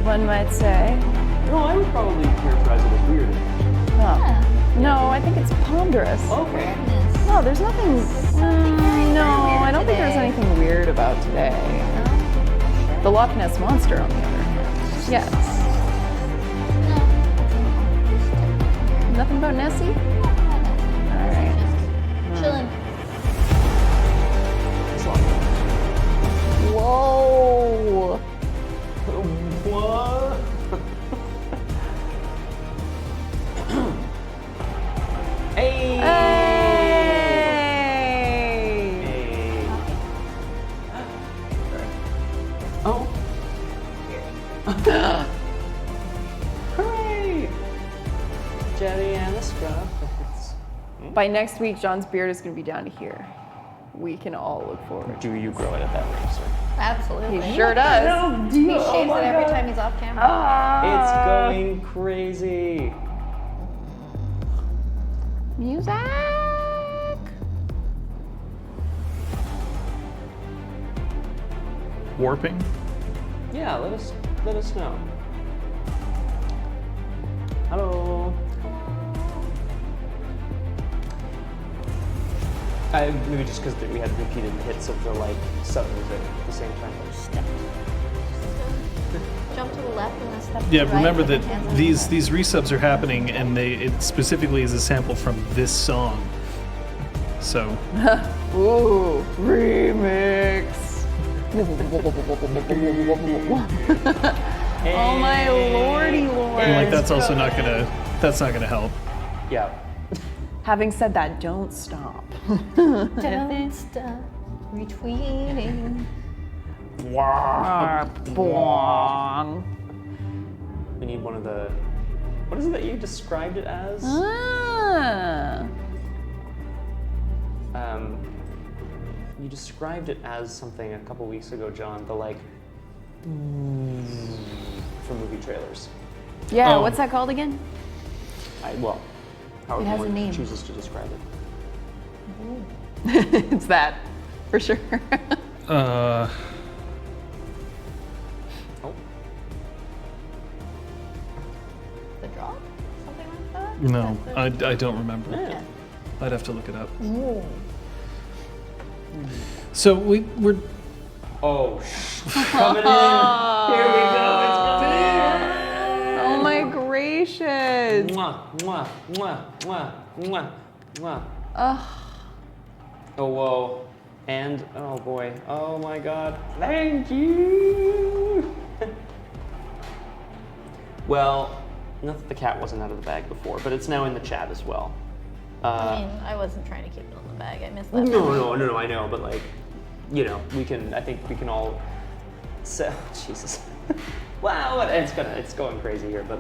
one might say. No, I would probably characterize it as weird. No, I think it's ponderous. Okay. No, there's nothing. No, I don't think there's anything weird about today. No? The Loch Ness Monster, on the other hand. Yes. No. Nothing about Nessie? All right. Just chilling. Whoa. What? Hey! Hey! Oh. Hooray! Jelly and the Scruffins. By next week, John's beard is going to be down to here. We can all look forward. Do you grow it at that rate, sir? Absolutely. He sure does. He shaves it every time he's off camera. It's going crazy. Music. Warping? Yeah, let us know. Hello. Maybe just because we had repeated hits of the sub music at the same time. Jump to the left and then step to Yeah, the right. remember with that your hands on these the resubs are happening, and it specifically is a sample from this song. So Ooh, remix. Oh my lordy lord. and that's also not gonna help. Yeah. Having said that, don't stop. Don't stop retweeting. Bong. We need one of the. What is it that you described it as? You described it as something a couple weeks ago, John. The for movie trailers. Yeah, Oh. what's that called again? However It has a one name. chooses to describe it. It's that, for sure. Oh. The drop? Something like that? No, That's I don't remember. Yeah. I'd have to look it up. Ooh. So we're Oh, coming in. Here we go. It's coming in. Oh my gracious. Mwah, mwah, mwah, mwah, mwah, mwah. Ugh. Oh, whoa. And, oh boy. Oh my god. Thank you. Well, not that the cat wasn't out of the bag before, but it's now in the chat as well. I mean, I wasn't trying to keep it in the bag. I missed that. No, I know, but I think we can all say, Jesus. Wow, it's going crazy here, but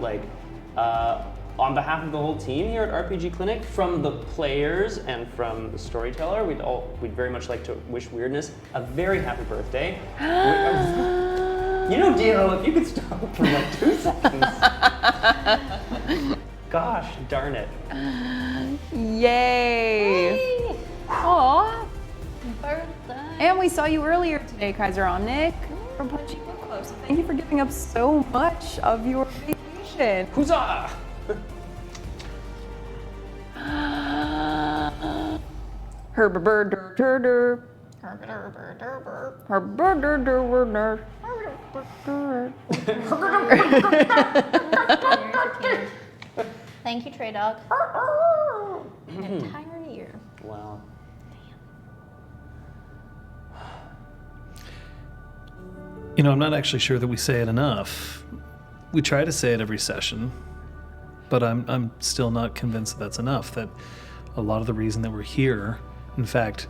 on behalf of the whole team here at RPG Clinic, from the players and from the storyteller, we'd very much like to wish Weirdness a very happy birthday. Dio, if you could stop for 2 seconds. Gosh darn it. Yay. Aw. Birthday. And we saw you earlier today, Kaiser Omnic, from Punchy Book Club. So thank you for giving up so much of your vacation. Huzzah! Herberberder. Herberberder. Thank you, Trey Dog. An entire year. Wow. I'm not actually sure that we say it enough. We try to say it every session, but I'm still not convinced that that's enough. That a lot of the reason that we're here, in fact,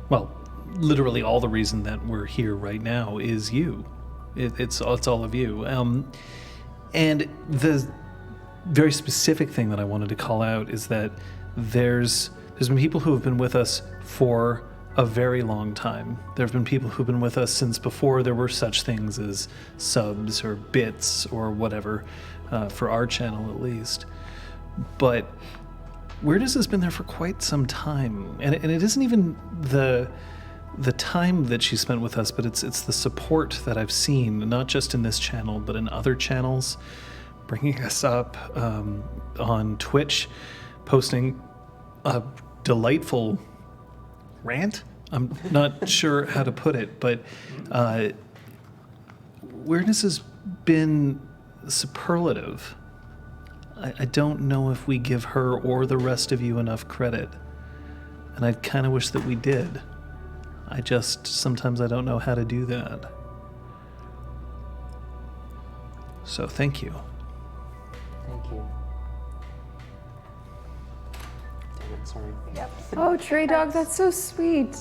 well, literally all the reason that we're here right now is you. It's all of you. And the very specific thing that I wanted to call out is that there's been people who have been with us for a very long time. There have been people who've been with us since before there were such things as subs or bits or whatever, for our channel at least. But Weirdness has been there for quite some time, and it isn't even the the time that she spent with us, but it's the support that I've seen, not just in this channel, but in other channels, bringing us up on Twitch, posting a delightful rant. I'm not sure how to put it, but Weirdness has been superlative. I don't know if we give her or the rest of you enough credit, and I kind of wish that we did. Sometimes I don't know how to do that. So thank you. Thank you. Damn it, sorry. Yep. Oh, Trey Dog, that's so sweet.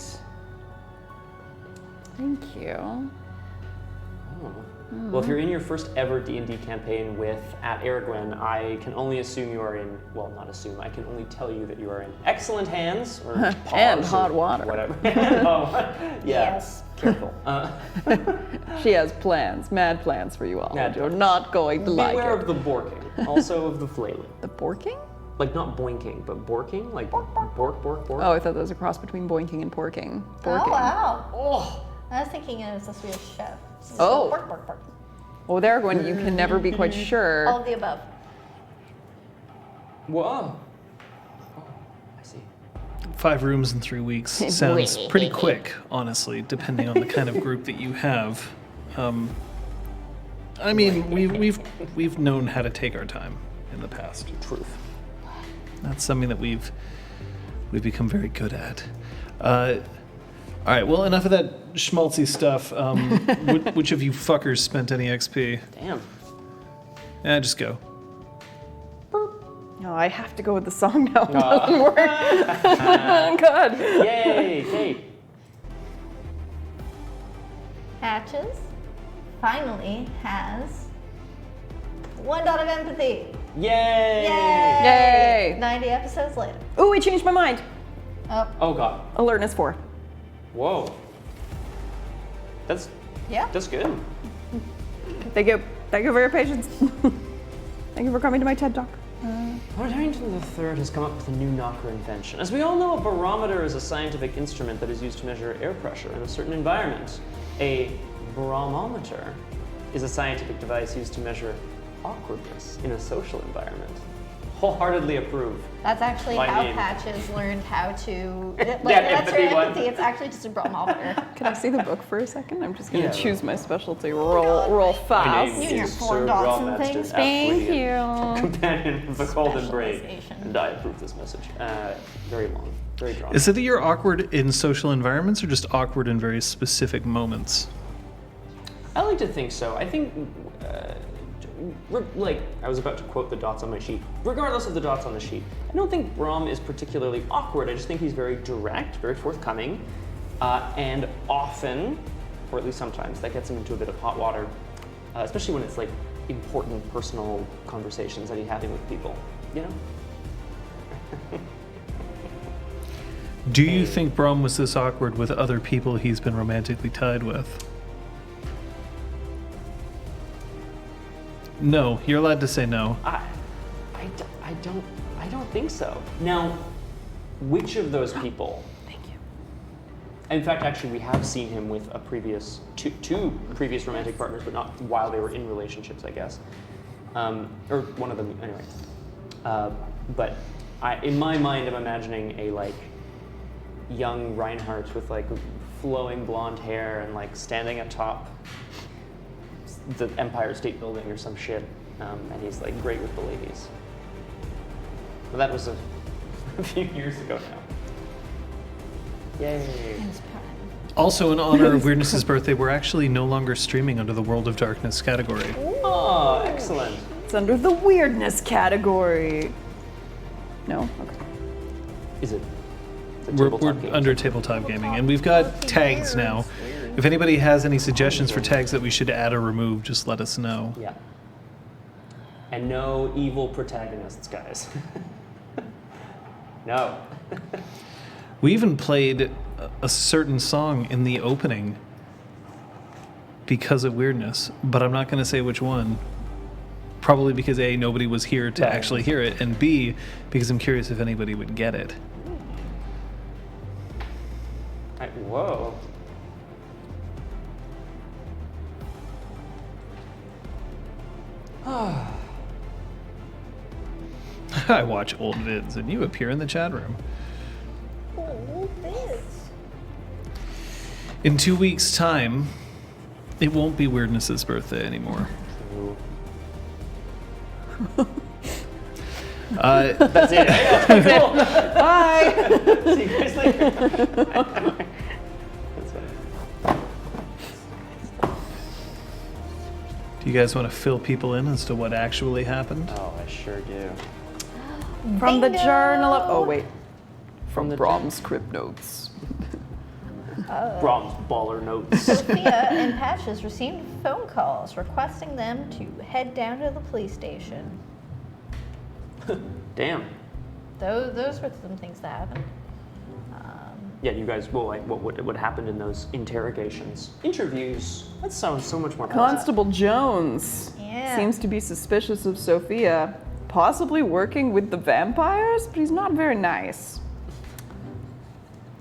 Thank you. Oh. Well, if you're in your first ever D&D campaign with @Aragwen, I can only assume you are in, well, not assume, I can only tell you that you are in excellent hands, or And paws, hot or water. whatever. Oh, yeah. Yes. Careful. She has plans, mad plans for you all. Mad You're plans. not going to like Beware it. of the borking, also of the flailing. The borking? Like not boinking, but borking, like bork, bork, bork. Oh, I thought that was a cross between boinking and porking. Borking. Oh, wow. Oh, I was thinking it was a Swedish chef. It's just Oh. Bork, bork, bork. Well, there, Gwen, you can never be quite sure. All of the above. whoa. Oh, I see. 5 rooms in 3 weeks sounds pretty quick, honestly, depending on the kind of group that you have. I mean, we've known how to take our time in the past. Truth. That's something that we've become very good at. All right, well, enough of that schmaltzy stuff. Which of you fuckers spent any XP? Damn. Just go. No, I have to go with the song now. It doesn't work. Oh, God. Yay, Kate. Hatches finally has 1 dot of empathy. Yay. Yay. 90 episodes later. Ooh, I changed my mind. Oh, Oh god. Alertness 4. Whoa. That's yeah. good. Thank you. Thank you for your patience. Thank you for coming to my TED Talk. Lord Harrington III has come up with a new knocker invention. As we all know, a barometer is a scientific instrument that is used to measure air pressure in a certain environment. A barometer is a scientific device used to measure awkwardness in a social environment. Wholeheartedly approve. That's actually My how name. Patches learned how to. Like, Yeah, that's your empathy one. empathy. It's actually just a barometer. Can I see the book for a second? I'm just going to Yeah. choose my specialty. God, Roll my fast. You and your is four Sir dots and Brommaster things. Thank Athlean, you. companion of the golden braid, Specialization. and I approve this message. Very long, very drawn. Is it that you're awkward in social environments or just awkward in very specific moments? I like to think so. I think, like, I was about to quote the dots on my sheet. Regardless of the dots on the sheet, I don't think Brom is particularly awkward. I just think he's very direct, very forthcoming, and often, or at least sometimes, that gets him into a bit of hot water, especially when it's like important personal conversations that he's having with people, you know? Do you think Brom was this awkward with other people he's been romantically tied with? No, you're allowed to say no. I don't think so. Now, which of those people? Thank you. In fact, actually, we have seen him with a previous two previous romantic partners, but not while they were in relationships, I guess, or one of them anyway. But in my mind, I'm imagining a like young Reinhardt with like flowing blonde hair and like standing atop the Empire State Building or some shit, and he's like great with the ladies. But that was a few years ago now. Yay! Also, in honor of Weirdness's birthday, we're actually no longer streaming under the World of Darkness category. Oh, excellent. It's under the weirdness category. No? Okay. Is it? the We're tabletop games? under tabletop gaming, and we've got tags now. If anybody has any suggestions for tags that we should add or remove, just let us know. Yeah. And no evil protagonists, guys. No. We even played a certain song in the opening because of Weirdness, but I'm not going to say which one. Probably because A, nobody was here to Right. actually hear it, and B, because I'm curious if anybody would get it. Whoa. I watch old vids, and you appear in the chat room. Oh, this. In 2 weeks' time, it won't be Weirdness's birthday anymore. Ooh. That's it. Bye. See you guys later. That's funny. Do you guys want to fill people in as to what actually happened? Oh, I sure do. From the Bingo! journal of. Oh, wait. From the Brahms crypt notes. Brahms baller notes. Sophia and Patches received phone calls requesting them to head down to the police station. Damn. Those were some things that happened. Yeah, you guys. Well, like, what happened in those interrogations, interviews? That sounds so much more. Constable Jones Yeah. seems to be suspicious of Sophia, possibly working with the vampires, but he's not very nice.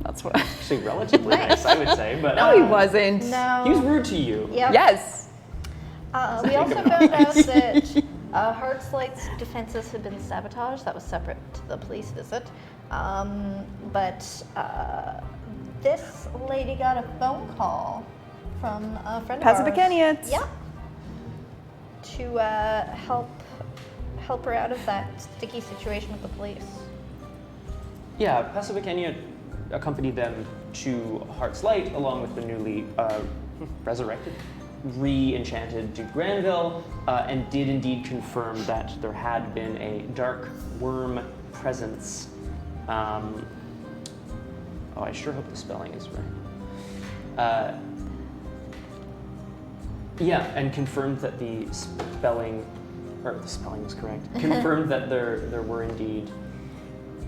That's what. Actually, relatively nice, I would say. But No, he wasn't. No. he was rude to you. Yep. Yes. We also found out that Heartslight's defenses had been sabotaged. That was separate to the police visit. But this lady got a phone call from a friend of ours. Passivacanians. Yeah. To help her out of that sticky situation with the police. Yeah, Passivacania accompanied them to Heart's Light along with the newly resurrected, re-enchanted Duke Granville, and did indeed confirm that there had been a dark worm presence. I sure hope the spelling is right. Yeah, and confirmed that the spelling was correct. Confirmed that there were indeed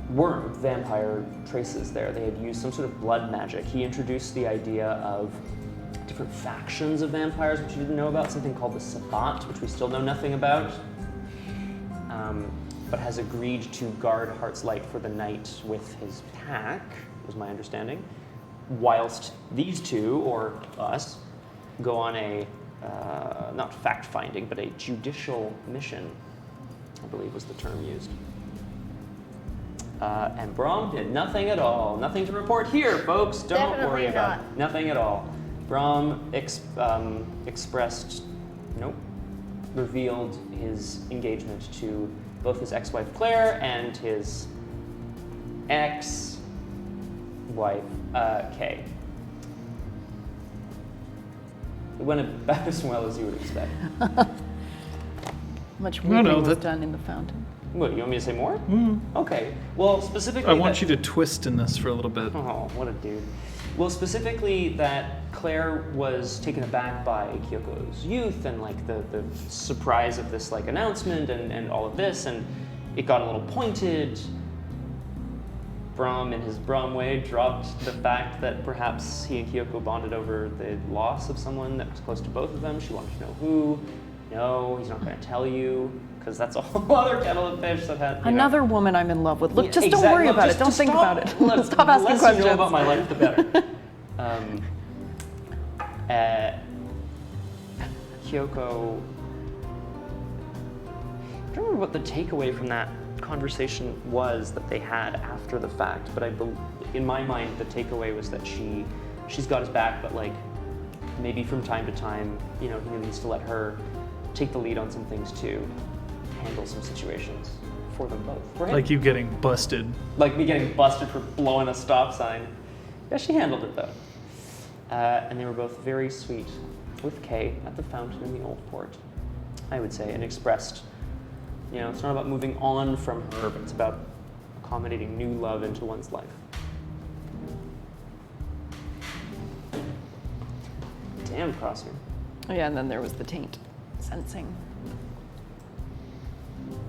worm vampire traces there. They had used some sort of blood magic. He introduced the idea of different factions of vampires, which you didn't know about, something called the Sabbat, which we still know nothing about, but has agreed to guard Heart's Light for the night with his pack, was my understanding, whilst these two, or us, go on a, not fact-finding, but a judicial mission, I believe was the term used. And Brahm did nothing at all. Nothing to report here, folks. Don't Definitely worry about it. not. Nothing at all. Brahm expressed, revealed his engagement to both his ex-wife Claire and his ex-wife Kay. It went about as well as you would expect. Much No, weeping was that- done in the fountain. What, you want me to say more? Okay. Well, specifically, I want you to twist in this for a little bit. Oh, what a dude. Well, specifically that Claire was taken aback by Kyoko's youth and like the surprise of this like announcement and all of this, and it got a little pointed. Brahm, in his Brahm way, dropped the fact that perhaps he and Kyoko bonded over the loss of someone that was close to both of them. She wanted to know who. No, he's not going to tell you, because that's a whole other kettle of fish that had. Another woman I'm in love with. Look, Yeah, just don't exactly. worry Look, about just- it. Don't just think stop. about it. Look, Stop asking the less questions. you know about my life, the better. Kyoko. I don't remember what the takeaway from that conversation was that they had after the fact, but in my mind, the takeaway was that she's got his back, but like maybe from time to time, he needs to let her take the lead on some things too, handle some situations for them both. For him. Like you getting busted. Like me getting busted for blowing a stop sign. Yeah, she handled it though. And they were both very sweet with Kay at the fountain in the Old Port, I would say, and expressed, it's not about moving on from her, but it's about accommodating new love into one's life. Damn, Crosshair. Oh, yeah, and then there was the taint sensing.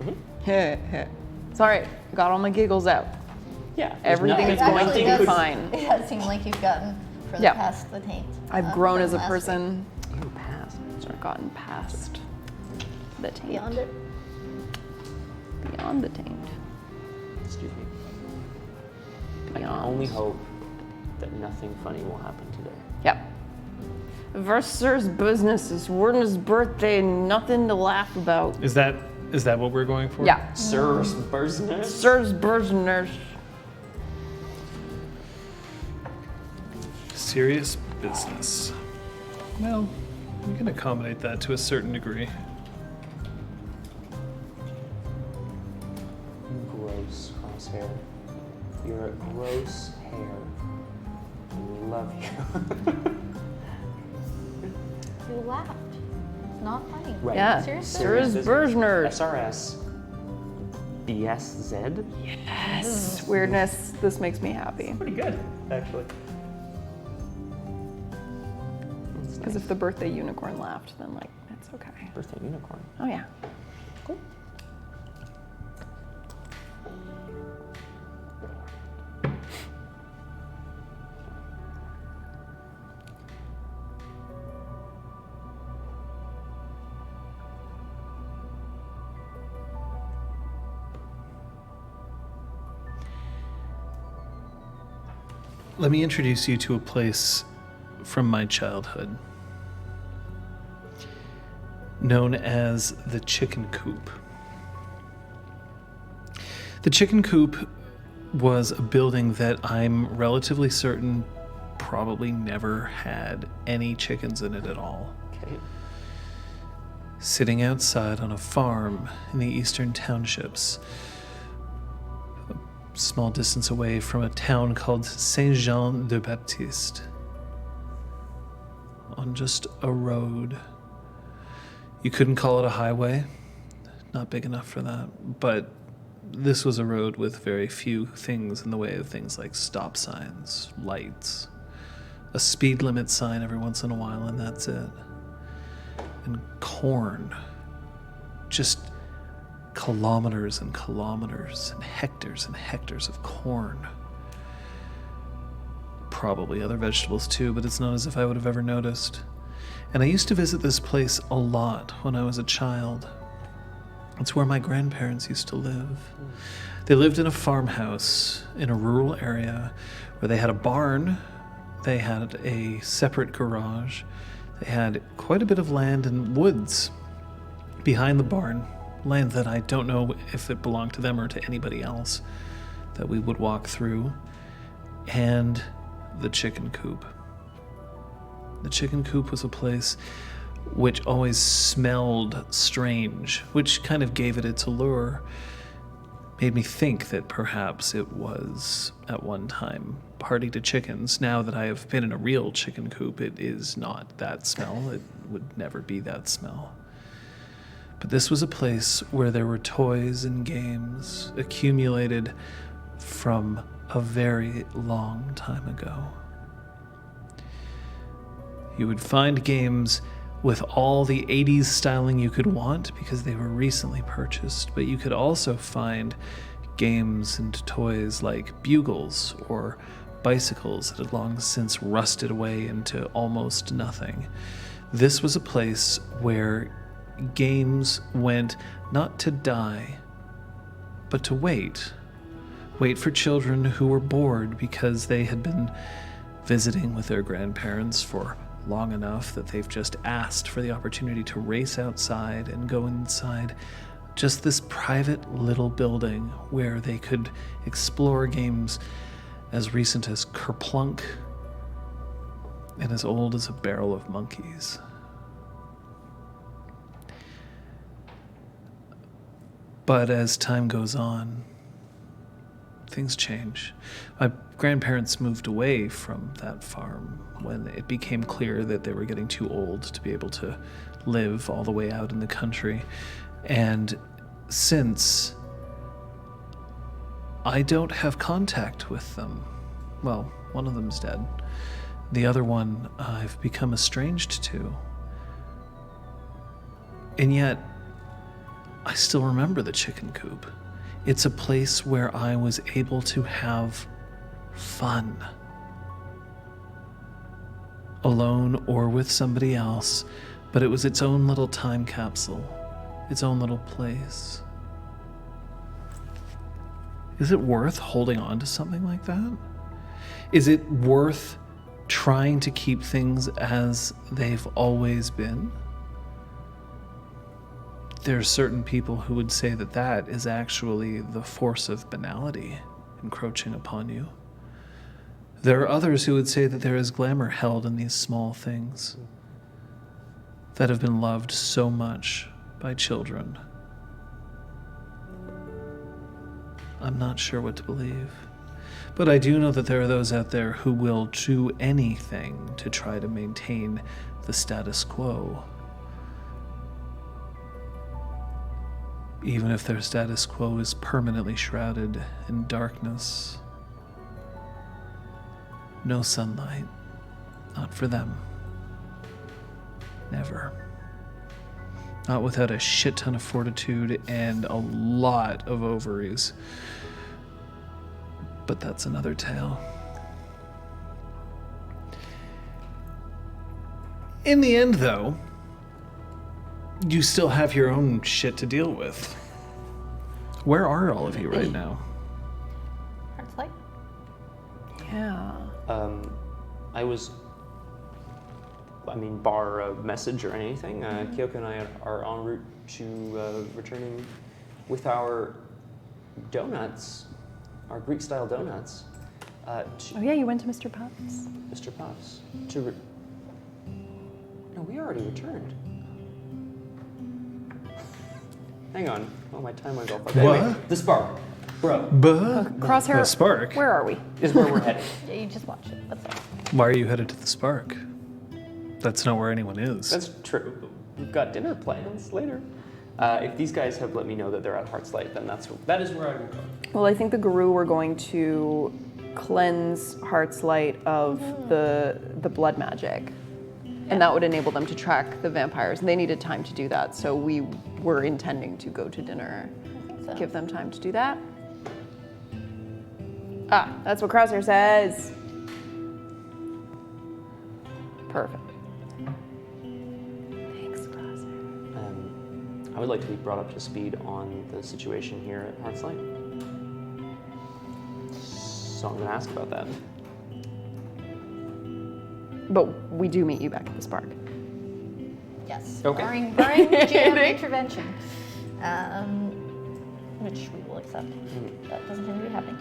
Mm-hmm. Sorry, got all my giggles out. Yeah. there's Everything nothing- is going nothing to be could- fine. It does seem like you've gotten further Yeah. past the taint. I've grown from as a last person. Ew, pass. Sorry. Gotten past the taint. week. Beyond it. Beyond the taint. Excuse me. I can Beyond. only hope that nothing funny will happen today. Yep. Versus business is Werner's birthday, nothing to laugh about. Is that what we're going for? Yeah. Sirs Bursners? Sirs Bursners. Serious business. Well, we can accommodate that to a certain degree. Gross crosshair. You're a gross hair. I love you. You laughed. It's not funny. Right. Yeah. Seriously? Sirs Bursners. SRS. BSZ. Yes. Weirdness. This makes me happy. Pretty good, actually. Because if the birthday unicorn laughed, then like, it's okay. Birthday unicorn. Oh yeah. Cool. Let me introduce you to a place from my childhood known as the Chicken Coop. The Chicken Coop was a building that I'm relatively certain probably never had any chickens in it at all. Okay. Sitting outside on a farm in the eastern townships, a small distance away from a town called Saint-Jean-de-Baptiste, on just a road. You couldn't call it a highway, not big enough for that, but this was a road with very few things in the way of things like stop signs, lights, a speed limit sign every once in a while, and that's it. And corn, just kilometers and kilometers and hectares of corn. Probably other vegetables too, but it's not as if I would have ever noticed. And I used to visit this place a lot when I was a child. It's where my grandparents used to live. They lived in a farmhouse in a rural area where they had a barn, they had a separate garage, they had quite a bit of land and woods behind the barn, land that I don't know if it belonged to them or to anybody else that we would walk through, and the chicken coop. The chicken coop was a place which always smelled strange, which kind of gave it its allure. Made me think that perhaps it was, at one time, party to chickens. Now that I have been in a real chicken coop, it is not that smell. It would never be that smell. But this was a place where there were toys and games accumulated from a very long time ago. You would find games with all the 80s styling you could want because they were recently purchased, but you could also find games and toys like bugles or bicycles that had long since rusted away into almost nothing. This was a place where games went not to die, but to wait. Wait for children who were bored because they had been visiting with their grandparents for long enough that they've just asked for the opportunity to race outside and go inside just this private little building where they could explore games as recent as Kerplunk and as old as a barrel of monkeys. But as time goes on, things change. My grandparents moved away from that farm when it became clear that they were getting too old to be able to live all the way out in the country. And since, I don't have contact with them. Well, one of them's dead. The other one I've become estranged to. And yet, I still remember the chicken coop. It's a place where I was able to have fun. Alone or with somebody else, but it was its own little time capsule, its own little place. Is it worth holding on to something like that? Is it worth trying to keep things as they've always been? There are certain people who would say that that is actually the force of banality encroaching upon you. There are others who would say that there is glamour held in these small things that have been loved so much by children. I'm not sure what to believe. But I do know that there are those out there who will do anything to try to maintain the status quo. Even if their status quo is permanently shrouded in darkness. No sunlight. Not for them. Never. Not without a shit ton of fortitude and a lot of ovaries. But that's another tale. In the end, though, you still have your own shit to deal with. Where are all of you right now? Hearts Light. Yeah. Bar a message or anything, Kyoko and I are en route to returning with our donuts, our Greek-style donuts, to Oh yeah, you went to Mr. Puff's. Mr. Puff's. No, we already returned. Hang on. Oh, my time went off. Anyway, the Spark. Bro. Crosshair. The Spark? Where are we? Is where we're headed. Yeah, you just watch it. That's all. Why are you headed to the Spark? That's not where anyone is. That's true. We've got dinner plans later. If these guys have let me know that they're at Heart's Light, then that is where I will go. Well, I think the Guru were going to cleanse Heart's Light of the blood magic. And that would enable them to track the vampires. And they needed time to do that. So we were intending to go to dinner. I think so. Give them time to do that. Ah, that's what Crosshair says. Perfect. Thanks, Crosshair. I would like to be brought up to speed on the situation here at Heart's Light. So I'm going to ask about that. But we do meet you back at the Spark. Yes. Okay. Barring GM intervention, which we will accept. That doesn't seem to be happening.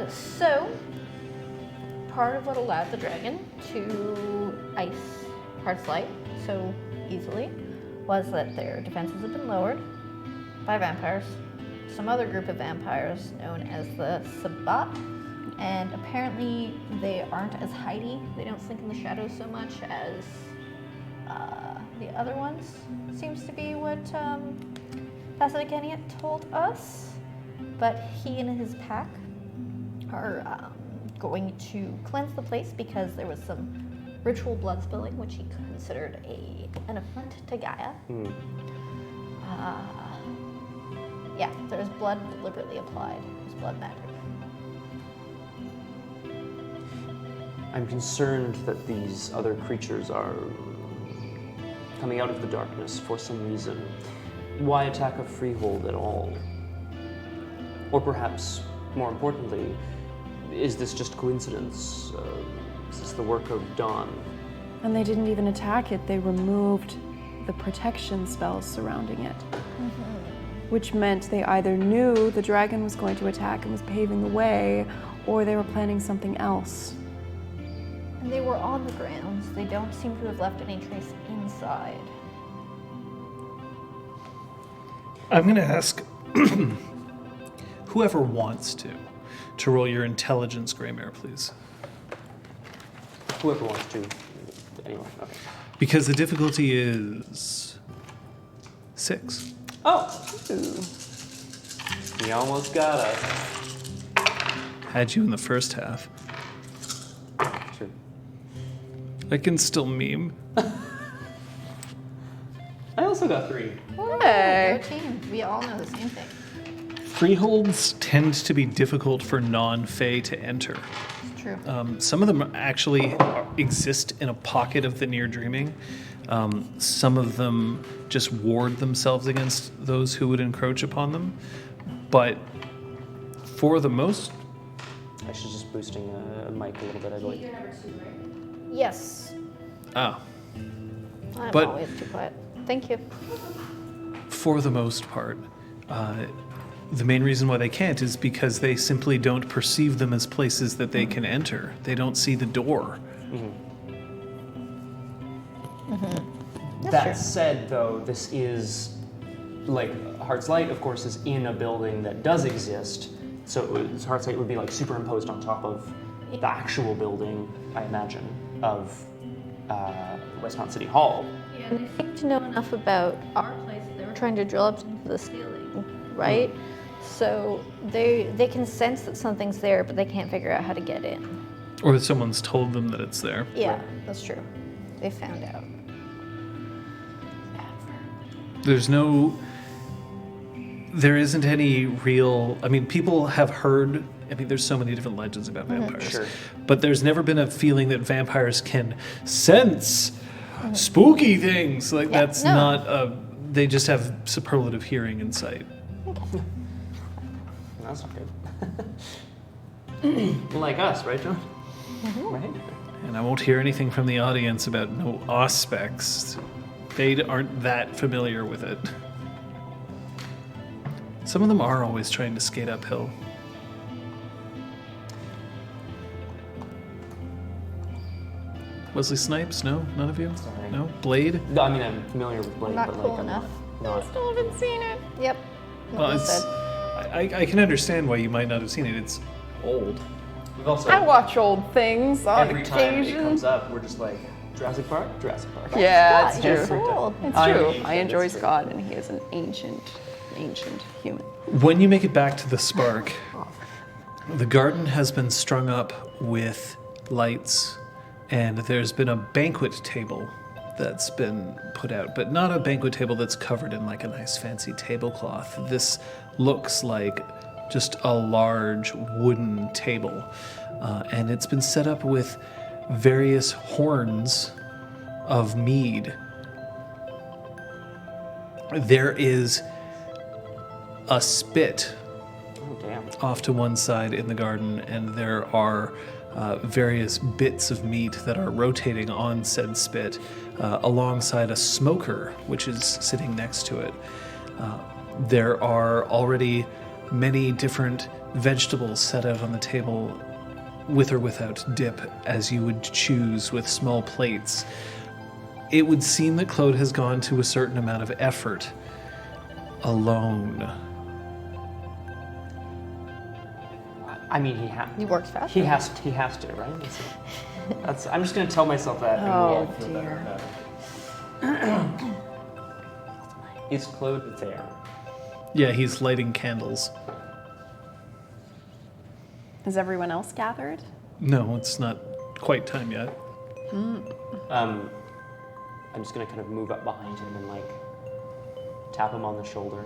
So, part of what allowed the dragon to ice Heart's Light so easily was that their defenses had been lowered by vampires, some other group of vampires known as the Sabbat, and apparently they aren't as hidey. They don't slink in the shadows so much as the other ones. Seems to be what Passadicaniat told us. But he and his pack are going to cleanse the place because there was some ritual blood spilling, which he considered an affront to Gaia. Yeah, there's blood deliberately applied. There's blood magic. I'm concerned that these other creatures are coming out of the darkness for some reason. Why attack a freehold at all? Or perhaps, more importantly, is this just coincidence? Is this the work of Dawn? And they didn't even attack it. They removed the protection spells surrounding it. Which meant they either knew the dragon was going to attack and was paving the way, or they were planning something else. And they were on the grounds. They don't seem to have left any trace inside. I'm going to ask whoever wants to roll your intelligence, Greymare, please. Whoever wants to. Anyone, okay. Because the difficulty is 6. Oh! Ooh. He almost got us. Had you in the first half. Sure. I can still meme. I also got 3. Hey. Go team. We all know the same thing. Freeholds tend to be difficult for non-Fae to enter. It's true. Some of them actually exist in a pocket of the near dreaming. Some of them just ward themselves against those who would encroach upon them. But for the most I should just boosting a mic a little bit, I believe. You're number 2, right? Yes. Ah, I'm But- always too quiet. Thank you. for the most part, the main reason why they can't is because they simply don't perceive them as places that they can enter. They don't see the door. That said, though, this is like Heart's Light, of course, is in a building that does exist. So Heart's Light would be like superimposed on top of the actual building, I imagine, of Westmount City Hall. Yeah, and they seem to know enough about our place that they were trying to drill up into the ceiling, right? So they can sense that something's there, but they can't figure out how to get in. Or that someone's told them that it's there. Yeah, that's true. They found out. There isn't any real, I mean, people have heard, I mean, there's so many different legends about vampires. Sure. But there's never been a feeling that vampires can sense spooky things. Like, Yeah, that's no. not, they just have superlative hearing and sight. That's not good. Like us, right, John? Right? And I won't hear anything from the audience about no aspects. They aren't that familiar with it. Some of them are always trying to skate uphill. Wesley Snipes? No? None of you? Sorry. No? Blade? No, I mean, I'm familiar with Blade, Not but cool like, I'm enough. not. Still haven't seen it. Yep. Well, Like I it's, said. I can understand why you might not have seen it. It's old. We've also I watch old things on every time it occasion. comes up, we're just like Jurassic Park, Jurassic Park. Yeah, it's Scott, true. you're so old. It's I'm true. ancient, I enjoy it's true. Scott, and he is an ancient human. When you make it back to the Spark, the garden has been strung up with lights, and there's been a banquet table that's been put out, but not a banquet table that's covered in like a nice fancy tablecloth. This looks like just a large wooden table, and it's been set up with various horns of mead. There is a spit Oh, damn. off to one side in the garden, and there are various bits of meat that are rotating on said spit alongside a smoker which is sitting next to it. There are already many different vegetables set out on the table with or without dip, as you would choose, with small plates. It would seem that Claude has gone to a certain amount of effort alone. I mean, He works fast. he has to, right? That's I'm just gonna tell myself that. and Oh, we'll feel better dear. about it. Is Claude there? Yeah, he's lighting candles. Is everyone else gathered? No, it's not quite time yet. I'm just gonna kind of move up behind him and like tap him on the shoulder.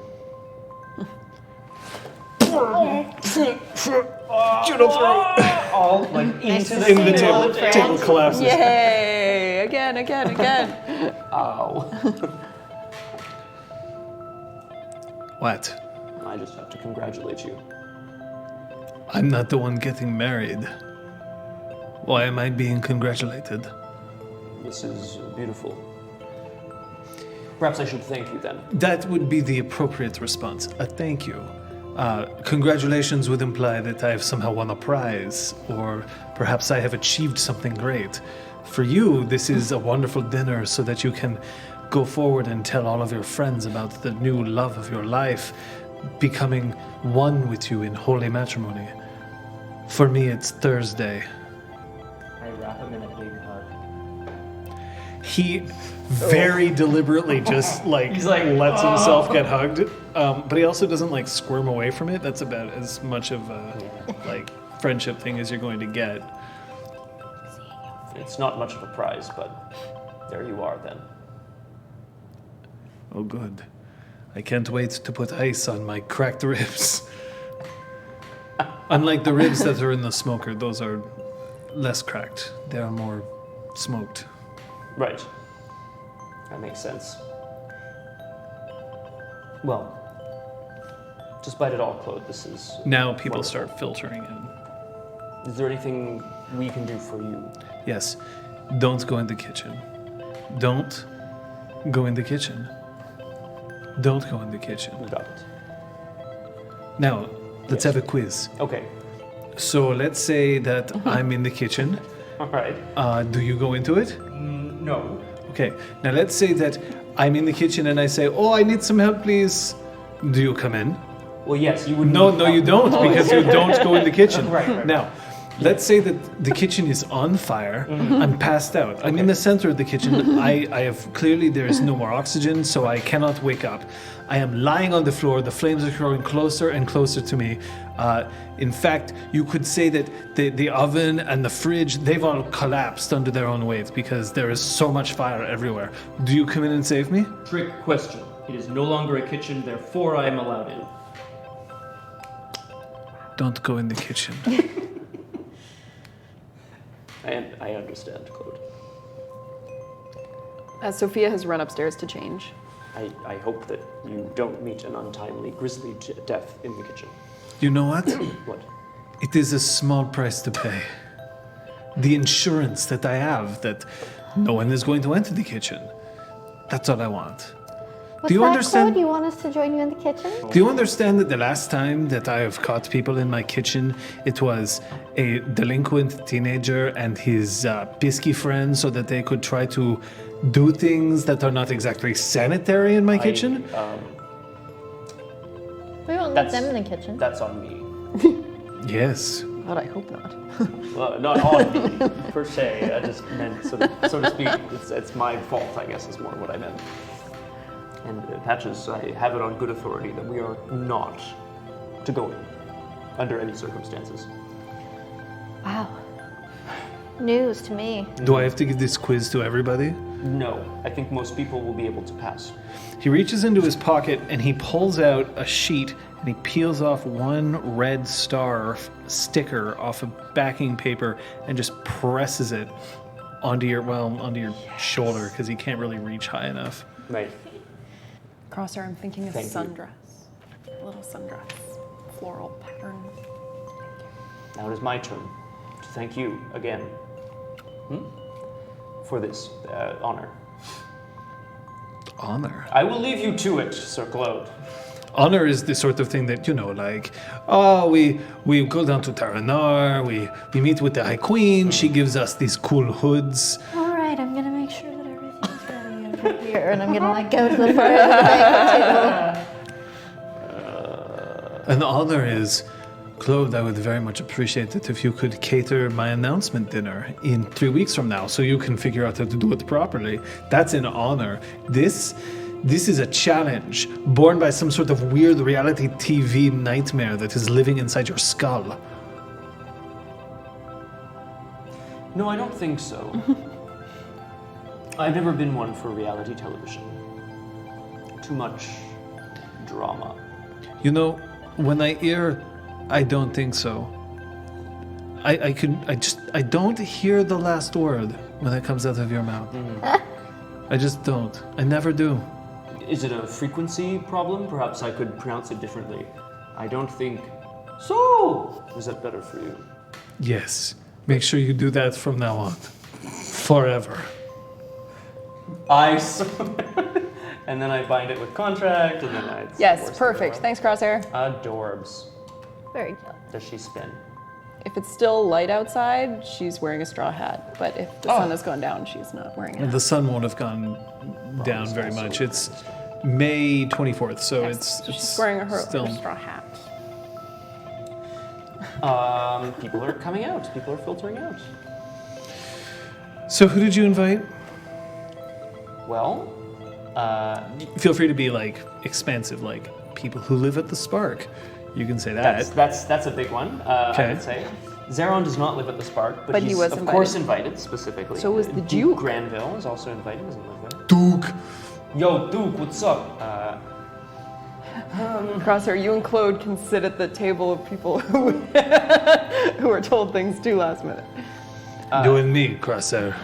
All like Nice into to the see you, table. old friend. Table collapses. Yay! Again. Oh. What? I just have to congratulate you. I'm not the one getting married. Why am I being congratulated? This is beautiful. Perhaps I should thank you then. That would be the appropriate response. A thank you. Congratulations would imply that I have somehow won a prize, or perhaps I have achieved something great. For you, this is a wonderful dinner so that you can go forward and tell all of your friends about the new love of your life becoming one with you in holy matrimony. For me, it's Thursday. I wrap him in a big hug. He very deliberately just He's like, lets himself get hugged, but he also doesn't like squirm away from it. That's about as much of a like friendship thing as you're going to get. It's not much of a prize, but there you are then. Oh, good. I can't wait to put ice on my cracked ribs. Unlike the ribs that are in the smoker, those are less cracked. They are more smoked. Right. That makes sense. Well, despite it all, Claude, this is Now people wonderful. start filtering in. Is there anything we can do for you? Yes. Don't go in the kitchen. Don't go in the kitchen. Don't go in the kitchen. We got it. Now, let's have a quiz. Okay. So let's say that I'm in the kitchen. All right. Do you go into it? No. Okay. Now let's say that I'm in the kitchen and I say, "Oh, I need some help, please." Do you come in? Well, yes, you would. No, you don't, because you don't go in the kitchen. Right. Now, let's say that the kitchen is on fire. I'm passed out. I'm in the center of the kitchen. I have clearly there is no more oxygen, so I cannot wake up. I am lying on the floor. The flames are growing closer and closer to me. In fact, you could say that the oven and the fridge, they've all collapsed under their own weight because there is so much fire everywhere. Do you come in and save me? Trick question. It is no longer a kitchen, therefore I am allowed in. Don't go in the kitchen. I understand, Claude. Sophia has run upstairs to change. I hope that you don't meet an untimely, grisly death in the kitchen. You know what? What? It is a small price to pay. The insurance that I have that no one is going to enter the kitchen. That's all I want. What's Do you that, understand? Claude? You want us to join you in the kitchen? Do you understand that the last time that I have caught people in my kitchen, it was a delinquent teenager and his pisky friend so that they could try to do things that are not exactly sanitary in my kitchen? We won't let them in the kitchen. That's on me. Yes. God, I hope not. Well, not on me, per se. I just meant, so to speak, it's my fault, I guess, is more what I meant. And Patches, I have it on good authority that we are not to go in under any circumstances. Wow. News to me. Do I have to give this quiz to everybody? No, I think most people will be able to pass. He reaches into his pocket and he pulls out a sheet and he peels off one red star sticker off of backing paper and just presses it onto your shoulder because he can't really reach high enough. Right. Crosshair, I'm thinking of Thank you. sundress. A little sundress. Floral pattern. Now it is my turn to thank you again for this honor. Honor. I will leave you to it, Sir Claude. Honor is the sort of thing that, like, we go down to Taranar, we meet with the High Queen, she gives us these cool hoods. All right, I'm gonna make sure that everything's ready over here, and I'm gonna go to the far end of the table. And the honor is, Claude, I would very much appreciate it if you could cater my announcement dinner in 3 weeks from now so you can figure out how to do it properly. That's an honor. This is a challenge born by some sort of weird reality TV nightmare that is living inside your skull. No, I don't think so. I've never been one for reality television. Too much drama. You know, when I hear, I don't think so, I don't hear the last word when it comes out of your mouth. I just don't. I never do. Is it a frequency problem? Perhaps I could pronounce it differently. I don't think so. Is that better for you? Yes. Make sure you do that from now on. Forever. I and then I bind it with contract, and then I. Yes, perfect. Thanks, Crosshair. Adorbs. Very good. Does she spin? If it's still light outside, she's wearing a straw hat. But if the sun has gone down, she's not wearing it. The sun won't have gone down very much. It's May 24th, so it's She's wearing her still. straw hat. People are coming out. People are filtering out. So who did you invite? Well, Feel free to be like expansive, like people who live at the Spark. You can say that. that's a big one. Okay. I would say. Zeron does not live at the Spark, But he he's was of invited. course invited specifically. So was the Duke. Granville is also invited. Doesn't live there. Duke. Yo, Duke, what's up? Crosshair, you and Claude can sit at the table of people who who were told things too last minute. You and me, Crosshair.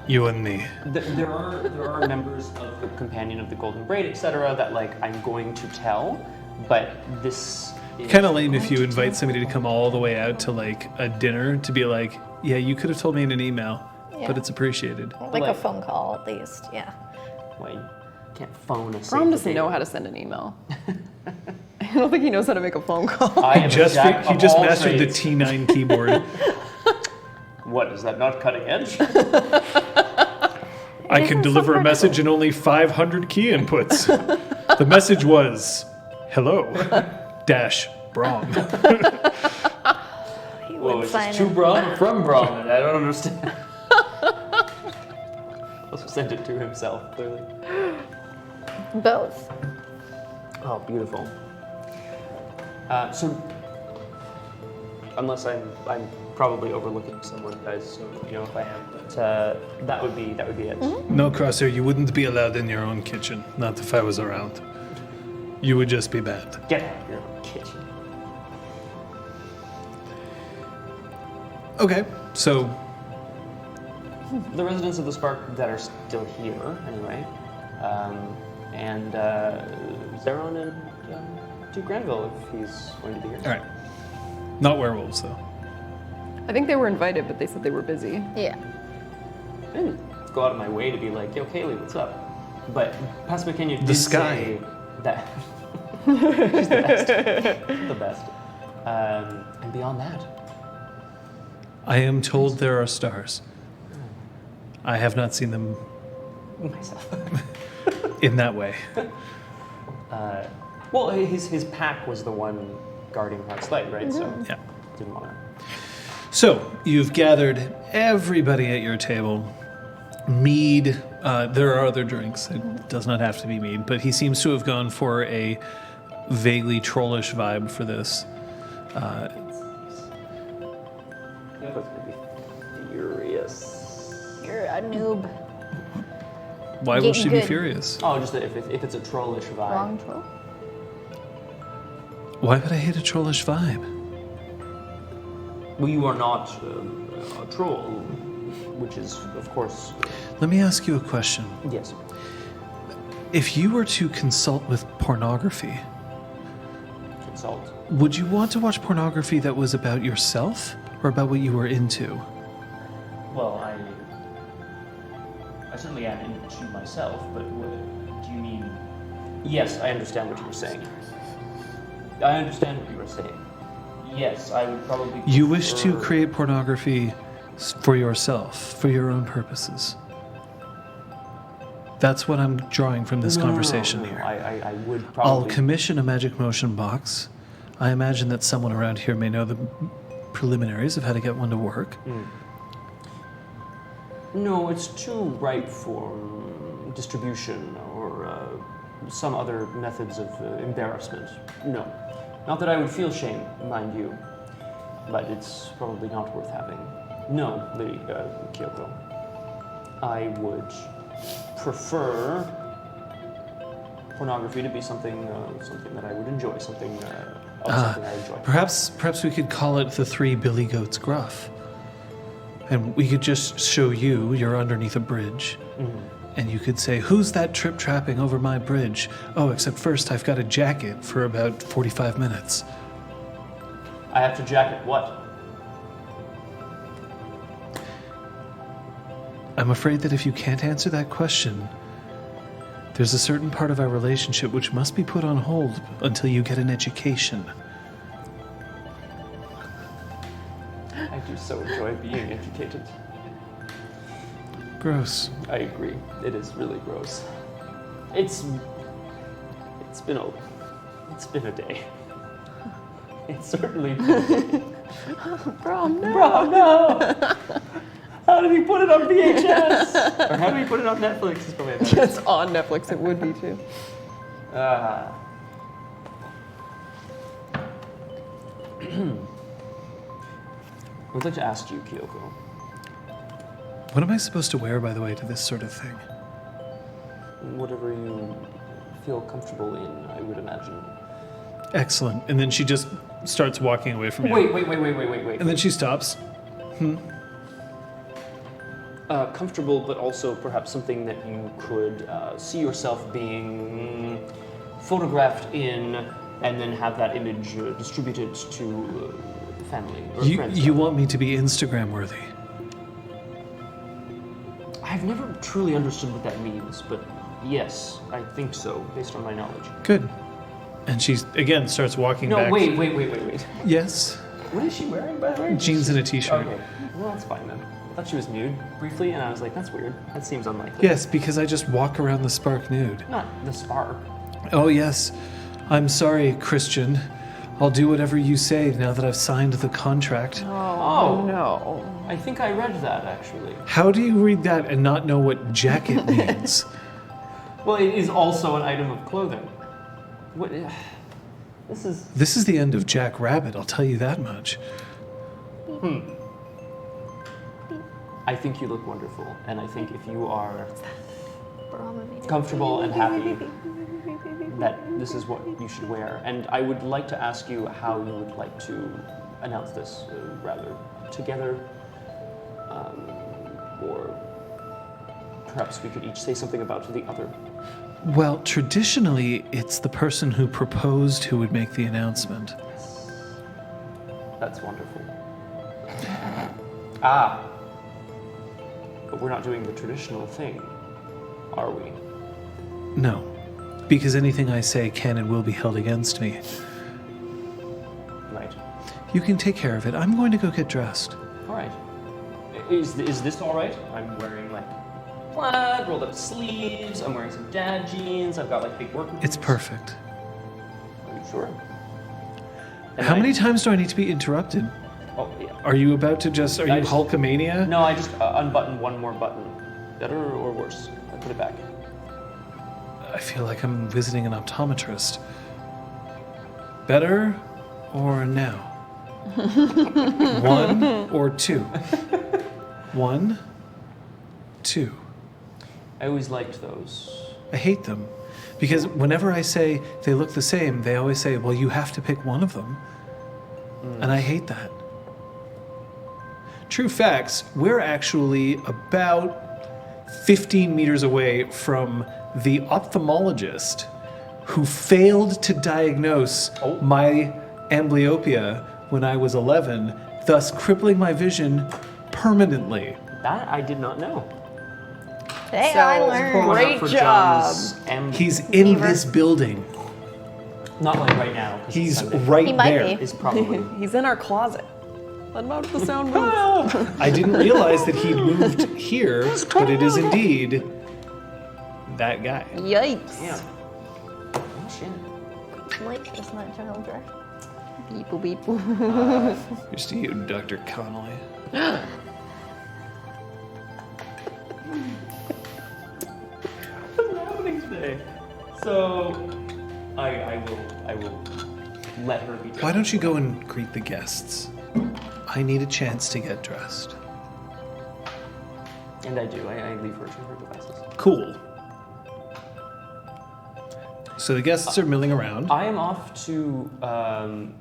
You and me. There are members of the Companion of the Golden Braid, etc., that like I'm going to tell, but this Kind of lame if you invite somebody to come all the way out to like a dinner to be like, yeah, you could have told me in an email, Yeah. but it's appreciated. Like a like- phone call, at least. Yeah. Wait, can't phone a Brom doesn't know how to send an email. I don't think he knows how to make a phone call. I am He just mastered the T9 keyboard. What, is that not cutting edge? I can deliver a message in only 500 key inputs. The message was, hello, dash, Brom. He Whoa, would is sign this to in. Brom or from Brom? And I don't understand. Also sent it to himself, clearly. Both. Oh, beautiful. So, unless I'm probably overlooking someone, guys. So you know if I am, but that would be it. No, Crosshair, you wouldn't be allowed in your own kitchen. Not if I was around. You would just be banned. Get out of your kitchen. Okay, so The residents of the Spark that are still here, anyway, and Zeron and to Granville if he's going to be here. all right. Not werewolves, though. I think they were invited, but they said they were busy. Yeah. I didn't go out of my way to be like, yo, Kaylee, what's up? But Passamaquoddy did The sky. say that she's the best. The best. And beyond that, I am told there are stars. I have not seen them myself. in that way. Well, his pack was the one guarding Heart's Light, right? So Yeah. didn't want to. So you've gathered everybody at your table. Mead, there are other drinks. It does not have to be mead, but he seems to have gone for a vaguely trollish vibe for this. That's gonna be furious. You're a noob. Why will Getting she be good. furious? Oh, just that if it's a trollish vibe. Wrong troll. Why would I hate a trollish vibe? Well, you are not a troll, which is, of course, Let me ask you a question. yes. If you were to consult with pornography, Consult. would you want to watch pornography that was about yourself or about what you were into? Well, I certainly am into myself, but what do you mean? Yes, I understand what you were saying. I understand what you were saying. Yes, I would probably. You wish to prefer- create pornography for yourself, for your own purposes. That's what I'm drawing from this conversation here. I would I'll probably. commission a magic motion box. I imagine that someone around here may know the preliminaries of how to get one to work. No, it's too ripe for distribution or some other methods of embarrassment. No. Not that I would feel shame, mind you, but it's probably not worth having. No, Lady Kyoko. I would prefer pornography to be something that I would enjoy, something I enjoy. Perhaps we could call it the Three Billy Goats Gruff. And we could just show you're underneath a bridge. And you could say, who's that trip-trapping over my bridge? Oh, except first I've got a jacket for about 45 minutes. I have to jacket what? I'm afraid that if you can't answer that question, there's a certain part of our relationship which must be put on hold until you get an education. I do so enjoy being educated. Gross. I agree. It is really gross. It's been a day. It's certainly been a day. Brom, no. Bro, no! How did he put it on VHS? Or how did he put it on Netflix? It's probably It's on Netflix. It would be too. I would like to ask you, Kyoko. What am I supposed to wear, by the way, to this sort of thing? Whatever you feel comfortable in, I would imagine. Excellent. And then she just starts walking away from you. Wait. And then she stops. Comfortable, but also perhaps something that you could see yourself being photographed in and then have that image distributed to family or friends. You want me to be Instagram worthy? I've never truly understood what that means, but yes, I think so, based on my knowledge. Good. And she again starts walking No, back. wait. Yes. What is she wearing, by the way? Jeans and a t-shirt. Okay, well, that's fine then. I thought she was nude briefly, and I was like, that's weird. That seems unlikely. Yes, because I just walk around the Spark nude. Not the spark. Oh, yes. I'm sorry, Christian. I'll do whatever you say now that I've signed the contract. Oh, no. I think I read that, actually. How do you read that and not know what jacket means? Well, it is also an item of clothing. What? This is the end of Jack Rabbit, I'll tell you that much. I think you look wonderful, and I think if you are comfortable and happy, that this is what you should wear. And I would like to ask you how you would like to announce this, rather together, or perhaps we could each say something about the other. Well, traditionally, it's the person who proposed who would make the announcement. That's wonderful. But we're not doing the traditional thing, are we? No, because anything I say can and will be held against me. Right. You can take care of it. I'm going to go get dressed. All right. Is this all right? I'm wearing like plaid, rolled up sleeves. I'm wearing some dad jeans. I've got like big work boots. It's perfect. Are you sure? And How many times do I need to be interrupted? Oh, yeah. Are you about to just... Are you Hulkamania? No, I just unbutton one more button. Better or worse? I put it back. I feel like I'm visiting an optometrist. Better or now? 1 or 2? 1, 2. I always liked those. I hate them. Because whenever I say they look the same, they always say, well, you have to pick one of them. And I hate that. True facts, we're actually about 15 meters away from the ophthalmologist who failed to diagnose my amblyopia when I was 11, thus crippling my vision permanently. That I did not know. Today So, I learned. great For job. John's He's in this building. Not like right now. 'cause it's He's Sunday. right He might there. be. Is probably. He's in our closet. Let him out of the sound booth. I didn't realize that he'd moved here, but it is indeed that guy. Yikes. Yeah. Oh shit. Like, isn't that General Dre? Beep boop beep boop. Here's to you, Dr. Connolly. What's happening today? So, I will let her be. Why don't you go and greet the guests? I need a chance to get dressed. And I do. I leave her to her devices. Cool. So the guests are milling around. I am off to. I'm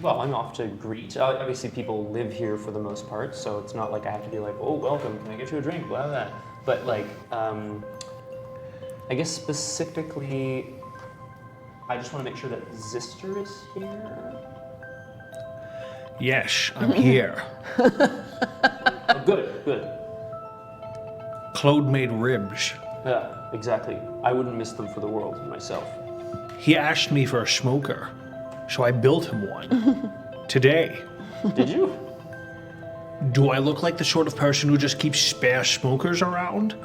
off to greet. Obviously, people live here for the most part, so it's not like I have to be like, "Oh, welcome. Can I get you a drink?" Blah blah. But like, I guess specifically, I just want to make sure that Zister is here. Yes, I'm here. Oh, good. Claude made ribs. Yeah, exactly. I wouldn't miss them for the world myself. He asked me for a smoker, so I built him one. Today. Did you? Do I look like the sort of person who just keeps spare smokers around?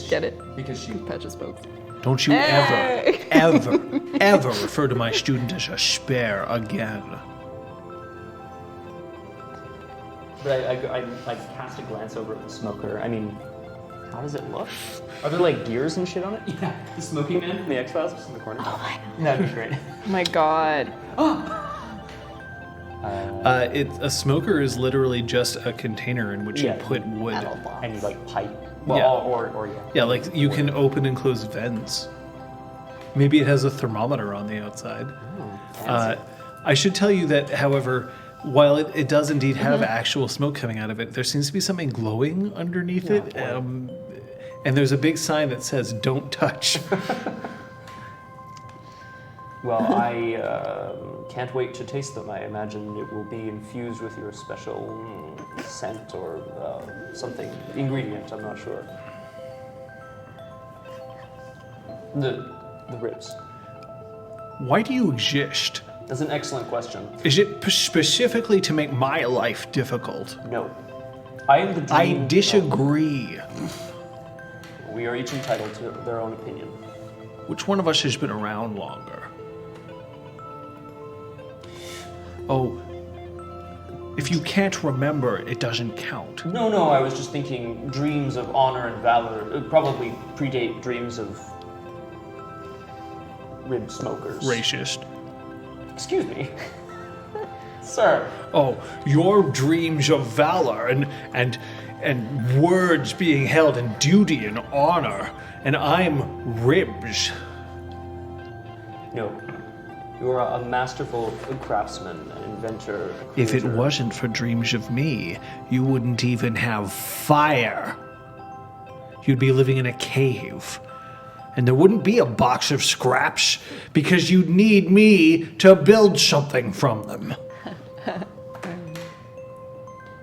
Get it? Because she. Patches folks. Don't you ever refer to my student as a spare again. But I cast a glance over at the smoker. I mean, how does it look? Are there like gears and shit on it? Yeah, the smoking man. In the X-Files, just in the corner. Oh my god. That'd be great. Oh my god. A smoker is literally just a container in which Yeah. you put wood. Metal block. And you like pipe. Well, Yeah. or yeah. Yeah, like you can open and close vents. Maybe it has a thermometer on the outside. Oh, fancy. I should tell you that, however, while it does indeed have actual smoke coming out of it, there seems to be something glowing underneath it. and there's a big sign that says "Don't touch." Well, I can't wait to taste them. I imagine it will be infused with your special scent or something ingredient. I'm not sure. The ribs. Why do you exist? That's an excellent question. Is it specifically to make my life difficult? No, I am the dream. I disagree. We are each entitled to their own opinion. Which one of us has been around longer? Oh, if you can't remember, it doesn't count. No, I was just thinking dreams of honor and valor probably predate dreams of rib smokers. Racist. Excuse me. Sir. Oh, your dreams of valor and words being held in duty and honor, and I'm ribs. No. You are a masterful craftsman, an inventor. If it wasn't for dreams of me, you wouldn't even have fire. You'd be living in a cave. And there wouldn't be a box of scraps because you'd need me to build something from them.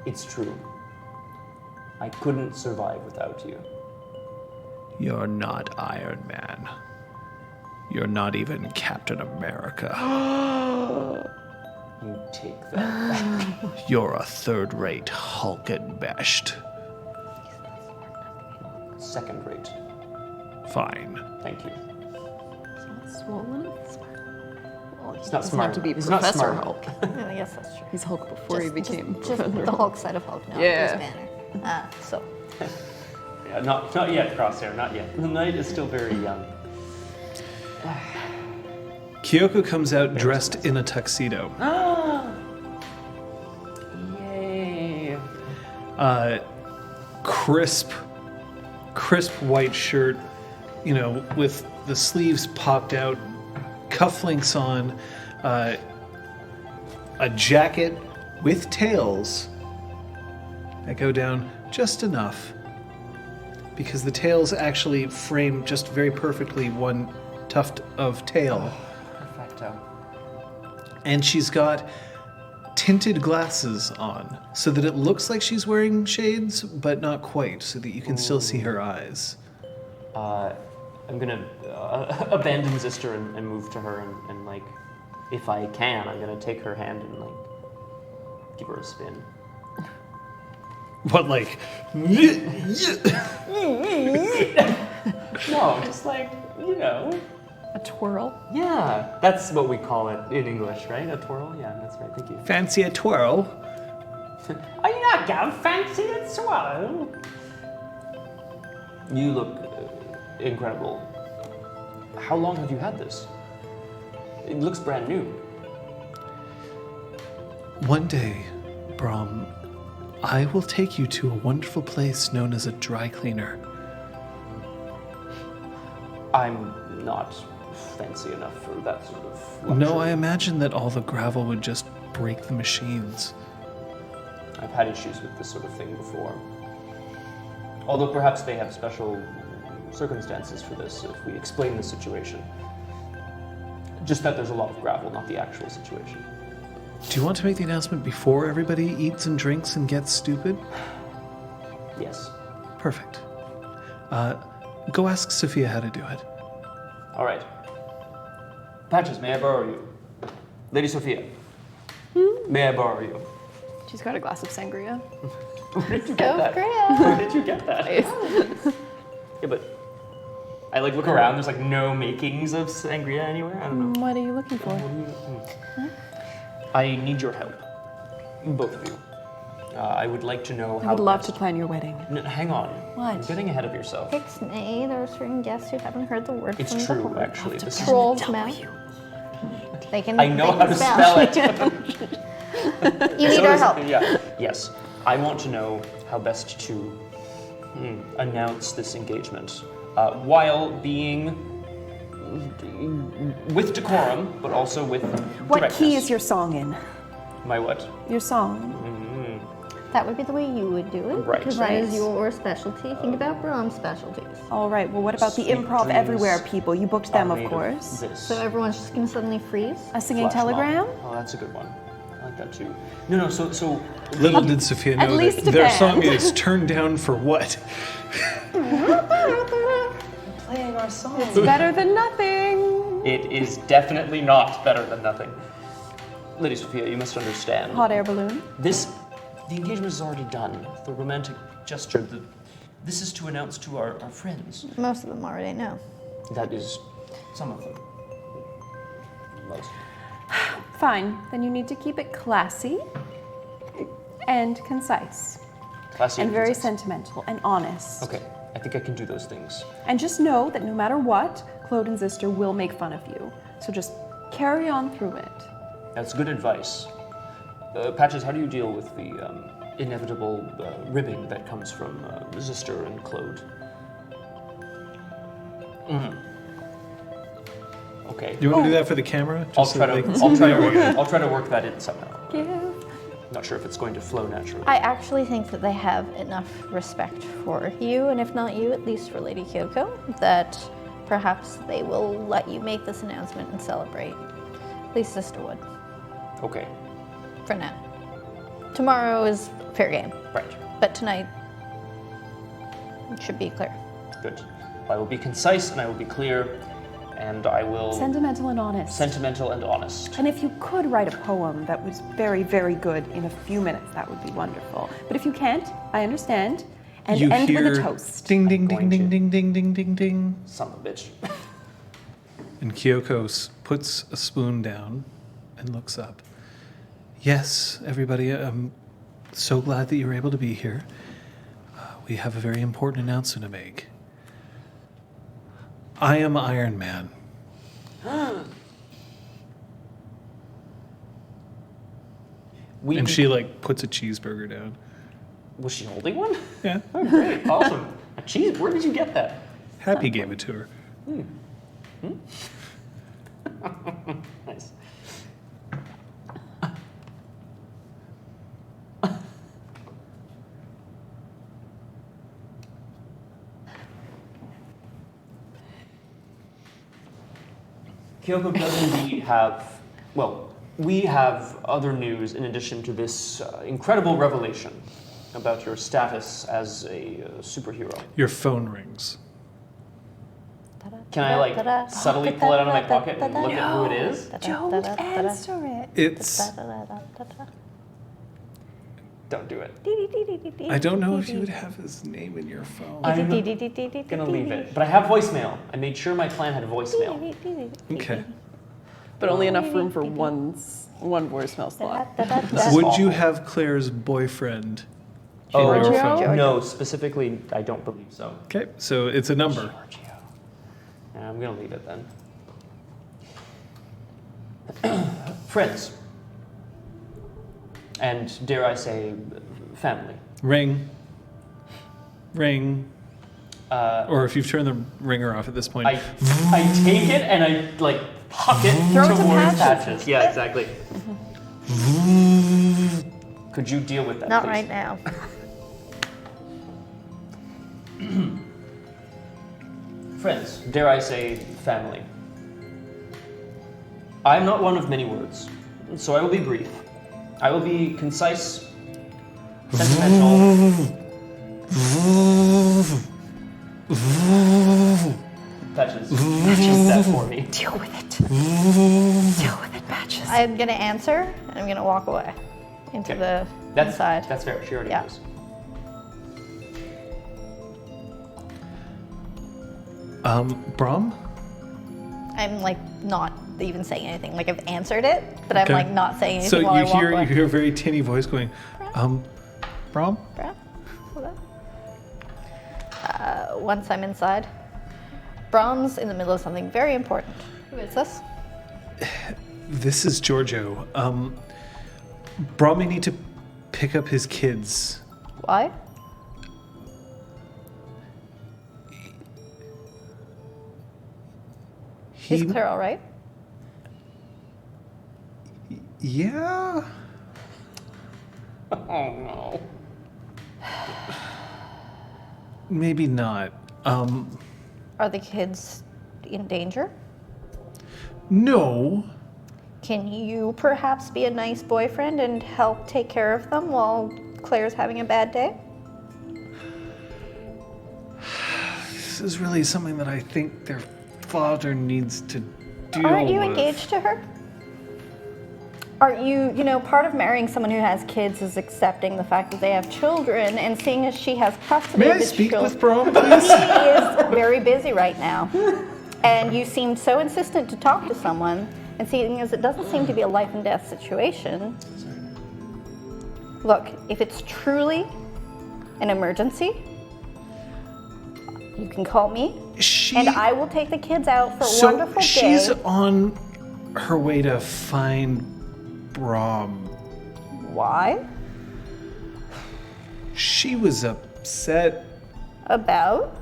It's true. I couldn't survive without you. You're not Iron Man. You're not even Captain America. You take that. You're a third-rate Hulk at best. Second rate. Fine. Thank you. Swollen. He's not Doesn't smart. have to be He's not Professor smart. Hulk. Yeah, I guess that's true. He's Hulk before he became just Professor the Hulk. Hulk side of Hulk now. Yeah. Bruce Banner. So Yeah, not yet, Crosshair, not yet. The knight is still very young. Kyoko comes out dressed in a tuxedo. Yay. Crisp white shirt, with the sleeves popped out, cufflinks on, a jacket with tails that go down just enough because the tails actually frame just very perfectly one tuft of tail. Perfecto. And she's got tinted glasses on so that it looks like she's wearing shades, but not quite, so that you can still see her eyes. I'm gonna abandon Zister and move to her and like, if I can, I'm gonna take her hand and like, give her a spin. What, like? No, just like, A twirl. Yeah, that's what we call it in English, right? A twirl? Yeah, that's right, thank you. Fancy a twirl? Are you not going fancy a twirl? You look incredible. How long have you had this? It looks brand new. One day, Brahm, I will take you to a wonderful place known as a dry cleaner. I'm not fancy enough for that sort of luxury. No, I imagine that all the gravel would just break the machines. I've had issues with this sort of thing before. Although perhaps they have special circumstances for this if we explain the situation. Just that there's a lot of gravel, not the actual situation. Do you want to make the announcement before everybody eats and drinks and gets stupid? Yes. Perfect. Go ask Sophia how to do it. All right. Patches, may I borrow you? Lady Sophia, may I borrow you? She's got a glass of sangria. Where did you get that? Great. Where did you get that? Yeah, but I like look around. There's like no makings of sangria anywhere. I don't know. What are you looking for? I need your help, both of you. I would like to know how. I would love to plan your wedding. Hang on. What? You're getting ahead of yourself. Ixnay, there are certain guests who haven't heard the word It's from true, before. actually. This is, Trolls, man. They can. I know they how can to spell it. You need our help. Yeah. Yes. I want to know how best to announce this engagement while being with decorum, but also with What directness. key is your song in? My what? Your song. That would be the way you would do it. Right. Because that is Right. your specialty. Think about Brahm's specialties. All right, well, what about the Sweet improv dreams everywhere people? You booked them, are of made course. This. So everyone's just going to suddenly freeze? A singing Flash mob. telegram? Oh, that's a good one. I like that too. No, so Little did Sophia At know least that a their band. song is turned down for what? playing our song. It's better than nothing. It is definitely not better than nothing. Lady Sophia, you must understand. Hot air balloon. The engagement is already done. The romantic gesture, this is to announce to our friends. Most of them already know. That is some of them. Most. Fine, then you need to keep it classy and concise Classy and very concise. sentimental and honest. Okay, I think I can do those things. And just know that no matter what, Claude and Zister will make fun of you. So just carry on through it. That's good advice. Patches, how do you deal with the inevitable ribbing that comes from Zister and Claude? Okay. You want to do that for the camera? I'll Just so try they to. can I'll see? try to work. I'll try to work that in somehow. Give. Not sure if it's going to flow naturally. I actually think that they have enough respect for you, and if not you, at least for Lady Kyoko, that perhaps they will let you make this announcement and celebrate. At least Sister would, Okay. for now. Tomorrow is fair game, Right. but tonight it should be clear. Good. I will be concise and I will be clear, and I will Sentimental and honest. sentimental and honest. And if you could write a poem that was very, very good in a few minutes, that would be wonderful. But if you can't, I understand. And You end hear with a toast. ding, ding, going ding, ding, to. ding, ding, ding, ding. Son of a bitch. And Kyoko puts a spoon down and looks up. Yes, everybody, I'm so glad that you were able to be here. We have a very important announcement to make. I am Iron Man. And she puts a cheeseburger down. Was she holding one? Yeah, Oh, great. Awesome. A cheese? Where did you get that? Happy gave it to her. Nice. Kyoko does indeed have, well, we have other news in addition to this incredible revelation about your status as a superhero. Your phone rings. Can I subtly pull it out of my pocket and look at who it is? Don't answer it. It's. Don't do it. I don't know if you would have his name in your phone. I'm gonna leave it. But I have voicemail. I made sure my plan had voicemail. Okay. But only enough room for one voicemail slot. Would you have Claire's boyfriend in Oh, your phone? no, specifically, I don't believe so. Okay, so it's a number. Giorgio. Yeah, I'm gonna leave it then. Friends. And dare I say, family. Ring. Ring. Or if you've turned the ringer off at this point. I take it and I huck it Throw it to towards Patches. Patches. Yeah, exactly. Could you deal with that, Not please? right now. Friends, dare I say, family. I am not one of many words, so I will be brief. I will be concise, sentimental. Patches, keep that for me. Deal with it. Deal with it, Patches. I'm gonna answer, and I'm gonna walk away into Okay. the That's inside. That's fair. She already Yeah. knows. Brom? I'm not even saying anything. I've answered it, but Okay. I'm not saying anything So while I you walk hear away. you hear a very tinny voice going, Brom? Bruh? Hold on. Once I'm inside, Brahm's in the middle of something very important. Who is this? This is Giorgio. Brom may need to pick up his kids. Why? Is He, Claire all right? yeah. Oh no. Maybe not. Are the kids in danger? No. Can you perhaps be a nice boyfriend and help take care of them while Claire's having a bad day? This is really something that I think their father needs to deal with. Aren't you engaged to her? Aren't you, part of marrying someone who has kids is accepting the fact that they have children, and seeing as she has custody May of I the speak children. with Brom, He please? is very busy right now. And you seemed so insistent to talk to someone, and seeing as it doesn't seem to be a life and death situation. Look, if it's truly an emergency, you can call me, and I will take the kids out for a wonderful day. So she's on her way to find Brom. Why? She was upset. About?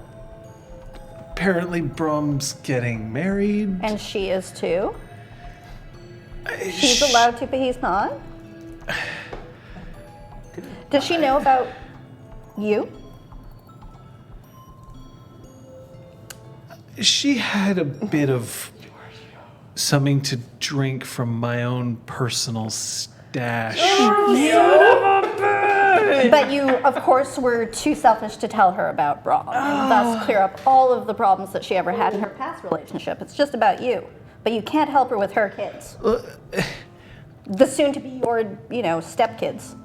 Apparently Brom's getting married. And she is too? She's allowed to, but he's not? Does she know about you? She had a bit of something to drink from my own personal stash. But you, of course, were too selfish to tell her about Brom, and thus clear up all of the problems that she ever had in her past relationship. It's just about you. But you can't help her with her kids. The soon-to-be your, stepkids.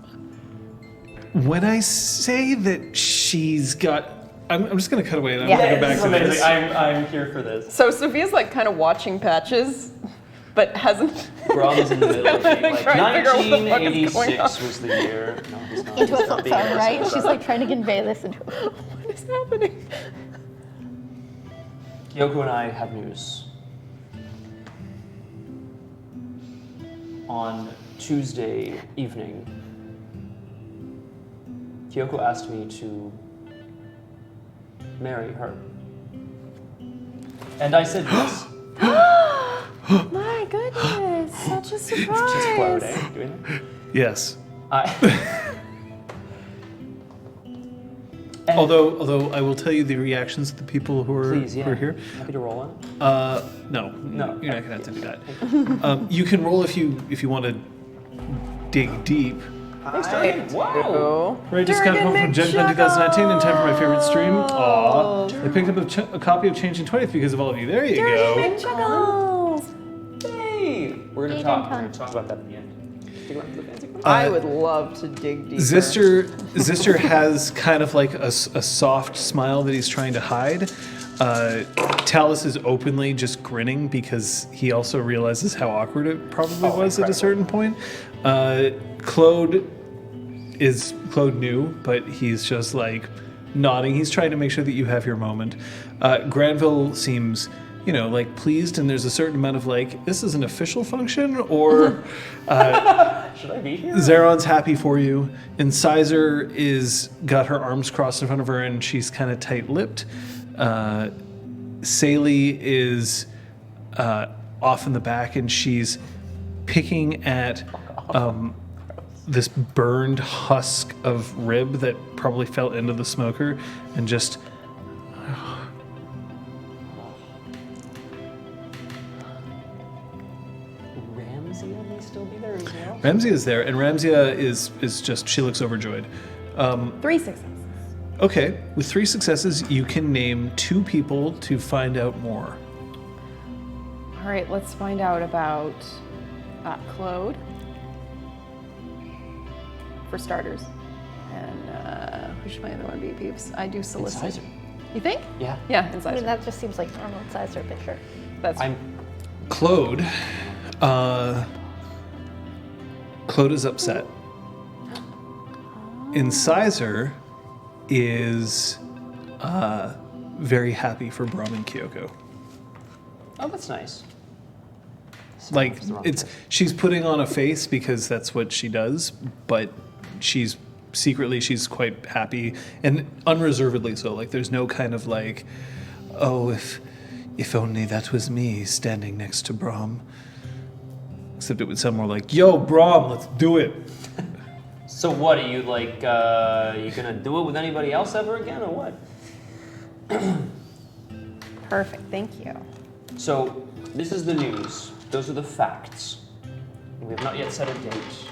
When I say that she's got... I'm just going to cut away and I'm going to go back to Amazing. this. I'm here for this. So Sophia's like kind of watching Patches, but hasn't. Brom is in the middle of being like, Trying to figure out what the fuck is going 1986 was the year. No, he's not. Into He's a not flip being phone, right? aggressive. She's like trying to convey this into a What is happening? Kyoko and I have news. On Tuesday evening, Kyoko asked me to marry her. And I said yes. My goodness, such a Just Cloud, surprise. eh? Doing that? Yes. And Although I will tell you the reactions of the people who are, please, yeah. who are here. Happy to roll on it? No, No. you're not gonna have to do that. You can roll if you want to dig deep. Thanks, Jordan. Wow. Oh. Right, just got home from Gen Con 2019 in time for my favorite stream. Aww. I picked up a copy of Changing 20th because of all of you. There you go. Chuckles. Hey. We're gonna Aiden talk. We're Ton. gonna talk about that at the end. Stick around for the fancy one. I would love to dig deeper. Zister has kind of like a soft smile that he's trying to hide. Talus is openly just grinning because he also realizes how awkward it probably was at a certain point. Claude knew, but he's just like nodding. He's trying to make sure that you have your moment. Granville seems, like pleased, and there's a certain amount of like, this is an official function, or Should I be here? Zeron's happy for you. And Sizer is got her arms crossed in front of her, and she's kind of tight-lipped. Saley is off in the back, and she's picking at this burned husk of rib that probably fell into the smoker, and just Ramsey may still be there as well. Ramsey is there, and Ramsia is just, she looks overjoyed. 3 successes. Okay, with 3 successes, you can name 2 people to find out more. All right, let's find out about Claude, for starters. And who should my other one be, Peeps? I do solicit. Sizer. You think? Yeah. Yeah, incisor. that just seems like normal Sizer picture. That's Claude is upset. Incisor is very happy for Brom and Kyoko. Oh, that's nice. Like she's putting on a face because that's what she does, but she's quite happy and unreservedly so. Like there's no kind of like, oh, if only that was me standing next to Brom. Except it would sound more like, yo, Brom, let's do it. So what, are you like, you gonna do it with anybody else ever again, or what? Perfect, thank you. So, this is the news. Those are the facts. We have not yet set a date.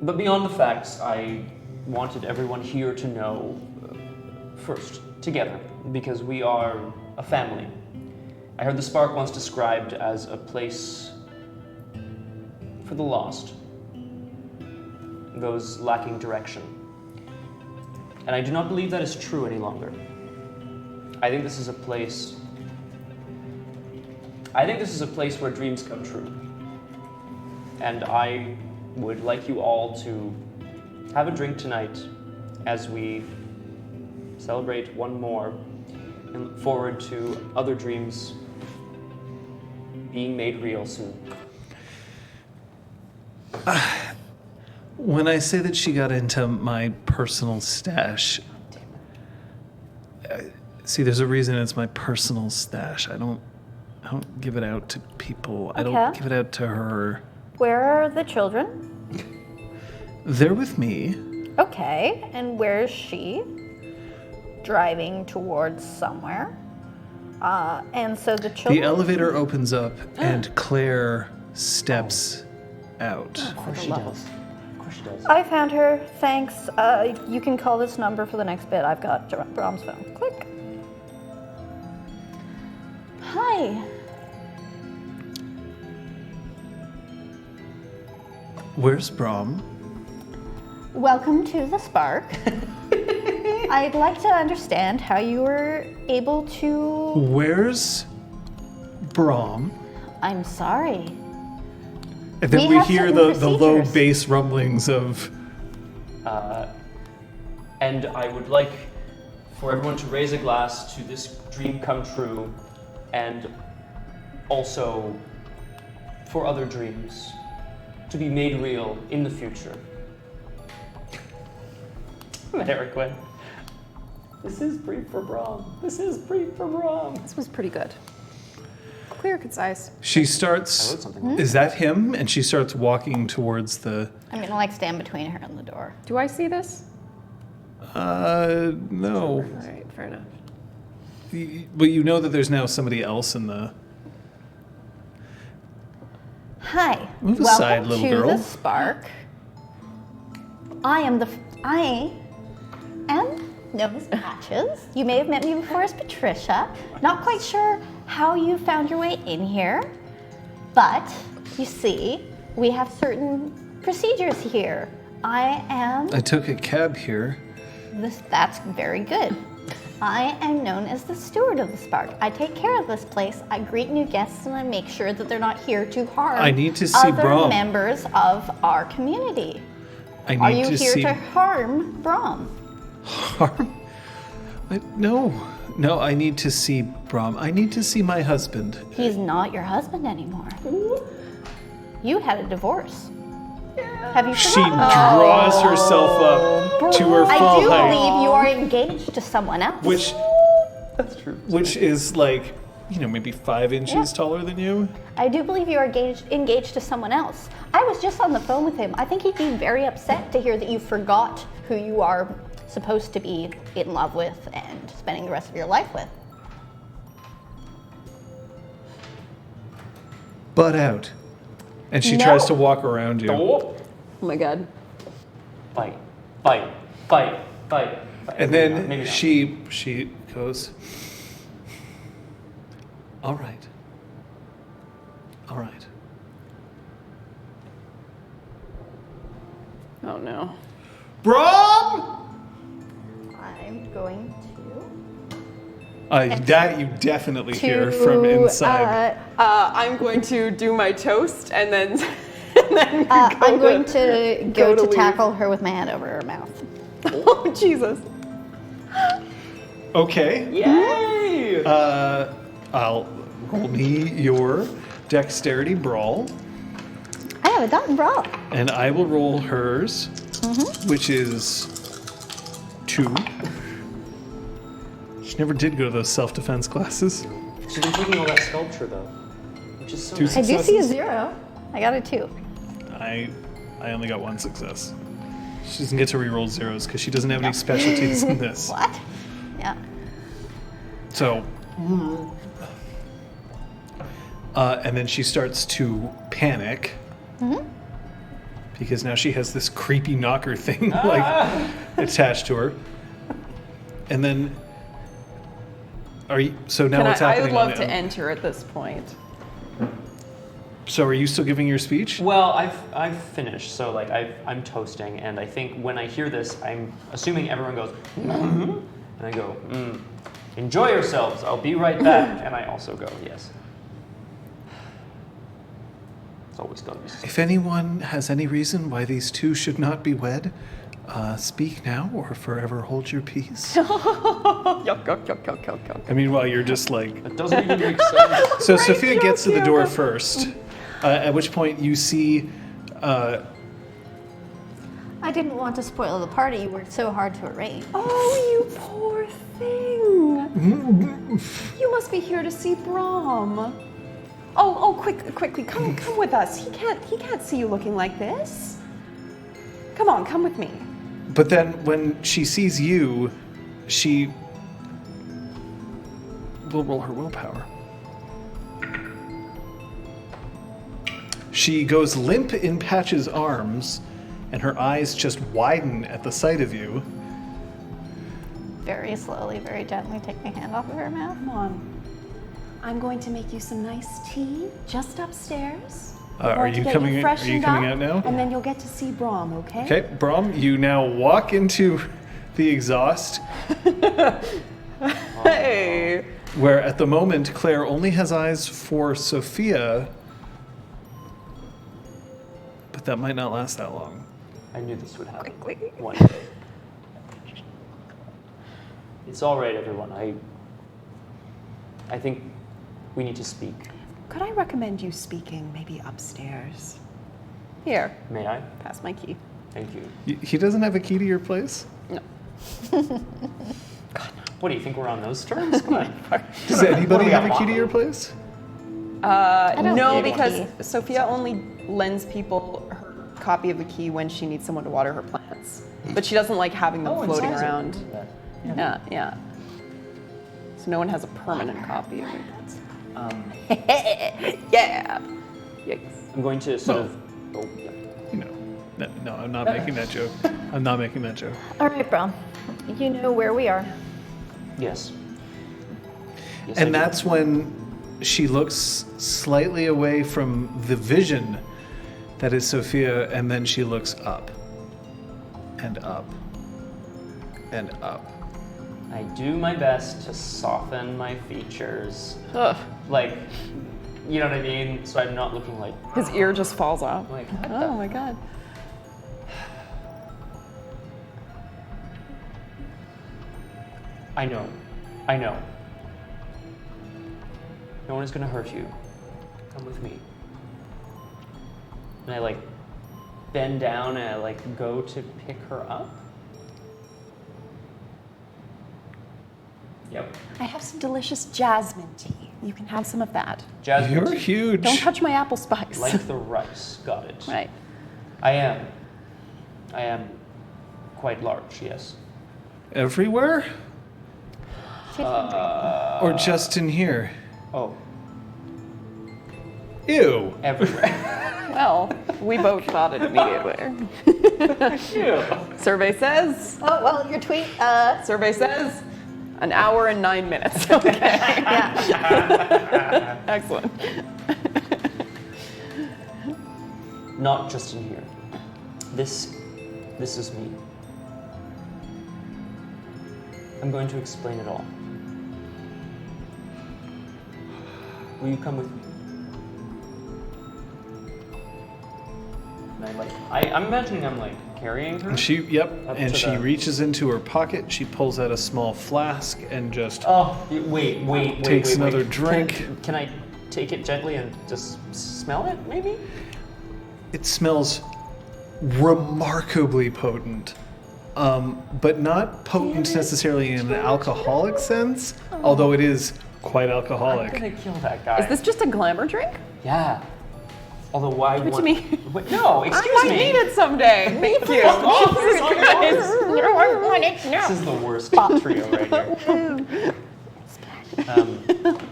But beyond the facts, I wanted everyone here to know, first, together, because we are a family. I heard the Spark once described as a place for the lost, those lacking direction. And I do not believe that is true any longer. I think this is a place where dreams come true. And I would like you all to have a drink tonight as we celebrate one more and look forward to other dreams being made real soon. When I say that she got into my personal stash, see, there's a reason it's my personal stash. I don't give it out to people. I don't Okay. give it out to her. Where are the children? They're with me. Okay, and where is she? Driving towards somewhere. And so the children. The elevator opens up and Claire steps out. Of course she does. Of course she does. I found her. Thanks. You can call this number for the next bit. I've got Brahm's phone. Click. Hi. Where's Brahm? Welcome to the Spark. I'd like to understand how you were able to. Where's Brahm? I'm sorry. And then We we have hear certain the low procedures. bass rumblings of. And I would like for everyone to raise a glass to this dream come true, and also for other dreams to be made real in the future. There, Quinn. This is brief for Brahm. This is brief for Brahm. This was pretty good. Clear, concise. She I starts. wrote something. Is that him? And she starts walking towards the. I'm gonna like stand between her and the door. Do I see this? No. All right, fair enough. But you know that there's now somebody else in the. Hi. Move Welcome aside, little to girl. the Spark. I am known as Patches. You may have met me before as Patricia. Not quite sure how you found your way in here, but you see, we have certain procedures here. I took a cab here. That's very good. I am known as the steward of the Spark. I take care of this place. I greet new guests and I make sure that they're not here to harm I need to see other Brahm. members of our community. I Are need you to here see to harm Brahm? harm. No, I need to see Brahm. I need to see my husband. He's not your husband anymore. You had a divorce. Have you She forgotten? draws herself up to her I full do height, believe you are engaged to someone else. which That's true. which is like, maybe 5 inches Yeah. taller than you. I do believe you are engaged to someone else. I was just on the phone with him. I think he'd be very upset to hear that you forgot who you are supposed to be in love with and spending the rest of your life with. Butt out. And she No. tries to walk around you. Oh. Oh my god. Fight, fight, fight, fight, fight. And Maybe then not, maybe not. she goes, all right. All right. Oh no. Brahm! I'm going That you definitely to hear from inside. I'm going to do my toast and then, and then I'm going to go to leave. tackle her with my hand over her mouth. Oh Jesus. Okay. Yay! I'll roll me your dexterity brawl, I have a dot and brawl. and I will roll hers, which is 2. She never did go to those self-defense classes. She's been taking all that sculpture though, which is so Two nice. I do see a successes. 0. I got a 2. I only got 1 success. She doesn't get to reroll zeros because she doesn't have any specialties in this. What? Yeah. So, and then she starts to panic because now she has this creepy knocker thing like attached to her. And then, so now what's I happening? would love to enter at this point. So are you still giving your speech? Well, I've finished, so like I'm toasting, and I think when I hear this, I'm assuming everyone goes, and I go, enjoy yourselves, I'll be right back, and I also go, yes. It's always got to be. If anyone has any reason why these two should not be wed, speak now or forever hold your peace. I mean, while you're just like... It doesn't even make sense. So Sophia gets to the door first, at which point you see... I didn't want to spoil the party. You worked so hard to arrange. Oh, you poor thing. You must be here to see Brahm. Oh, quickly, come with us. He can't see you looking like this. Come on, come with me. But then when she sees you, she will roll her willpower. She goes limp in Patch's arms, and her eyes just widen at the sight of you. Very slowly, very gently take my hand off of her mouth. Come on. I'm going to make you some nice tea just upstairs. Are you coming out now? And then you'll get to see Brahm, okay? Okay, Brahm, you now walk into the exhaust, Hey! where at the moment Claire only has eyes for Sophia, but that might not last that long. I knew this would happen Quickly. one day. It's all right, everyone. I think we need to speak. Could I recommend you speaking maybe upstairs? Here, May I? pass my key. Thank you. He doesn't have a key to your place? No. What do you think we're on those terms? Come on. Does anybody have a key to your place? don't No, need a because key. Sophia only lends people her copy of the key when she needs someone to water her plants. But she doesn't like having them floating around. Yeah. So no one has a permanent copy of it. Yeah. Yikes. I'm going to sort of. Oh, yeah. You know, no, I'm not making that joke. I'm not making that joke. All right, Brahm. You know where we are. Yes. Yes, I And do. that's when she looks slightly away from the vision that is Sophia, and then she looks up and up and up. I do my best to soften my features. Ugh. Like, you know what I mean? So I'm not looking like. His ear just falls off. Like, Oh my god. I know. No one is gonna hurt you. Come with me. And I like bend down and I like go to pick her up. Yep. I have some delicious jasmine tea. You can have some of that. Jasmine. You're huge. Don't touch my apple spice. Like the rice. Got it. Right. I am quite large, yes. Everywhere? She's hungry. Or just in here? Oh, Ew. everywhere. Well, we both thought it immediately. Survey says, Oh, well, your tweet, survey says, an hour and 9 minutes. Okay. yeah. Excellent. Not just in here. This is me. I'm going to explain it all. Will you come with me? And I'm imagining I'm like carrying her. And Up and to she the- reaches into her pocket, she pulls out a small flask and just Oh, wait. Takes wait. another drink. Can I take it gently and just smell it, maybe? it smells remarkably potent. But not potent necessarily in an alcoholic sense, although it is quite I'm alcoholic. gonna kill that guy. Is this just a glamour drink? Yeah. Although why? What do you mean? Wait, no, excuse I might me. need it someday. Thank you. Jesus Christ. This is the worst trio right here.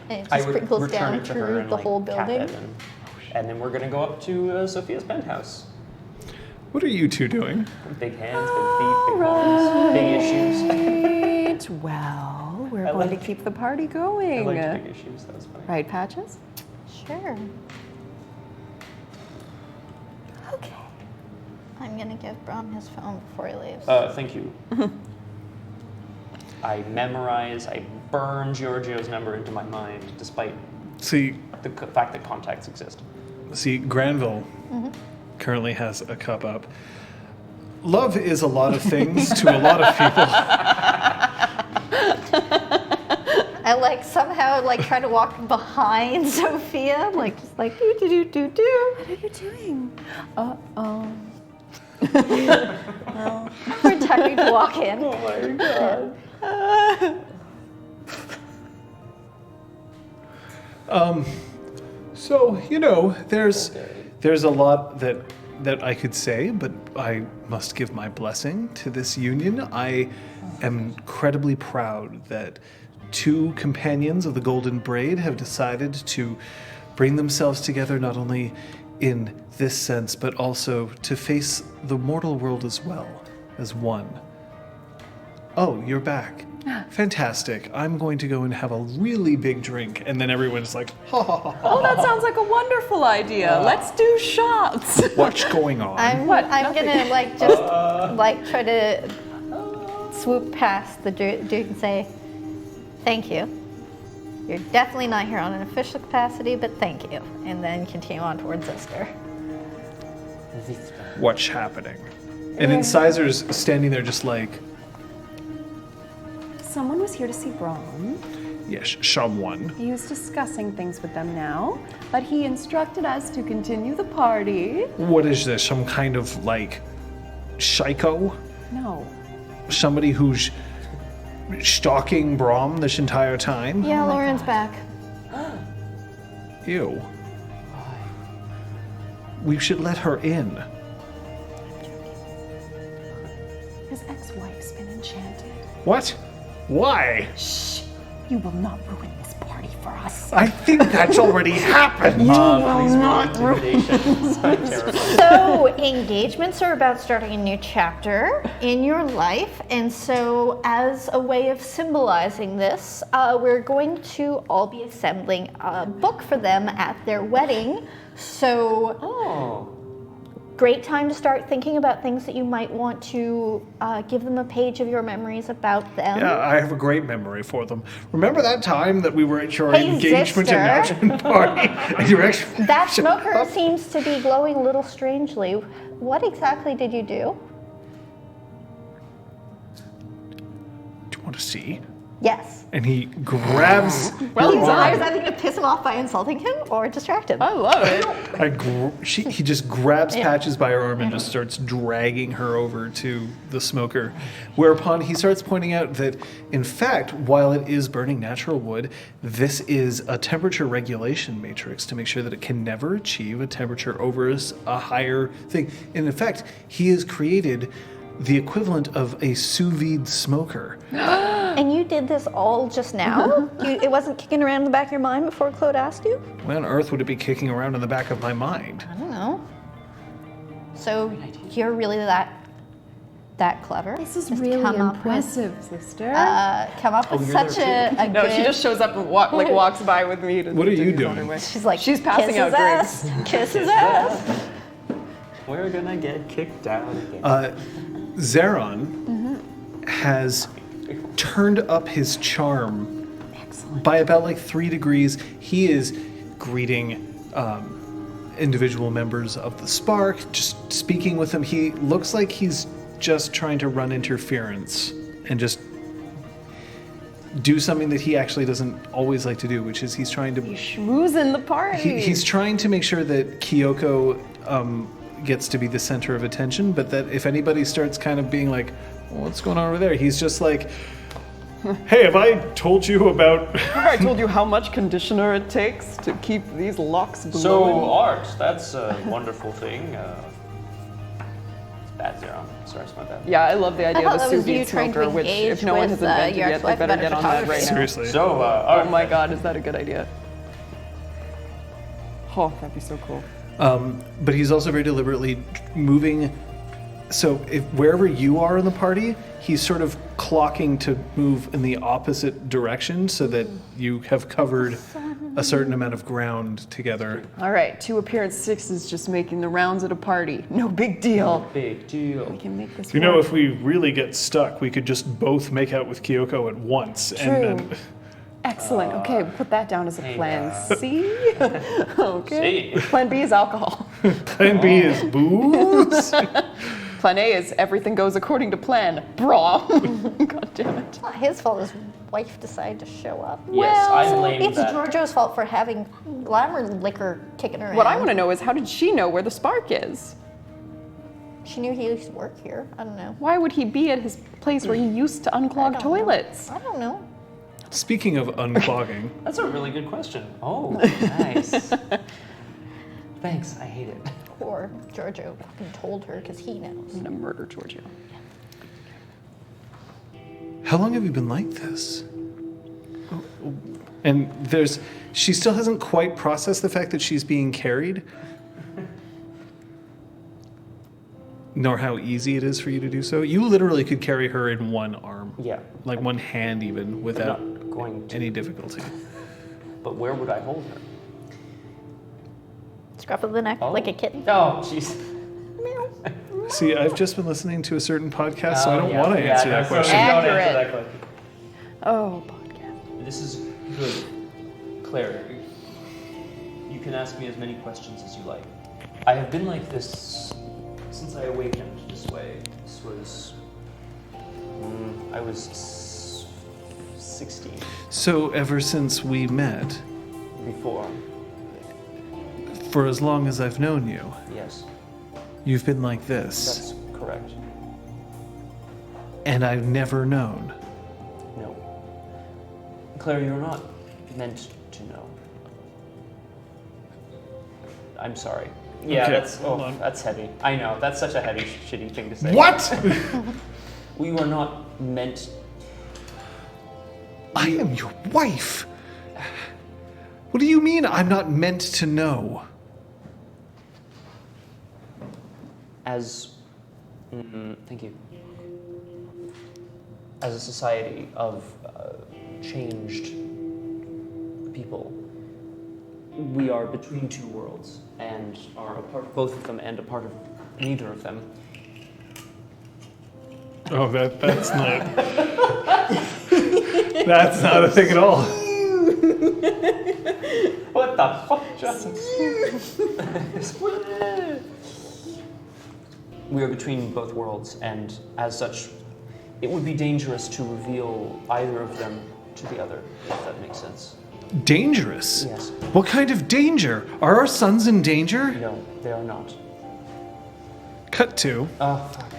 It I just would sprinkles return down it to her through and the like whole cap building. it, and then we're gonna go up to Sophia's penthouse. What are you two doing? Big hands, big feet, big arms, big issues. Right. Well, we're I going like- to keep the party I going. liked big issues. That was funny. Right, Patches? Sure. Okay. I'm gonna give Brom his phone before he leaves. Thank you. I burn Giorgio's number into my mind, despite See, the fact that contacts exist. Granville currently has a cup up. Love is a lot of things to a lot of people. I like somehow like try to walk behind Sophia, like just like do do do do do. What are you doing? Uh-oh. We're attempting to walk in. Oh my god. So, there's a lot that I could say, but I must give my blessing to this union. I am incredibly proud that two companions of the Golden Braid have decided to bring themselves together not only in this sense, but also to face the mortal world as well, as one. Oh, you're back. Fantastic. I'm going to go and have a really big drink. And then everyone's like, ha ha ha. Oh, that sounds like a wonderful idea. Let's do shots. What's going on? I'm gonna like just like try to swoop past the dude and say, thank you. You're definitely not here on an official capacity, but thank you. And then continue on towards Zister. What's happening? And then Sizer's standing there just like, Someone was here to see Brahm. yes, someone. He was discussing things with them now, but he instructed us to continue the party. What is this? Some kind of like psycho? No. Somebody who's stalking Brahm this entire time? Yeah, Lauren's back. Ew. We should let her in. His ex-wife's been enchanted. What? Why? Shh! You will not ruin this party for us. I think that's already happened. Please roll intimidation. I'm terrified. So, engagements are about starting a new chapter in your life, and so as a way of symbolizing this, we're going to all be assembling a book for them at their wedding. So, Oh. great time to start thinking about things that you might want to give them a page of your memories about them. Yeah, I have a great memory for them. Remember that time that we were at your Hey, engagement sister. announcement party? And your ex That showed smoker up? seems to be glowing a little strangely. What exactly did you do? Do you want to see? Yes. And he grabs Well, her he's arm. either going to piss him off by insulting him or distract him. I love it. He just grabs Patches by her arm and just starts dragging her over to the smoker. Whereupon he starts pointing out that, in fact, while it is burning natural wood, this is a temperature regulation matrix to make sure that it can never achieve a temperature over a higher thing. And in fact, he has created the equivalent of a sous vide smoker. And you did this all just now? It wasn't kicking around in the back of your mind before Claude asked you? Why on earth would it be kicking around in the back of my mind? I don't know. So you're really that clever? This is Just really come up impressive, sister. Come up with you're such there a no, good... she just shows up and walks by with me. What are you doing? She's like, She's passing kiss out his ass, kiss his ass. We're gonna get kicked out again. Zeron has turned up his charm by about like 3 degrees. He is greeting individual members of the Spark, just speaking with them. He looks like he's just trying to run interference and just do something that he actually doesn't always like to do, which is he's trying to Schmoozing the party. he's trying to make sure that Kyoko gets to be the center of attention, but that if anybody starts kind of being like, what's going on over there? He's just like, Hey, have I told you about... I told you how much conditioner it takes to keep these locks glowing. So, art, that's a wonderful thing. It's bad, Zero. Sorry, it's my bad. Yeah, I love the idea I of thought a that was sous you vide trying to smoker, which engage if no one has with, invented your yet, they ex-wife better about get on that right now. photography. Seriously. So, Oh art. my god, is that a good idea? Oh, that'd be so cool. But he's also very deliberately moving. So if wherever you are in the party, he's sort of clocking to move in the opposite direction so that you have covered a certain amount of ground together. All right, 2 appearance 6 just making the rounds at a party. No big deal. Big deal. We can make this You know, work. if we really get stuck, we could just both make out with Kyoko at once. True. And then Excellent. Okay, put that down as a plan C. Okay. C. Plan B is alcohol. plan B is booze. Plan A is everything goes according to plan. Brahm. God damn it. It's not his fault his wife decided to show up. Yes, I blame It's that. Giorgio's fault for having glamour liquor kicking around. What I want to know is how did she know where the spark is? She knew he used to work here. I don't know. Why would he be at his place where he used to unclog don't toilets? I don't know. Speaking of unclogging, That's a really good question. Oh, nice. Thanks, I hate it. Or Giorgio fucking told her because he knows. I'm gonna murder Giorgio. how long have you been like this? And she still hasn't quite processed the fact that she's being carried, nor how easy it is for you to do so. You literally could carry her in one arm, Yeah, like one hand even, I'm without not going to. any difficulty. But where would I hold her? Scruff of the neck like a kitten. Oh, jeez. See, I've just been listening to a certain podcast, so I Oh, don't yeah. want to Yeah, answer no, that so question. don't Accurate. answer that question. Oh, podcast. This is good. Claire, you can ask me as many questions as you like. I have been like this since I awakened this way. This was. I was 16 So ever since we met, before. for as long as I've known you, Yes, you've been like this, that's correct. and I've never known. No. Claire, you're not meant to know. I'm sorry. Yeah, Okay, hold on. that's heavy. I know, that's such a heavy, shitty thing to say. What? We were not meant. I am your wife. What do you mean I'm not meant to know? As. Thank you. As a society of changed people, we are between two worlds and are a part of both of them and a part of neither of them. Oh, that's not. That's not a thing at all. What the fuck, Justin? We are between both worlds, and as such, it would be dangerous to reveal either of them to the other, if that makes sense. Dangerous? Yes. What kind of danger? Are our sons in danger? No, they are not. Cut to. Oh, fuck.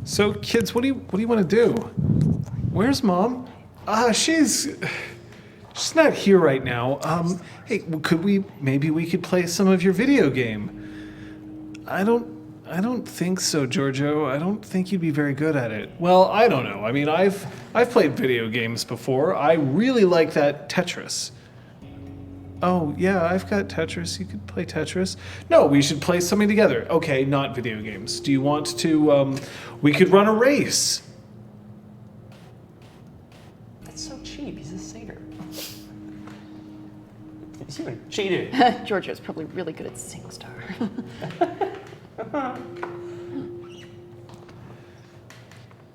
So, kids, what do you want to do? Where's Mom? She's not here right now. Hey, maybe we could play some of your video game? I don't think so, Giorgio. I don't think you'd be very good at it. Well, I don't know. I mean, I've played video games before. I really like that Tetris. Oh, yeah, I've got Tetris. You could play Tetris. No, we should play something together. Okay, not video games. Do you want to, we could run a race. That's so cheap. He's a satyr. You a cheater. Giorgio's probably really good at SingStar.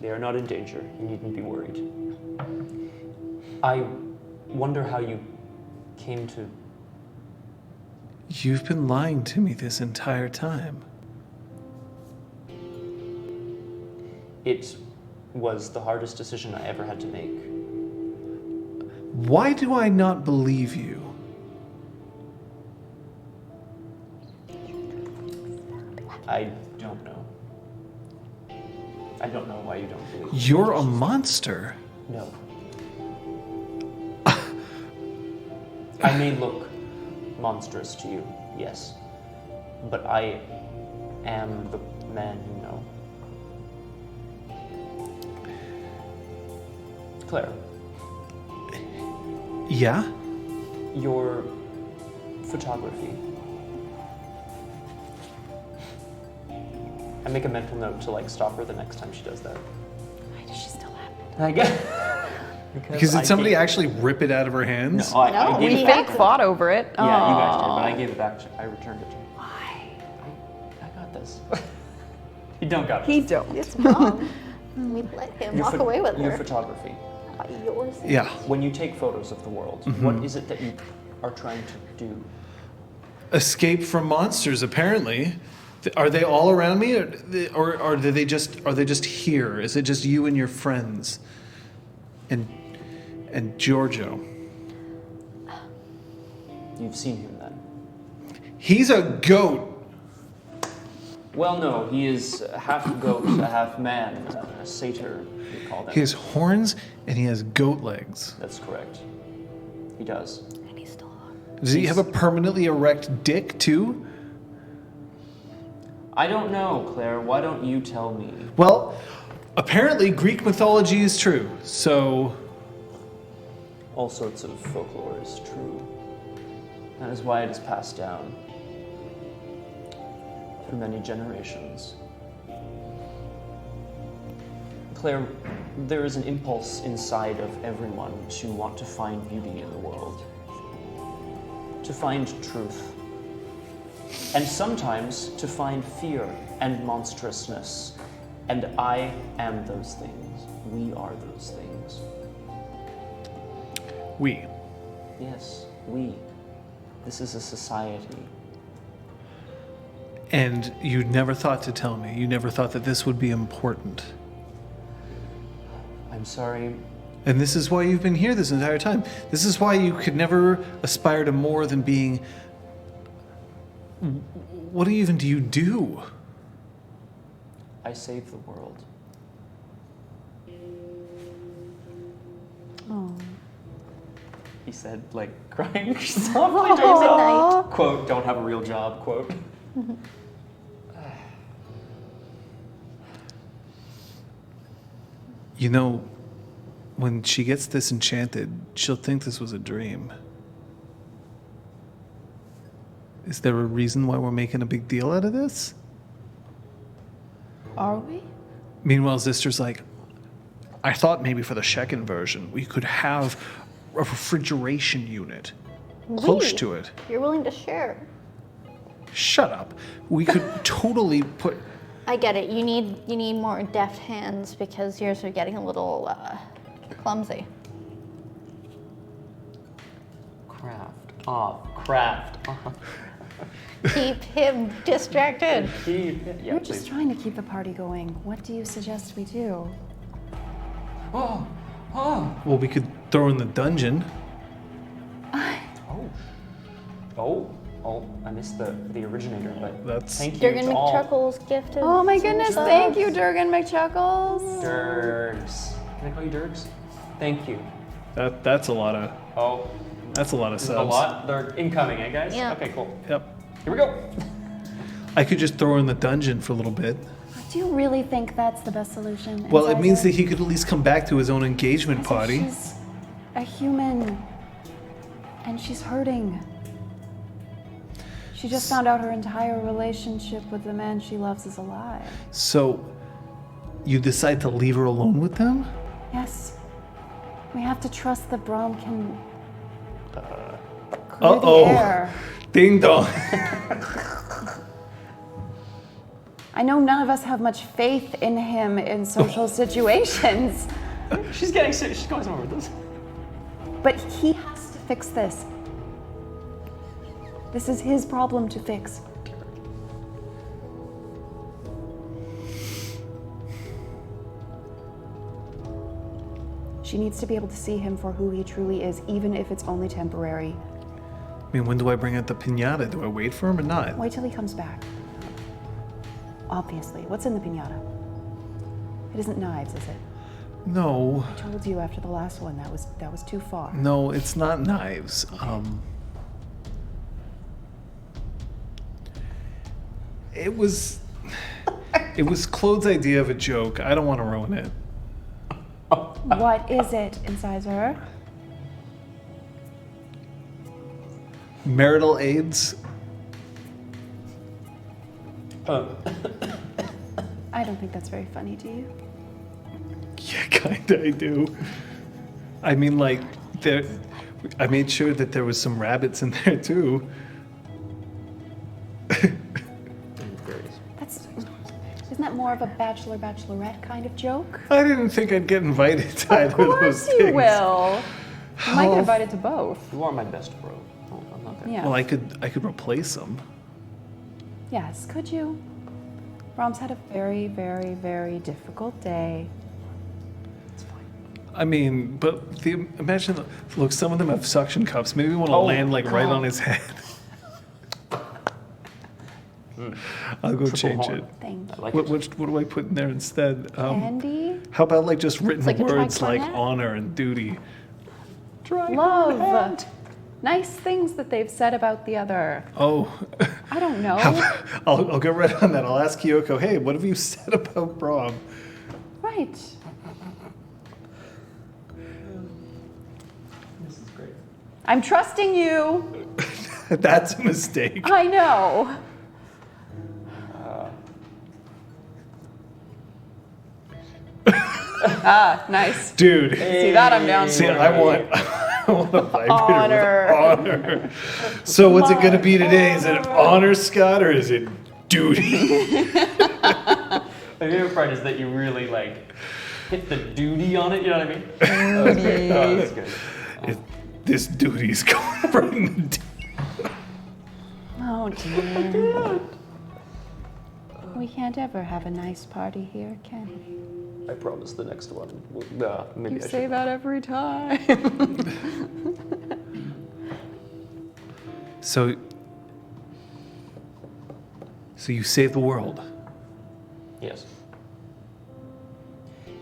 They are not in danger. You needn't be worried. I wonder how you came to. You've been lying to me this entire time. It was the hardest decision I ever had to make. Why do I not believe you? I don't know. I don't know why you don't believe me. You're a monster. No. I may look monstrous to you, yes. But I am the man you know. Claire, Yeah? your photography. I make a mental note to like stop her the next time she does that. Why does she still have it? I guess. Because did somebody actually rip it out of her hands? No, I No, gave we it Fake back. fought over it. Yeah, you guys did, Aw. but I gave it back. I returned it to her. Why? I got this. You don't got He this. don't. It's wrong. We let him walk away with Your her. photography. Yours. Yeah. When you take photos of the world, what is it that you are trying to do? Escape from monsters, apparently. Are they all around me, or are they just here? Is it just you and your friends, and Giorgio? You've seen him then? He's a goat. Well, no, he is half goat, a half man, a satyr, we call them. He has horns and he has goat legs. That's correct. He does. And he's still on. Does he have a permanently erect dick too? I don't know, Claire. Why don't you tell me? Well, apparently Greek mythology is true. So All sorts of folklore is true. That is why it is passed down through many generations. Claire, there is an impulse inside of everyone to want to find beauty in the world, to find truth, and sometimes to find fear and monstrousness. And I am those things. We are those things. we. Yes, we. This is a society. And you never thought to tell me. You never thought that this would be important. I'm sorry. And this is why you've been here this entire time. This is why you could never aspire to more than being. What even do you do? I save the world. Oh. He said, like, crying softly to Good himself. night. Quote, don't have a real job, quote. You know, when she gets disenchanted, she'll think this was a dream. Is there a reason why we're making a big deal out of this? Are we? Meanwhile, Zister's like, I thought maybe for the second version, we could have a refrigeration unit close We? to it. You're willing to share. Shut up. We could totally put. I get it. You need more deft hands because yours are getting a little clumsy. Craft. Craft. Keep him distracted. We're just trying to keep the party going. What do you suggest we do? Well, we could throw in the dungeon. Oh, I missed the originator, but That's- thank you Durgan to all. McChuckles gifted. Oh my some goodness, stuff. thank you, Durgan McChuckles. Durgs. Can I call you Durgs? Thank you. That's a lot of. Oh, That's a lot of this is subs. a lot. They're incoming, eh, guys? Yeah. Okay, cool. Yep. Here we go. I could just throw in the dungeon for a little bit. Do you really think that's the best solution? Well, it means Incisor? that he could at least come back to his own engagement As if party. She's a human, and she's hurting. She just found out her entire relationship with the man she loves is a lie. So, you decide to leave her alone with them? Yes, we have to trust that Brahm can clear Uh-oh. the air. Ding dong. I know none of us have much faith in him in social situations, She's getting sick. She's going somewhere with this. but he has to fix this. This is his problem to fix. She needs to be able to see him for who he truly is, even if it's only temporary. I mean, when do I bring out the pinata? Do I wait for him or not? Wait till he comes back. Obviously. What's in the piñata? It isn't knives, is it? No, I told you after the last one that was too far. no, it's not knives. It was Claude's idea of a joke. I don't want to ruin it. What is it, Incisor? Marital aids. I don't think that's very funny, do you? Yeah, kinda I do. I mean, like, I made sure that there was some rabbits in there too. Isn't that more of a bachelorette kind of joke? I didn't think I'd get invited to either of those things. Of course you will. You might get invited to both. You are my best bro. Oh, I'm not that. Yeah. Well, I could replace them. Yes, could you? Brahms had a very, very, very difficult day. It's fine. I mean, but imagine, look, some of them have suction cups. Maybe one will land like right on his head. I'll go Triple change horn. it. Thank you. I like What, it. what do I put in there instead? Candy? How about like just written like a words like tricornet? honor and duty? Love. Nice things that they've said about the other. Oh, I don't know. I'll get right on that. I'll ask Kyoko, hey, what have you said about Brahm? Right. This is great. I'm trusting you. That's a mistake. I know. Nice. Dude. See that I'm down See, for. I want a vibrator Honor. with honor. So what's it gonna be today? Is it honor, Scott, or is it duty? My favorite part is that you really like hit the duty on it. You know what I mean? Oh, that's great. Oh, that's good. This duty's going right in the Oh dear. We can't ever have a nice party here, can we? I promise the next one. Maybe You I say should. that every time. So you saved the world. Yes.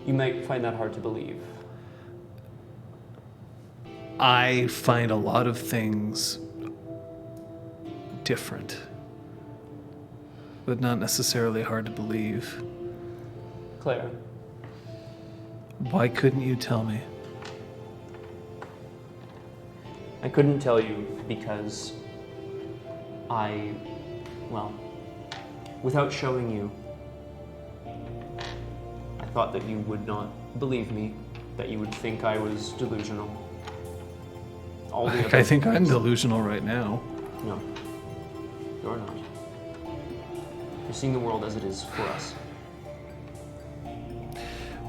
You might find that hard to believe. I find a lot of things different, but not necessarily hard to believe. Claire, Why couldn't you tell me? I couldn't tell you because without showing you, I thought that you would not believe me, that you would think I was delusional. All the other I think I'm delusional right now. No, you're not. You're seeing the world as it is for us.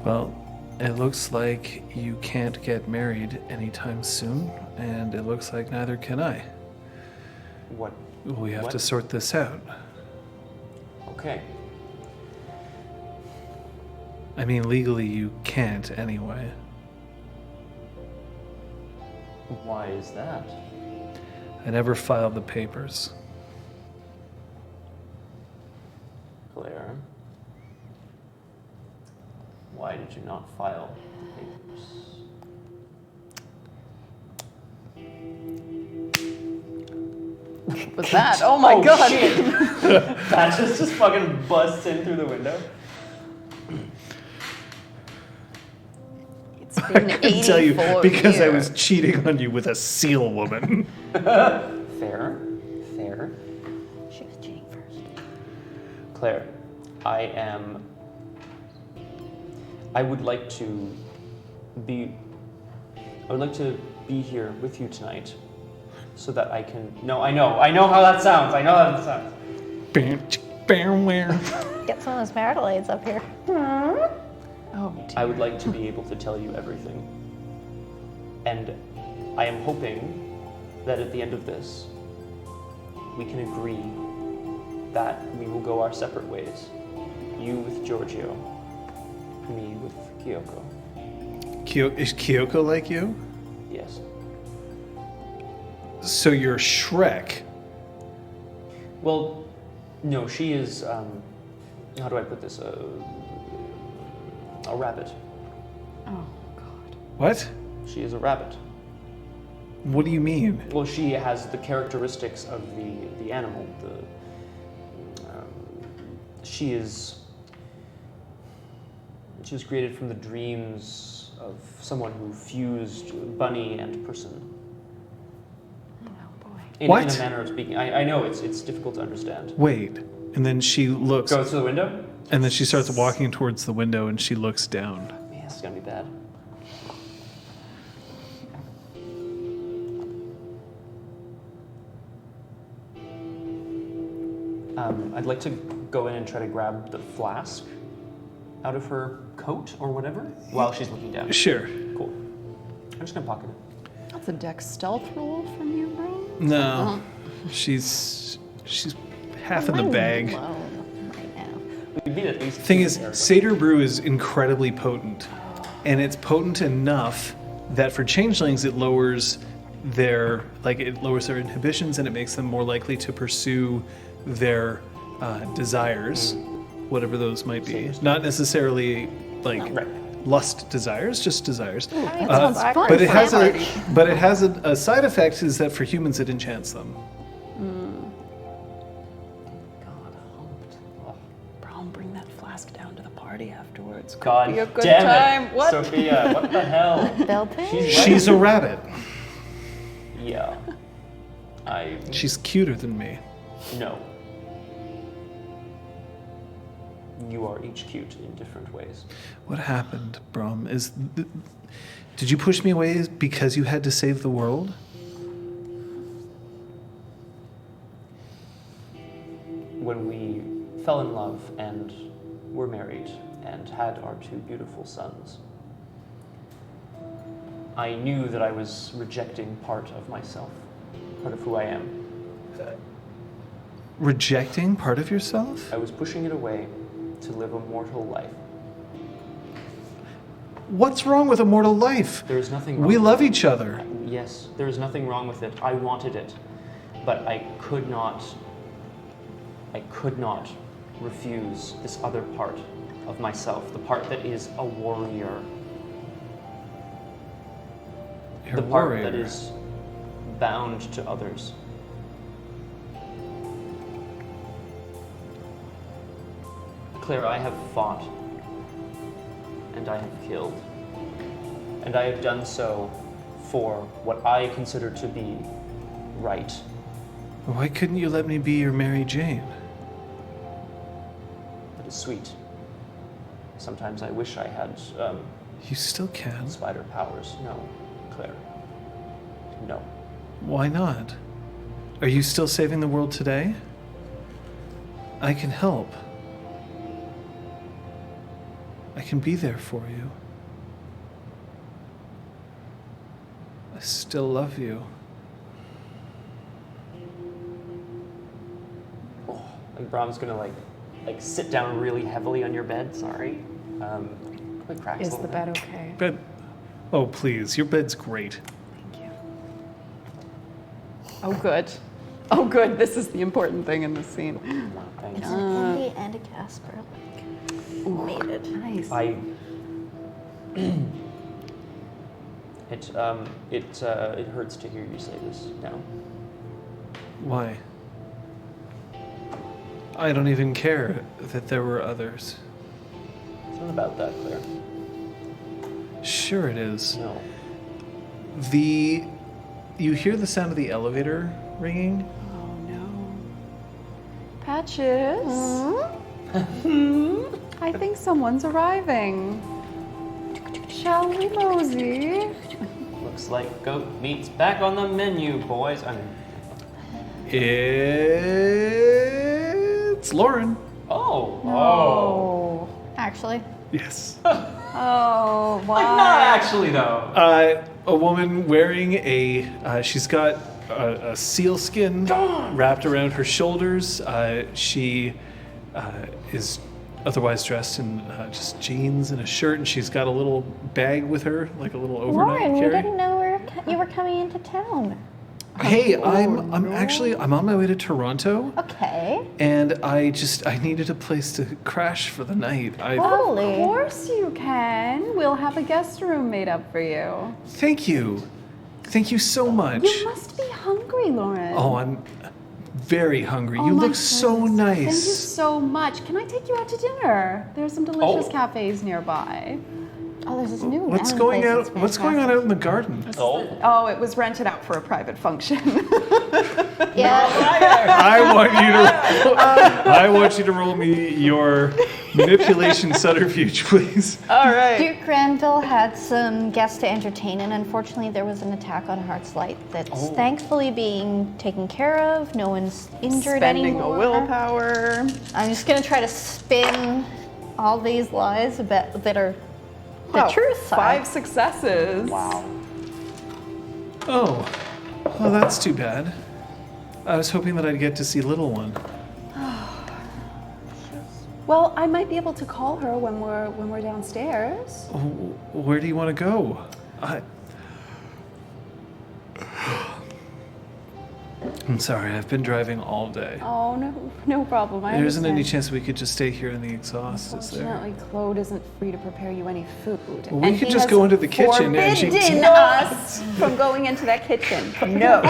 Well, it looks like you can't get married anytime soon, and it looks like neither can I. What? We have What? to sort this out. Okay. I mean, legally you can't anyway. Why is that? I never filed the papers. Claire, why did you not file the papers? What was that? Oh my god. That just fucking busts in through the window. It's been I can tell you 84 because I years. was cheating on you with a seal woman. Fair. Fair. She was cheating first. Claire, I would like to be here with you tonight so that I can. No, I know how that sounds. Get some of those marital aids up here. Oh dear. I would like to be able to tell you everything. And I am hoping that at the end of this, we can agree that we will go our separate ways. You with Giorgio, me with Kyoko. Is Kyoko like you? Yes. So you're Shrek. Well, no, she is how do I put this? A rabbit. Oh, God. What? She is a rabbit. What do you mean? Well, she has the characteristics of the animal. She was created from the dreams of someone who fused bunny and person. Oh boy. In What? a manner of speaking. I know it's difficult to understand. Wait. And then she looks, Goes to the window? and then she starts walking towards the window, and she looks down. Man, this is gonna be bad. I'd like to go in and try to grab the flask out of her coat or whatever while she's looking down. Sure. Cool. I'm just gonna pocket it. That's a dex stealth roll from you, bro. No. She's half in the bag. Alone right now. We'd need at least. Thing two is, there, but- Seder Brew is incredibly potent, and it's potent enough that for changelings it lowers their inhibitions, and it makes them more likely to pursue their desires, whatever those might be. Not necessarily like Right. lust desires, just desires. That sounds fun. But it has Party. a side effect is that for humans it enchants them. God, humped. Oh, Brom, bring that flask down to the party afterwards. Could God be a good damn time. it. What? Sophia, what the hell? Bell ping? She's right. She's a rabbit. Yeah. She's cuter than me. No. You are each cute in different ways. What happened, Brom? Did you push me away because you had to save the world? When we fell in love and were married and had our two beautiful sons, I knew that I was rejecting part of myself, part of who I am. Rejecting part of yourself? I was pushing it away to live a mortal life. What's wrong with a mortal life? There is nothing wrong We with love it. each other. Yes, there is nothing wrong with it. I wanted it, but I could not refuse this other part of myself, the part that is a warrior, You're the a part warrior. that is bound to others. Claire, I have fought, and I have killed, and I have done so for what I consider to be right. Why couldn't you let me be your Mary Jane? That is sweet. Sometimes I wish I had You still can. spider powers. No, Claire. No. Why not? Are you still saving the world today? I can help. I can be there for you. I still love you. Like Brahm's gonna like sit down really heavily on your bed. Sorry. Like cracks a Is little the bit. bed okay? Bed. Oh, please. Your bed's great. Thank you. Oh, good. Oh, good. This is the important thing in this scene. Thanks. It's an Andy and a Casper. Made it. Nice. It hurts to hear you say this now. Why? I don't even care that there were others. It's not about that, Claire. Sure it is. No. You hear the sound of the elevator ringing? Oh, no. Patches? I think someone's arriving. Shall we mosey? Looks like goat meat's back on the menu, boys. It's Lauren. Oh. Actually, Yes. Oh, wow. Like not actually though. A woman wearing she's got a sealskin wrapped around her shoulders. She is otherwise dressed in just jeans and a shirt, and she's got a little bag with her, like a little overnight Lauren, we carry. didn't know you were coming into town. Hey, I'm on my way to Toronto, Okay. and I needed a place to crash for the night. Totally. Of course you can. We'll have a guest room made up for you. Thank you so much. You must be hungry, Lauren. Oh, I'm very hungry. Oh You my look so goodness. nice. Thank you so much. Can I take you out to dinner? There's some delicious Oh. cafes nearby. Oh, there's this new What's Mountain going place out? that's What's going on fantastic. out in the garden? Oh. Oh, it was rented out for a private function. Yeah. I want you to roll me your manipulation subterfuge, please. All right. Duke Granville had some guests to entertain, and unfortunately, there was an attack on Heart's Light that's thankfully being taken care of. No one's injured Spending anymore. a willpower. I'm just gonna try to spin all these lies that are the Wow, truth side. 5 successes. Wow. Oh, well, that's too bad. I was hoping that I'd get to see little one. Well, I might be able to call her when we're downstairs. Where do you want to go? I'm sorry, I've been driving all day. Oh, no problem. There isn't any chance we could just stay here in the exhaust, is there? Unfortunately, Claude isn't free to prepare you any food. Well, we And could he just has go into the kitchen and she- forbidden us from going into that kitchen. No.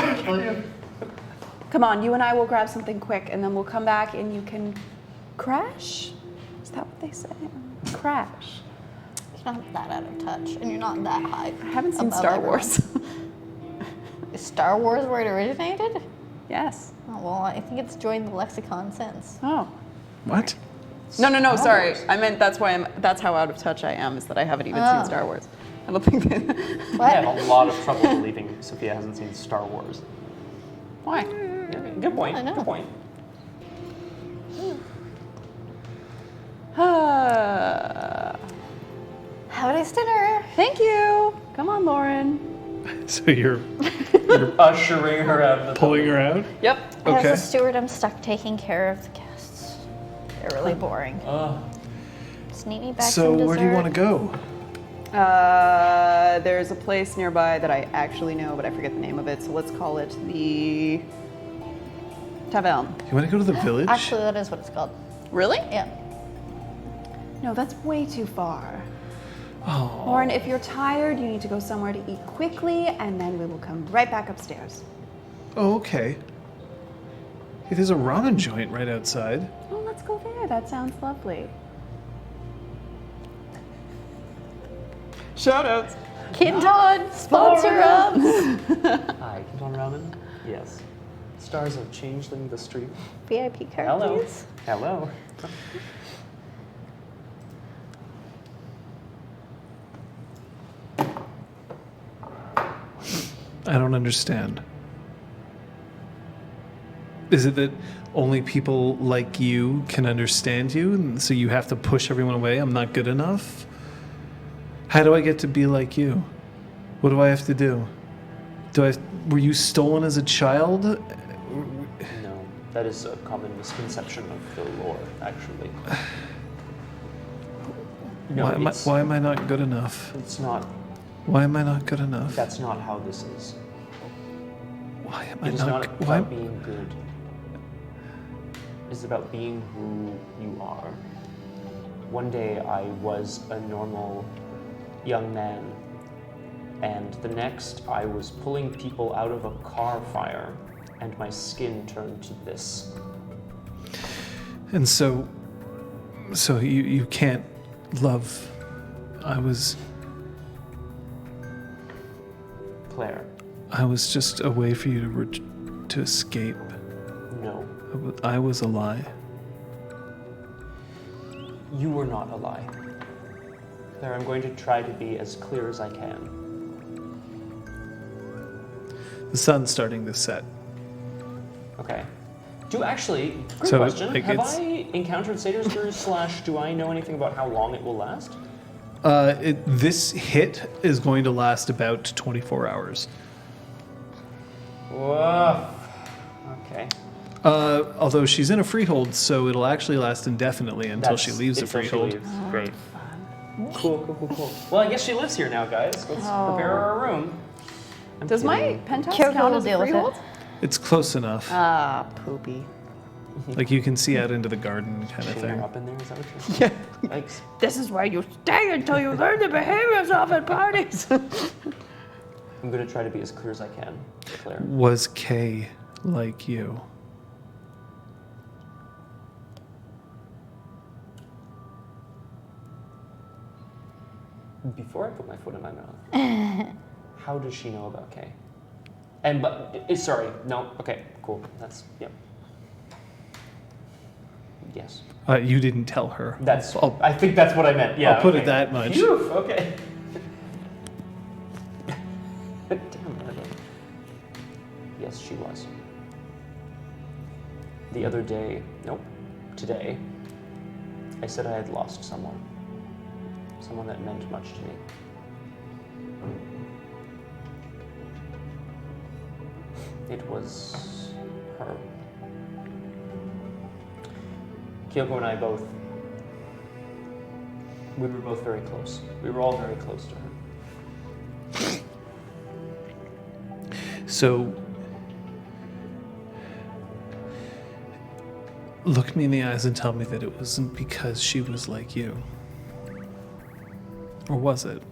Come on, you and I will grab something quick, and then we'll come back and you can crash. Is that what they say? Crash. You're not that out of touch, and you're not that high. I haven't seen above Star everyone. Wars. Is Star Wars where it originated? Yes. Oh, well, I think it's joined the lexicon since. Oh. What? No, sorry. I meant that's how out of touch I am, is that I haven't even seen Star Wars. I don't think that. What? I have a lot of trouble believing Sophia hasn't seen Star Wars. Why? Yeah, good point. I know. Good point. Have a nice dinner. Thank you. Come on, Lauren. So you're Ushering her out of the pulling her out? Yep. Okay. As a steward, I'm stuck taking care of the guests. They're really boring. Just need me back So some where do you want to dessert. go? There's a place nearby that I actually know, but I forget the name of it. So let's call it the Taverne. You want to go to the village? Actually, that is what it's called. Really? Yeah. No, that's way too far. Oh. Lauren, if you're tired, you need to go somewhere to eat quickly, and then we will come right back upstairs. Oh, okay. Hey, there's a ramen joint right outside. Oh, let's go there. That sounds lovely. Shoutouts. Kinton, sponsor us. Hi, Kinton Ramen? Yes. Stars of Changeling the Street. VIP card, Hello. please. Hello. I don't understand. Is it that only people like you can understand you, and so you have to push everyone away? I'm not good enough? How do I get to be like you? What do I have to do? Were you stolen as a child? No, that is a common misconception of the lore, actually. No, Why am I not good enough? it's not. Why am I not good enough? That's not how this is. Why am I It is not? not Why? about being good. It's about being who you are. One day I was a normal young man, and the next I was pulling people out of a car fire, and my skin turned to this. And so you can't love. Claire, I was just a way for you to escape. no, I was a lie. you were not a lie. Claire, I'm going to try to be as clear as I can. The sun's starting to set. Okay. Good So, question. like, Have it's- I encountered satyr spirits / do I know anything about how long it will last? This hit is going to last about 24 hours. Whoa. Okay. Although she's in a freehold, so it'll actually last indefinitely until she leaves the until she freehold. leaves. Great. Cool. Well, I guess she lives here now, guys. Let's prepare her a room. Does my kidding. penthouse Kyoko count will as a deal with it. freehold? It's close enough. Ah, poopy. Like you can see out into the garden kind of Chain her thing. up in there, is that what you're saying? Yeah. Thanks. This is where you stay until you learn to behave yourself at parties. I'm gonna try to be as clear as I can, Claire. Was Kay like you? Before I put my foot in my mouth, how does she know about Kay? And sorry, no, okay, cool. That's yep. Yes. You didn't tell her. That's. I'll, I think that's what I meant. Yeah. I'll put okay. it that much. Phew, okay. Damn, Margo. Yes, she was. The other day, nope, today, I said I had lost someone. Someone that meant much to me. It was her. Kyoko and I we were both very close. We were all very close to her. So, look me in the eyes and tell me that it wasn't because she was like you. Or was it?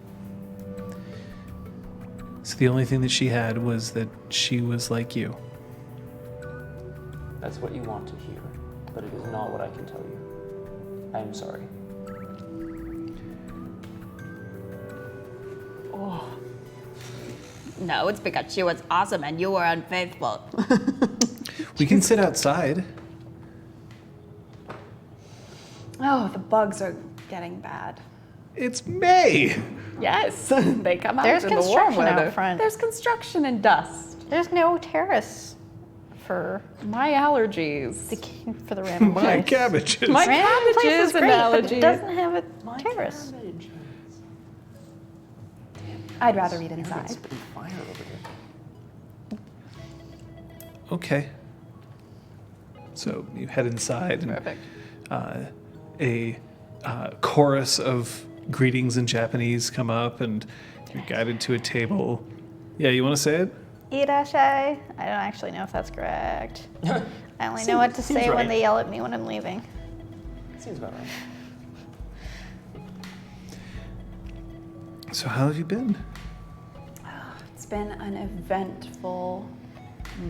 So the only thing that she had was that she was like you. That's what you want to hear, but it is not what I can tell you. I am sorry. No, it's because she was awesome and you were unfaithful. We can sit outside. Oh, the bugs are getting bad. It's May. Yes, they come out There's in the warm construction out weather. front. There's construction and dust. There's no terrace for My allergies. the random My place. cabbages. My Random place cabbages is and great, but allergies. it doesn't have a terrace. I'd rather eat inside. Spitting fire over here. Okay. So you head inside and Perfect. a chorus of greetings in Japanese come up and you're guided to a table. Yeah, you want to say it? Irashai. I don't actually know if that's correct. I only know what to Seems say when right. they yell at me when I'm leaving. Seems about right. So how have you been? It's been an eventful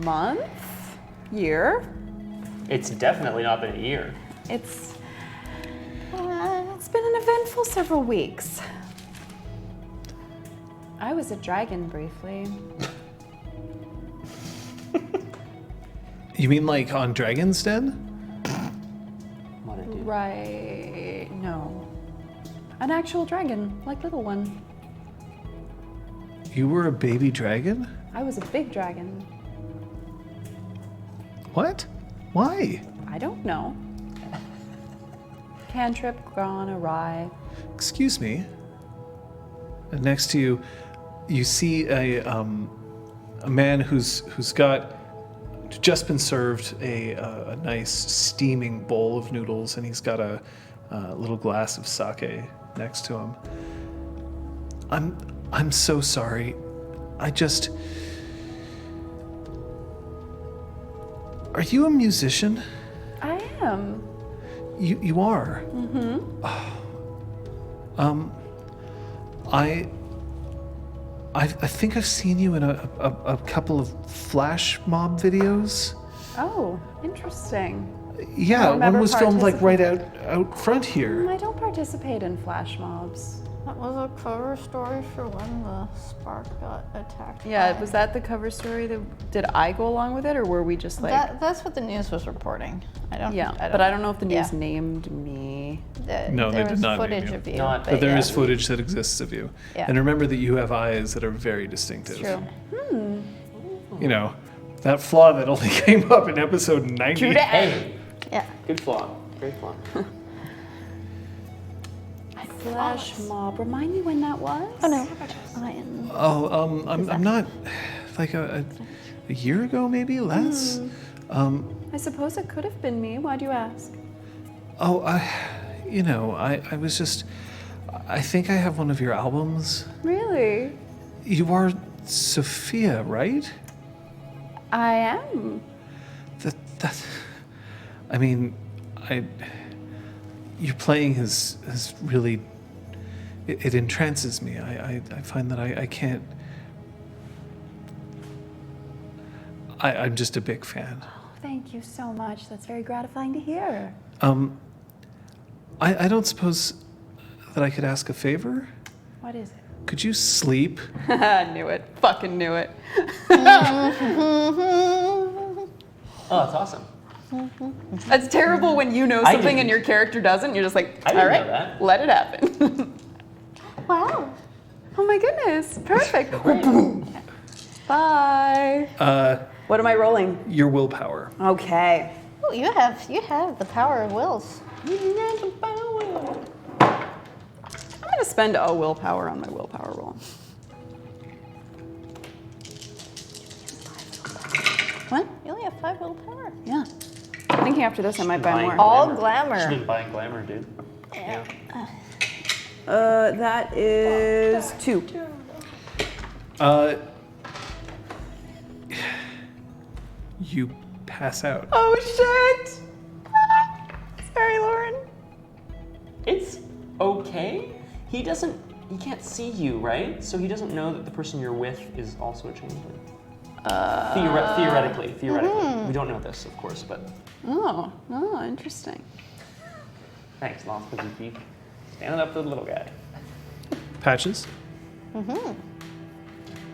month, year. It's definitely not been a year. It's been an eventful several weeks. I was a dragon briefly. You mean like on Dragon's Den? What I did. Right, no. An actual dragon, like little one. You were a baby dragon? I was a big dragon. What? Why? I don't know. Cantrip gone awry. Excuse me. And next to you, you see a man who's just been served a nice steaming bowl of noodles, and he's got a little glass of sake next to him. I'm so sorry. Are you a musician? I am. You are. I think I've seen you in a couple of flash mob videos. Oh, interesting. Yeah, one remember was filmed like right out front here. I don't participate in flash mobs. That was a cover story for when the spark got attacked. Yeah, was that the cover story? Did I go along with it, or were we just like? That's what the news was reporting. I don't know if the news Yeah. named me. No, they there did was not name footage you. of you. Not- But there is yeah. footage that exists of you. Yeah. And remember that you have eyes that are very distinctive. True. You know, that flaw that only came up in episode 90. Hey, Yeah. good flaw. Great flaw. Flash mob. Remind me when that was. Oh no. I'm not like a year ago, maybe less. I suppose it could have been me. Why do you ask? Oh, I was just, I think I have one of your albums. Really? You are Sophia, right? I am. That. I mean, your playing has really. It entrances me. I find that I can't. I'm just a big fan. Thank you so much. That's very gratifying to hear. I don't suppose that I could ask a favor? What is it? Could you sleep? Knew it. Fucking knew it. Oh, that's awesome. That's terrible when you know I something and didn't. your character doesn't. You're just like, I all didn't right, know that. let it happen. Wow. Oh my goodness. Perfect. Bye. What am I rolling? Your willpower. Okay. Oh, you have the power of wills. I'm going to spend a willpower on my willpower roll. What? You only have 5 willpower. Yeah. I'm thinking after this I might buy Buying more. All She's glamour. been buying glamour, dude. Yeah. That is 2. You pass out. Oh shit! Sorry, Lauren. It's okay. He can't see you, right? So he doesn't know that the person you're with is also a changeling. Theoretically. We don't know this, of course, but Oh, interesting. thanks, Lost, because you keep standing up for the little guy. Patches?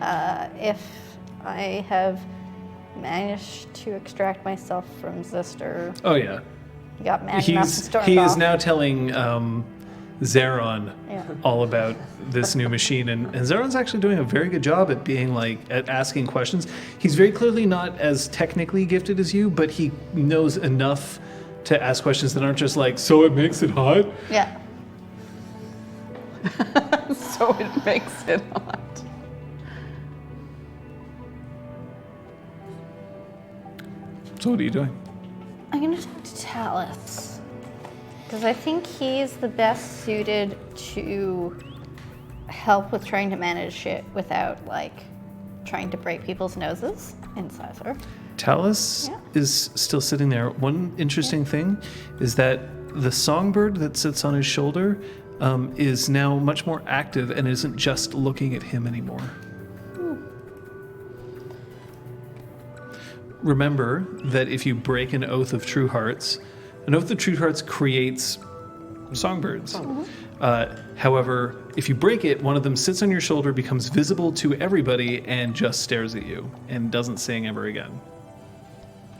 If I have managed to extract myself from Zister, Oh, yeah. he got mad enough to storm He off. is now telling Zeron Yeah. all about this new machine, and Zeron's actually doing a very good job at being at asking questions. He's very clearly not as technically gifted as you, but he knows enough to ask questions that aren't just like, so it makes it hot? Yeah. So it makes it hot. So what are you doing? I'm gonna talk to Talith. Because I think he's the best suited to help with trying to manage shit without trying to break people's noses in Sizer. Talus Yeah. is still sitting there. One interesting thing is that the songbird that sits on his shoulder is now much more active and isn't just looking at him anymore. Remember that if you break an Oath of True Hearts, an Oath of True Hearts creates songbirds. However, if you break it, one of them sits on your shoulder, becomes visible to everybody, and just stares at you and doesn't sing ever again.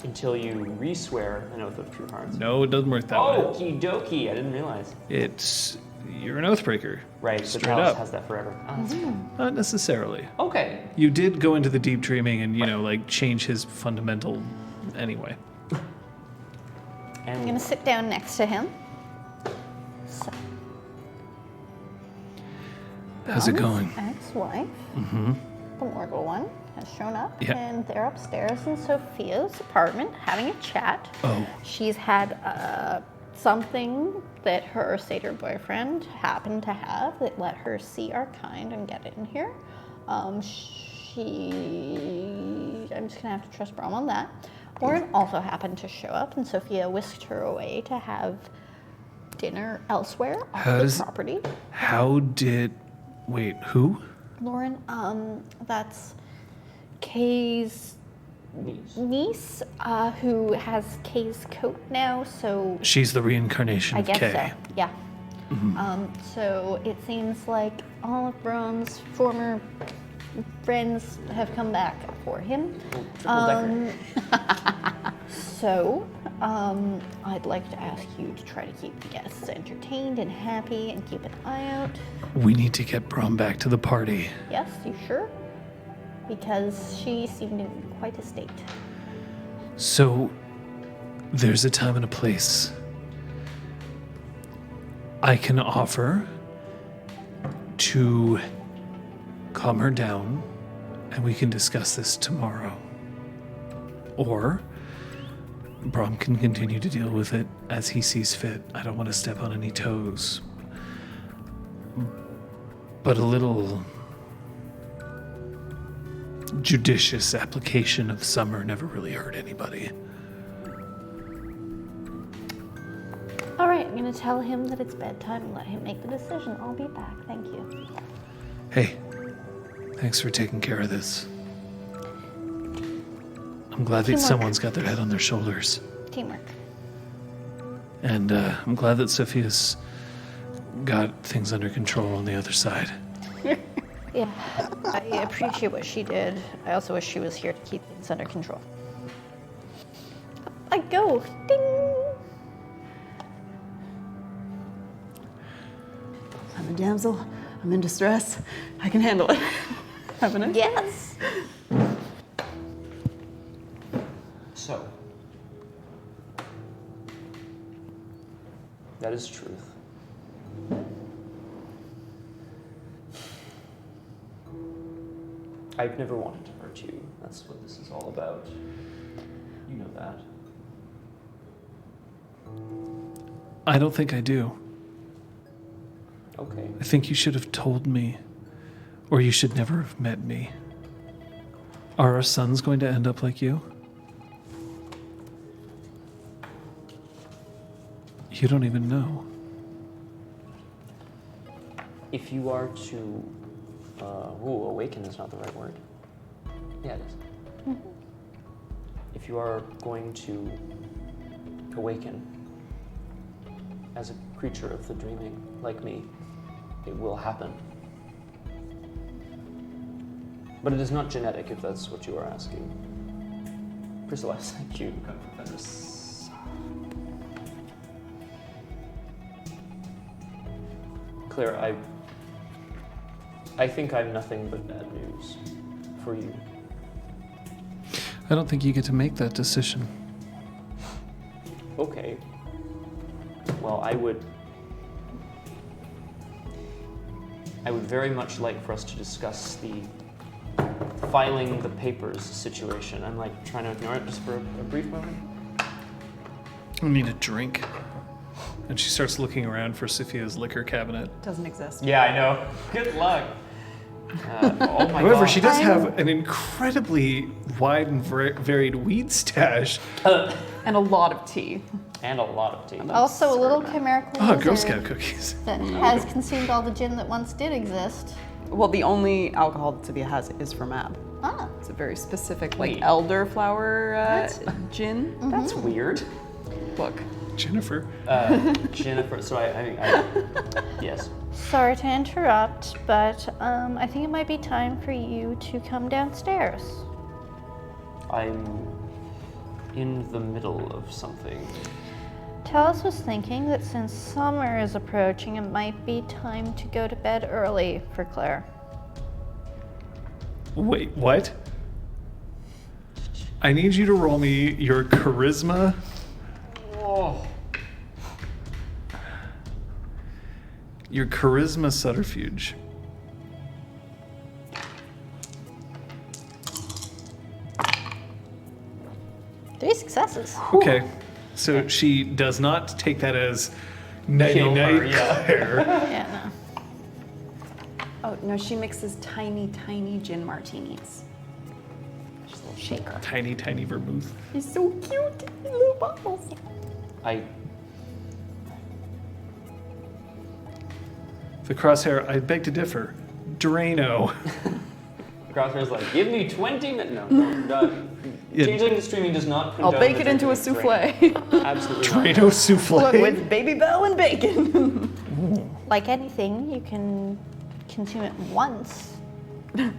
Until you re-swear an Oath of True Hearts. No, it doesn't work that way. Okie dokie, I didn't realize. You're an Oathbreaker. Right, so Straight Talos up. has that forever. Oh, that's Not necessarily. okay. You did go into the deep dreaming and, change his fundamental anyway. I'm And gonna sit down next to him. So, How's it Brom's going? ex-wife, the mortal one, has shown up, Yeah. and they're upstairs in Sophia's apartment having a chat. Oh. She's had something that her satyr boyfriend happened to have that let her see our kind and get in here. I'm just gonna have to trust Brom on that. Lauren also happened to show up, and Sophia whisked her away to have dinner elsewhere off the property. Wait, who? Lauren, that's Kay's niece, who has Kay's coat now, so She's the reincarnation I of guess Kay. so, yeah. So it seems like all of Brom's former friends have come back for him. triple decker. So, I'd like to ask you to try to keep the guests entertained and happy and keep an eye out. We need to get Brom back to the party. Yes, you sure? Because she seemed in quite a state. So, there's a time and a place. I can offer to calm her down, and we can discuss this tomorrow. Or Brom can continue to deal with it as he sees fit. I don't want to step on any toes. But a little judicious application of summer never really hurt anybody. All right, I'm gonna tell him that it's bedtime and let him make the decision. I'll be back. Thank you. Hey, thanks for taking care of this. I'm glad that Teamwork. someone's got their head on their shoulders. Teamwork. And I'm glad that Sophia's got things under control on the other side. Yeah, I appreciate what she did. I also wish she was here to keep things under control. Up I go. Ding! I'm a damsel. I'm in distress. I can handle it. Haven't I? Yes! So, that is truth. I've never wanted to hurt you. That's what this is all about. You know that. I don't think I do. Okay. I think you should have told me, or you should never have met me. Are our sons going to end up like you? You don't even know. If you are to, awaken is not the right word. Yeah, it is. If you are going to awaken as a creature of the dreaming, like me, it will happen. But it is not genetic, if that's what you are asking. Priscilla, thank you. Claire, I think I'm nothing but bad news for you. I don't think you get to make that decision. Okay. Well, I would very much like for us to discuss the filing the papers situation. I'm like trying to ignore it just for a brief moment. I need a drink. And she starts looking around for Sophia's liquor cabinet. Doesn't exist. Yeah, I know. Good luck. Oh my However, God. she does have an incredibly wide and varied weed stash. And a lot of tea. And a lot of tea. Also, a little chimerical Oh, Girl lizard Scout cookies. that has consumed all the gin that once did exist. Well, the only alcohol that Sylvia has is from Ab. Ah. It's a very specific, like, Wait. elderflower gin. That's weird. Look. Jennifer. Jennifer, so I yes. Sorry to interrupt, but I think it might be time for you to come downstairs. I'm in the middle of something. Talis was thinking that since summer is approaching, it might be time to go to bed early for Claire. Wait, what? I need you to roll me your charisma. Oh. Your charisma subterfuge. 3 successes. Okay. So she does not take that as nighty Kill her, night, yeah. Claire. Yeah, no. Oh, no, she mixes tiny, tiny gin martinis. Just a little shaker. Tiny, tiny vermouth. He's so cute. Little bottles. The crosshair, I beg to differ. Drano. Crosshair's like, give me 20 minutes. No. Yeah. Changeling to streaming does not I'll condone bake the it into a drinking of souffle. drink. Absolutely not. Drano souffle. Look, with Baby Bell and bacon. Like anything, you can consume it once. Yeah,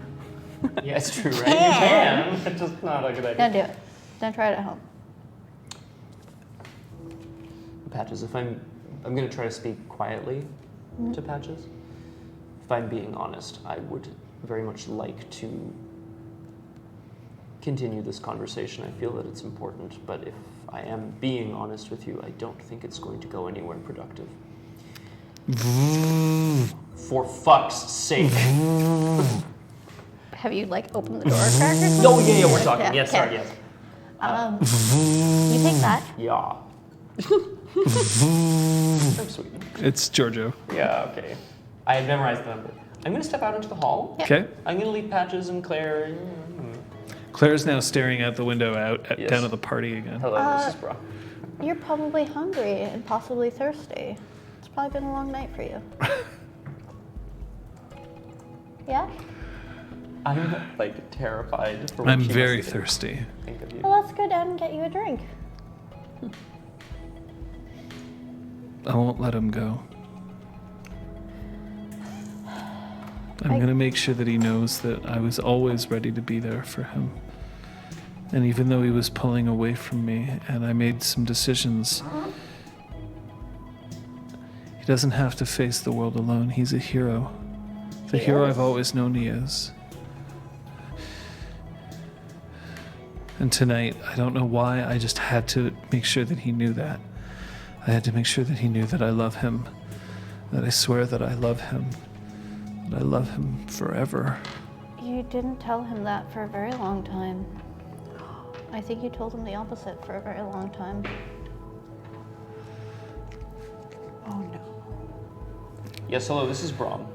it's true, right? You can. It's just not a good idea. Don't do it. Don't try it at home. Patches, if I'm going to try to speak quietly to Patches. If I'm being honest, I would very much like to continue this conversation. I feel that it's important, but if I am being honest with you, I don't think it's going to go anywhere productive. For fuck's sake. Have you like opened the door a crack or something? Oh, yeah, we're talking. Yeah, Yes, okay. sorry, yes. You take that. Yeah. So sweet. It's Giorgio. Yeah, okay. I have memorized the number. I'm going to step out into the hall. Yeah. Okay. I'm going to leave Patches and Claire Claire's now staring out the window Yes. down at the party again. Hello, Mrs. Brock. You're probably hungry and possibly thirsty. It's probably been a long night for you. Yeah? I'm like terrified for what I'm she must very think- thirsty. Think of you. Well, let's go down and get you a drink. I won't let him go. I'm going to make sure that he knows that I was always ready to be there for him. And even though he was pulling away from me and I made some decisions, he doesn't have to face the world alone. He's a hero. The hero I've always known he is. And tonight, I don't know why, I just had to make sure that he knew that. I had to make sure that he knew that I love him. That I swear that I love him. That I love him forever. You didn't tell him that for a very long time. I think you told him the opposite for a very long time. Oh no. Yes, hello, this is Brom.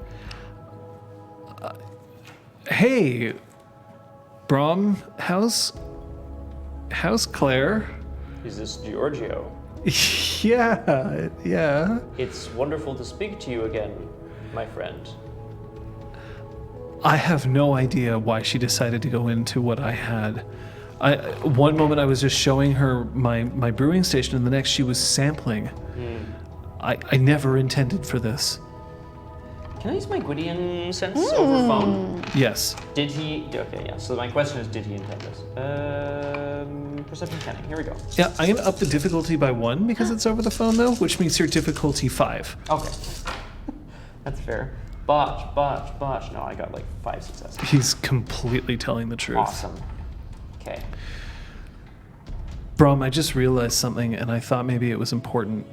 Hey, Brom, how's Claire? Is this Giorgio? Yeah. It's wonderful to speak to you again, my friend. I have no idea why she decided to go into what I had. One moment I was just showing her my brewing station, and the next she was sampling. I never intended for this. Can I use my Gwydion sense over phone? Yes. Did he? Okay, yeah. So my question is, did he intend this? Perception scanning. Here we go. Yeah, I'm gonna up the difficulty by 1 because it's over the phone though, which makes your difficulty 5. Okay. That's fair. Botch. No, I got like 5 successes. He's completely telling the truth. Awesome. Okay. Brom, I just realized something and I thought maybe it was important.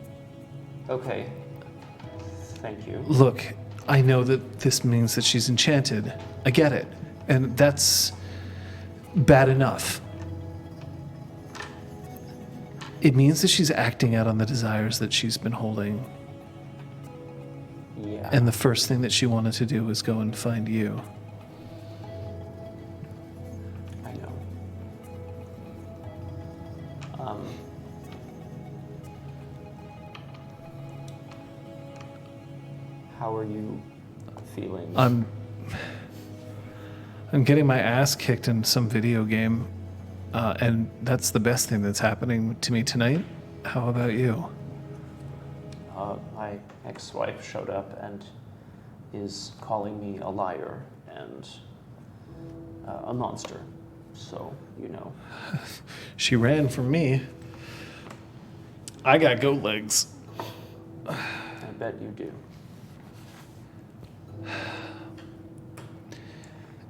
Okay. Thank you. Look, I know that this means that she's enchanted. I get it. And that's bad enough. It means that she's acting out on the desires that she's been holding. Yeah. And the first thing that she wanted to do was go and find you. I know. How are you feeling? I'm getting my ass kicked in some video game, and that's the best thing that's happening to me tonight. How about you? My ex-wife showed up and is calling me a liar and a monster. So, you know. She ran from me. I got goat legs. I bet you do.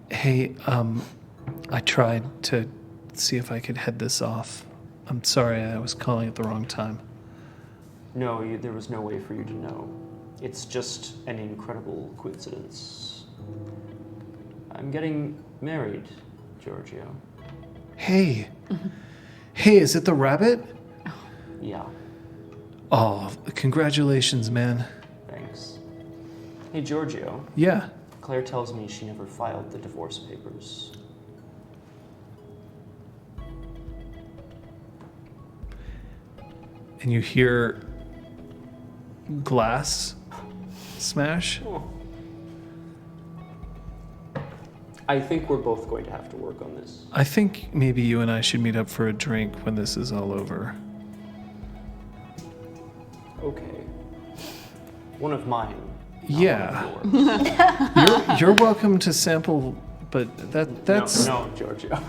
Hey, I tried to see if I could head this off. I'm sorry, I was calling at the wrong time. No, there was no way for you to know. It's just an incredible coincidence. I'm getting married, Giorgio. Hey. Hey, is it the rabbit? Yeah, Oh, congratulations, man. thanks. Hey, Giorgio. Yeah. Claire tells me she never filed the divorce papers. And you hear glass smash. I think we're both going to have to work on this. I think maybe you and I should meet up for a drink when this is all over. Okay. One of mine. not Yeah. one of yours. You're welcome to sample, but that's No, Giorgio.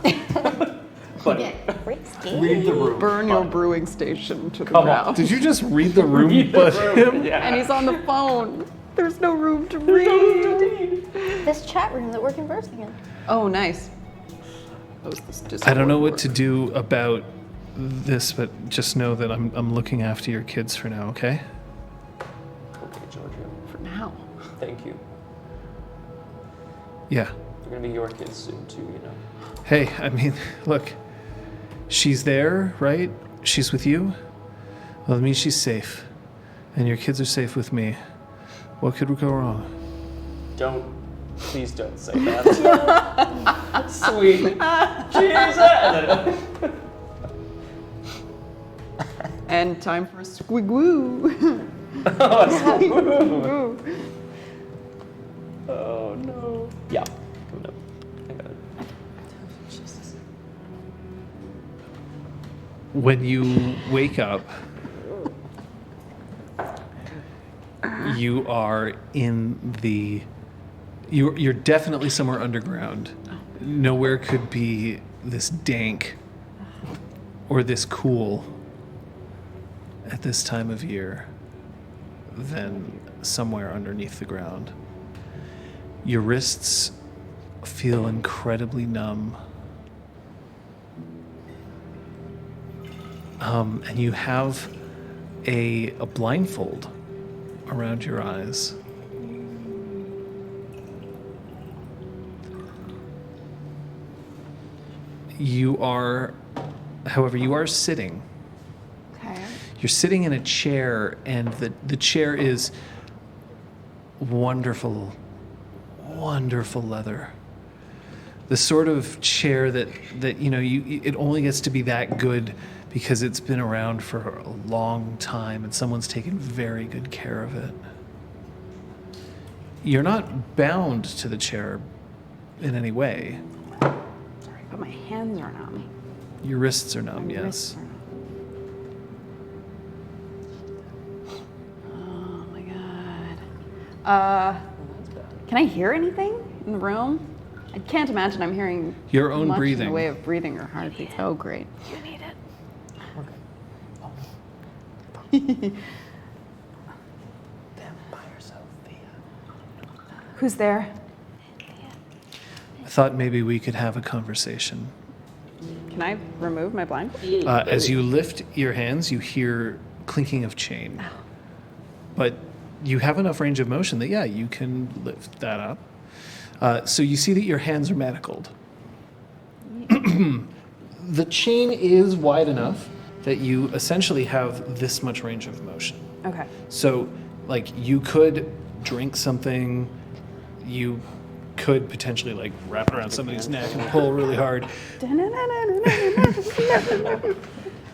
But Risky. read the room. Burn your Fine. brewing station to the Come on. ground. Did you just read the room Read the but room. him? Yeah. And he's on the phone. There's no room to read. This chat room that we're conversing in. Oh, nice. That was this I don't know Discord what to work. do about this, but just know that I'm looking after your kids for now, okay? Okay, Giorgio. For now. Thank you. Yeah. They're gonna be your kids soon too, you know. Hey, I mean, look, she's there, right? She's with you? Well, that means she's safe. And your kids are safe with me. What could go wrong? Please don't say that. Sweet. Jesus. And time for a squigwoo. Oh no. Yeah. Coming up. I got it. Jesus. When you wake up, you are in the. You're definitely somewhere underground. Nowhere could be this dank or this cool at this time of year than somewhere underneath the ground. Your wrists feel incredibly numb. And you have a blindfold around your eyes. However, you are sitting. Okay. You're sitting in a chair, and the chair is wonderful leather. The sort of chair that it only gets to be that good because it's been around for a long time and someone's taken very good care of it. You're not bound to the chair in any way. Sorry, but my hands are numb. Your wrists are numb, My yes. wrists are numb. Oh my god. Can I hear anything in the room? I can't imagine I'm hearing Your own much in breathing. the way of breathing or heartbeats. Oh, great. You need it. Vampire Sophia. Who's there? I thought maybe we could have a conversation. Can I remove my blind? As you lift your hands, you hear clinking of chain. But you have enough range of motion that, yeah, you can lift that up. So you see that your hands are manacled. The chain is wide enough that you essentially have this much range of motion. Okay. So, like, you could drink something, you could potentially, like, wrap it around somebody's neck and pull really hard.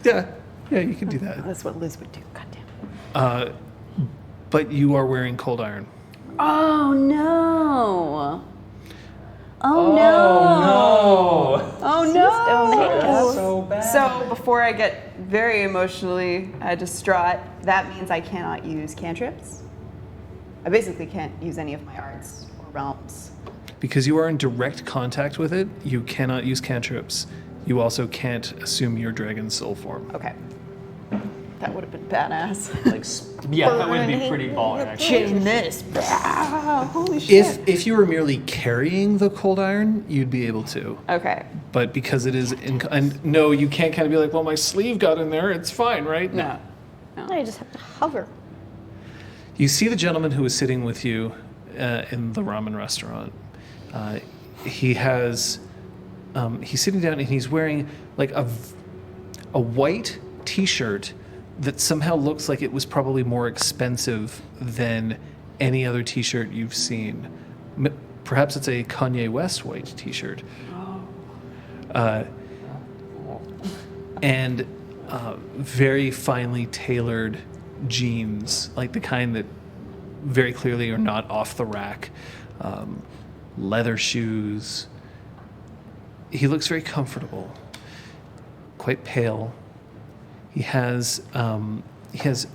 Yeah, you can do that. That's what Liz would do. God damn. But you are wearing cold iron. Oh no. Oh no. Oh no. That's so bad. So before I get very emotionally distraught, that means I cannot use cantrips. I basically can't use any of my arts or realms. Because you are in direct contact with it, you cannot use cantrips. You also can't assume your dragon's soul form. Okay. That would have been badass. Like, yeah, that would be pretty baller, actually. Chain this. Holy shit. If you were merely carrying the cold iron, you'd be able to. Okay. But because it is and no, you can't kind of be like, well, my sleeve got in there, it's fine, right? No. No, you just have to hover. You see the gentleman who was sitting with you in the ramen restaurant. He's sitting down and he's wearing like a white t-shirt that somehow looks like it was probably more expensive than any other t-shirt you've seen. Perhaps it's a Kanye West white t-shirt. And very finely tailored jeans, like the kind that very clearly are not off the rack. Leather shoes. He looks very comfortable, quite pale. He has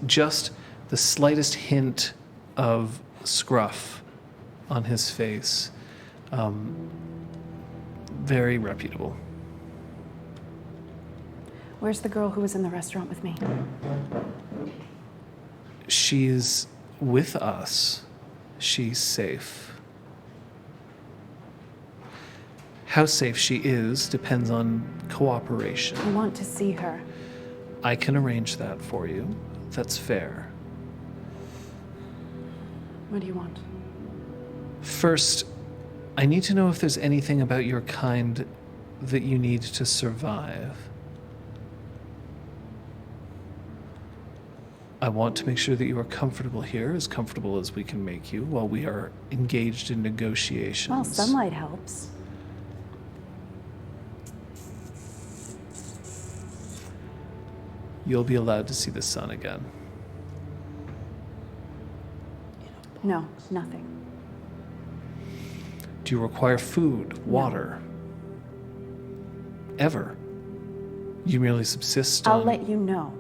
just the slightest hint of scruff on his face. Very reputable. Where's the girl who was in the restaurant with me? She's with us. She's safe. How safe she is depends on cooperation. I want to see her. I can arrange that for you. That's fair. What do you want? First, I need to know if there's anything about your kind that you need to survive. I want to make sure that you are comfortable here, as comfortable as we can make you, while we are engaged in negotiations. Well, sunlight helps. you'll be allowed to see the sun again. No, nothing. Do you require food, water? Ever? You merely subsist on... I'll let you know.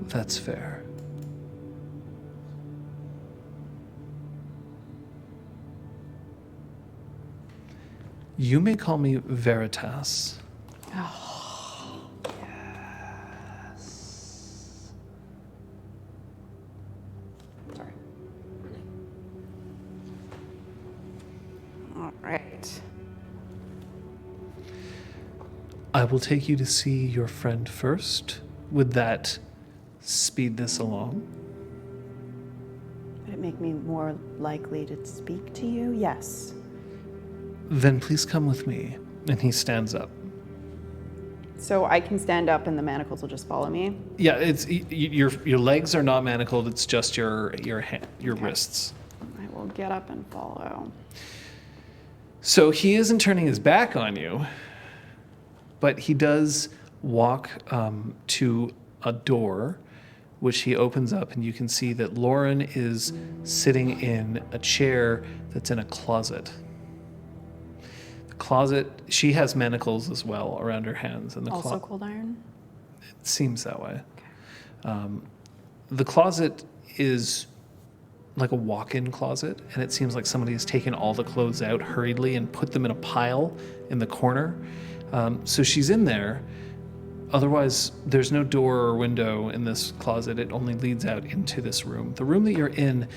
That's fair. You may call me Veritas. Sorry. All right. I will take you to see your friend first. Would that speed this along? Would it make me more likely to speak to you? Yes. Then please come with me. And he stands up. So I can stand up and the manacles will just follow me? Yeah, it's your legs are not manacled. It's just your wrists. I will get up and follow. So he isn't turning his back on you, but he does walk to a door, which he opens up, and you can see that Lauren is sitting in a chair that's in a closet. The closet, she has manacles as well around her hands. And the Also cold iron? It seems that way. The closet is like a walk-in closet, and it seems like somebody has taken all the clothes out hurriedly and put them in a pile in the corner. So she's in there. Otherwise, there's no door or window in this closet. It only leads out into this room. The room that you're in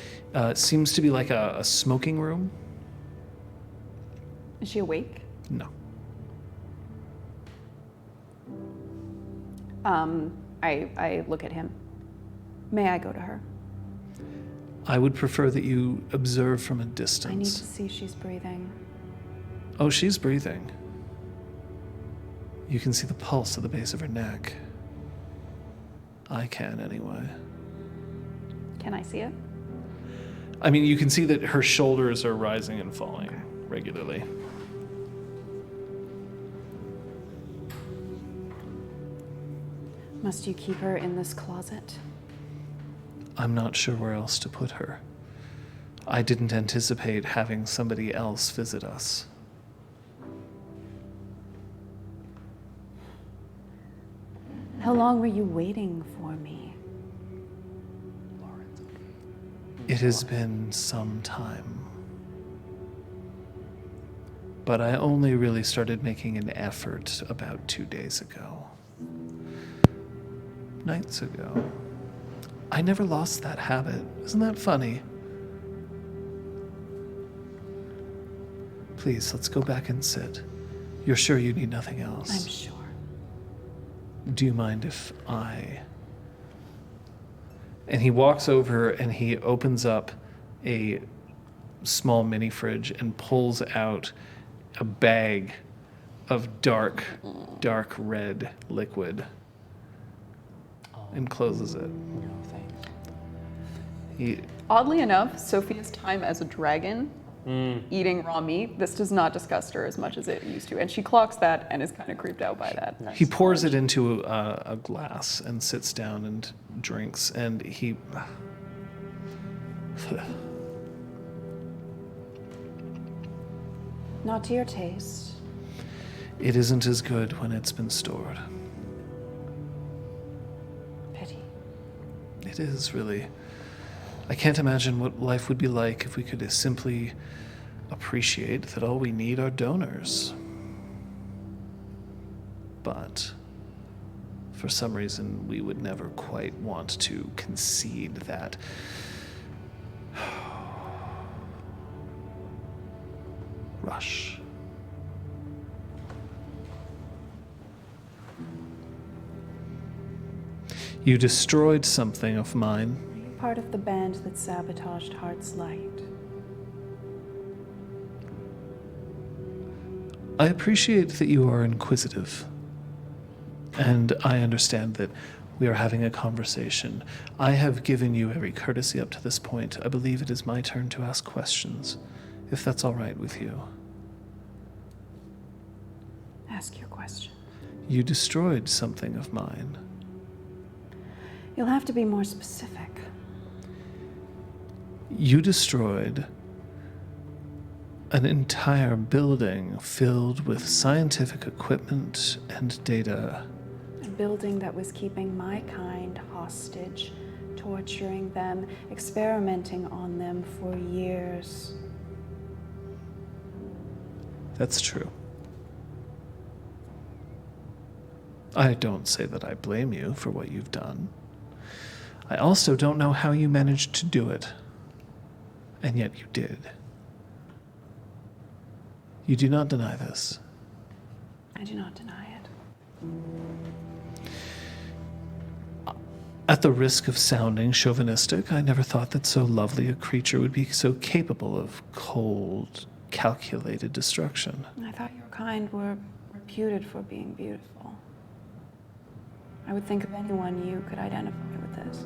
seems to be like a smoking room. Is she awake? No. I look at him. May I go to her? I would prefer that you observe from a I need to distance. see if she's breathing. Oh, she's breathing. You can see the pulse at the base of her neck. I can, anyway. Can I see it? I mean, you can see that her shoulders are rising and falling regularly. Must you keep her in this closet? I'm not sure where else to put her. I didn't anticipate having somebody else visit us. How long were you waiting for me? It has been some time. But I only really started making an effort about 2 days ago. Nights ago. I never lost that habit. Isn't that funny? Please, let's go back and sit. You're sure you need nothing else? I'm sure. Do you mind if I... And he walks over and he opens up a small mini fridge and pulls out a bag of dark red liquid and closes it. No, thanks. He, Oddly enough, Sophia's time as a dragon eating raw meat, this does not disgust her as much as it used to. And she clocks that and is kind of creeped out by that. Nice. he pours it into a glass and sits down and drinks, and he... Not to your taste. It isn't as good when it's been stored. Pity. It is, really. I can't imagine what life would be like if we could simply appreciate that all we need are donors. But for some reason, we would never quite want to concede that. Rush. You destroyed something of mine. Are you part of the band that sabotaged Heart's Light? I appreciate that you are inquisitive. And I understand that we are having a conversation. I have given you every courtesy up to this point. I believe it is my turn to ask questions, if that's all right with you. Ask your question. You destroyed something of mine. You'll have to be more specific. You destroyed an entire building filled with scientific equipment and data. A building that was keeping my kind hostage, torturing them, experimenting on them for years. That's true. I don't say that I blame you for what you've done. I also don't know how you managed to do it. And yet you did. You do not deny this. I do not deny it. At the risk of sounding chauvinistic, I never thought that so lovely a creature would be so capable of cold, calculated destruction. I thought your kind were reputed for being beautiful. I would think of anyone you could identify with this.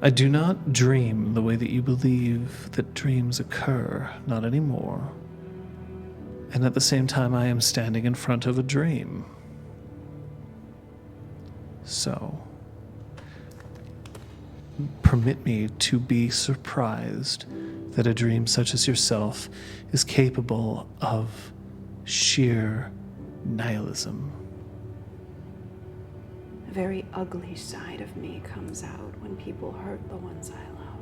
I do not dream the way that you believe that dreams occur, not anymore. And at the same time, I am standing in front of a dream. So, permit me to be surprised that a dream such as yourself is capable of sheer nihilism. A very ugly side of me comes out when people hurt the ones I love.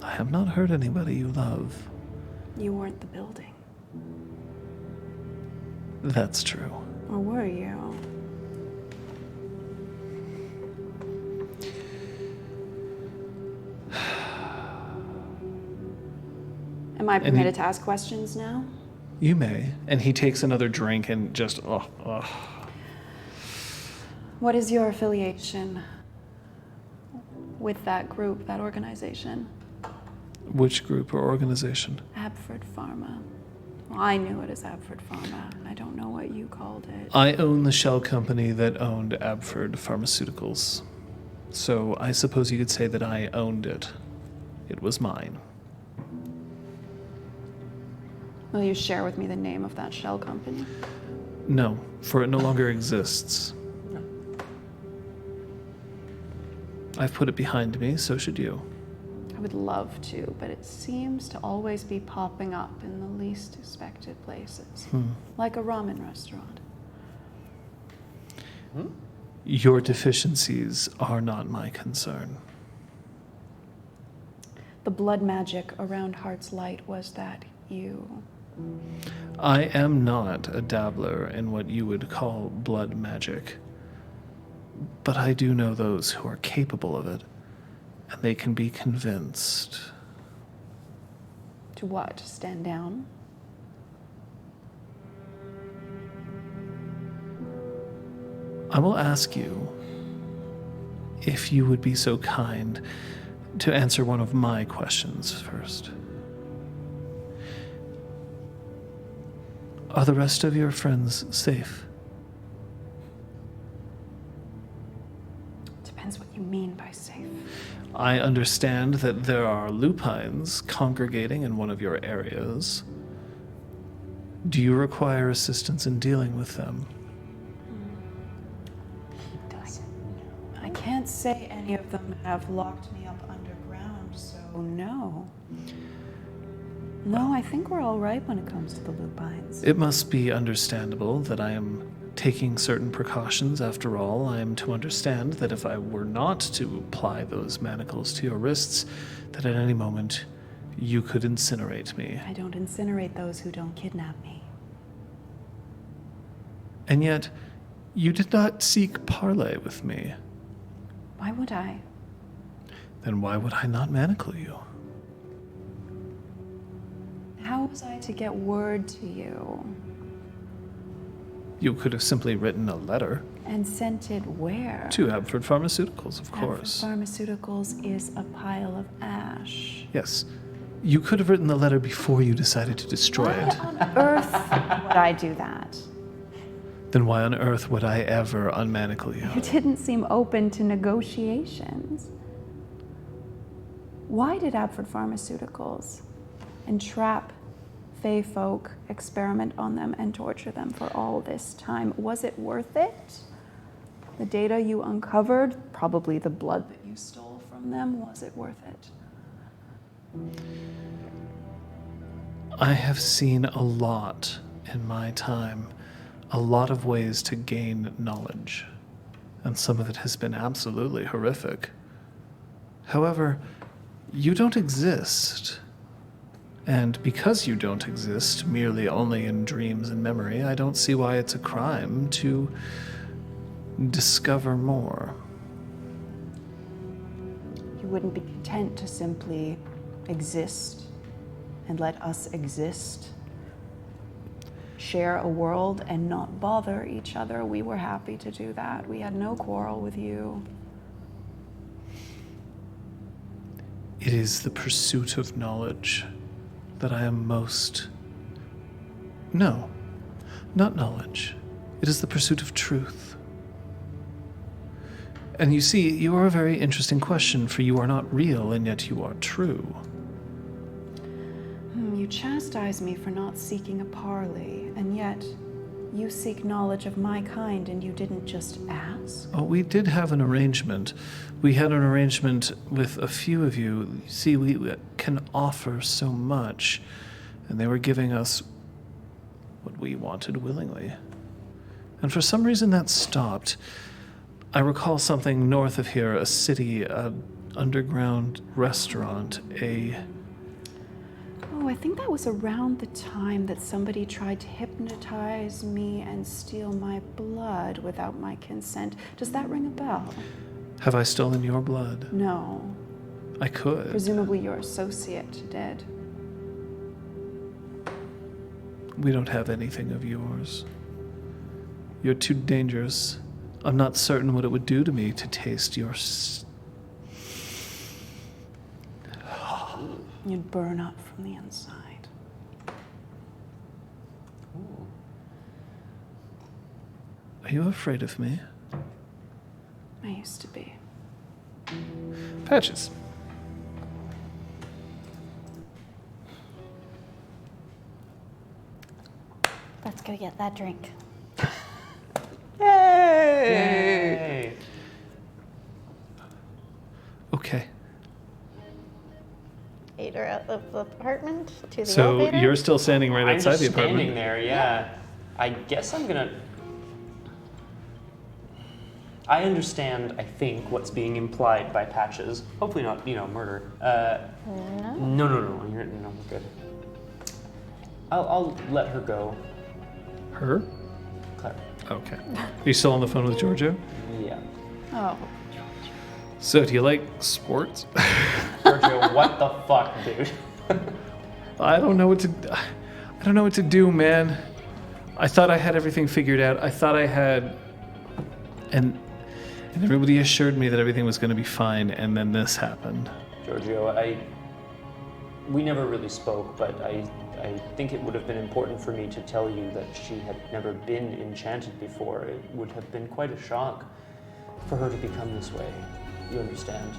I have not hurt anybody you love. You weren't the building. That's true. Or were you? Am I permitted to ask questions now? You may. And he takes another drink and just, What is your affiliation with that group, that organization? Which group or organization? Abford Pharma. Well, I knew it as Abford Pharma. I don't know what you called it. I own the shell company that owned Abford Pharmaceuticals. So I suppose you could say that I owned it. It was mine. Will you share with me the name of that shell company? No, for it no longer exists. I've put it behind me, so should you. I would love to, but it seems to always be popping up in the least expected places. Like a ramen restaurant. Your deficiencies are not my concern. The blood magic around Heart's Light, was that you? I am not a dabbler in what you would call blood magic. But I do know those who are capable of it, and they can be convinced. To what? Stand down? I will ask you if you would be so kind to answer one of my questions first. Are the rest of your friends safe? Depends what you mean by safe. I understand that there are lupines congregating in one of your areas. Do you require assistance in dealing with them? I can't say any of them have locked me up underground, so no. No, I think we're all right when it comes to the lupines. It must be understandable that I am taking certain precautions. After all, I am to understand that if I were not to apply those manacles to your wrists, that at any moment you could incinerate me. I don't incinerate those who don't kidnap me. And yet, you did not seek parley with me. Why would I? Then why would I not manacle you? How was I to get word to you? You could have simply written a letter. And sent it where? To Abford Pharmaceuticals, of course. Abford Pharmaceuticals is a pile of ash. Yes. You could have written the letter before you decided to destroy it. Why on earth would I do that? Then why on earth would I ever unmanacle you? You didn't seem open to negotiations. Why did Abford Pharmaceuticals entrap Fae folk experiment on them and torture them for all this time. Was it worth it? The data you uncovered, probably the blood that you stole from them, was it worth it? I have seen a lot in my time, a lot of ways to gain knowledge, and some of it has been absolutely horrific. However, you don't exist. And because you don't exist merely only in dreams and memory, I don't see why it's a crime to discover more. You wouldn't be content to simply exist and let us exist, share a world and not bother each other. We were happy to do that. We had no quarrel with you. It is the pursuit of knowledge that I am most... No, not knowledge. It is the pursuit of truth. And you see, you are a very interesting question, for you are not real, and yet you are true. You chastise me for not seeking a parley, and yet you seek knowledge of my kind, and you didn't just ask? Oh, we did have an arrangement. We had an arrangement with a few of you. See, we can offer so much, and they were giving us what we wanted willingly. And for some reason that stopped. I recall something north of here, a city, an underground restaurant, Oh, I think that was around the time that somebody tried to hypnotize me and steal my blood without my consent. Does that ring a bell? Have I stolen your blood? No. I could. Presumably your associate did. We don't have anything of yours. You're too dangerous. I'm not certain what it would do to me to taste your... You'd burn up from the inside. Are you afraid of me? I used to be. Patches. Let's go get that drink. Yay! Okay. Ate her out of the apartment to the So elevator. you're still standing right I'm outside just the apartment? standing there, yeah. I guess I'm gonna... I understand, I think, what's being implied by Patches. Hopefully not, murder. No, we're good. I'll let her go. Her? Claire. Okay. Are you still on the phone with Giorgio? Yeah. Oh. So do you like sports? Giorgio, what the fuck, dude? I don't know what to do, man. I thought I had everything figured out. I thought I had, and everybody assured me that everything was going to be fine, and then this happened. Giorgio, we never really spoke, but I think it would have been important for me to tell you that she had never been enchanted before. It would have been quite a shock for her to become this way. You understand?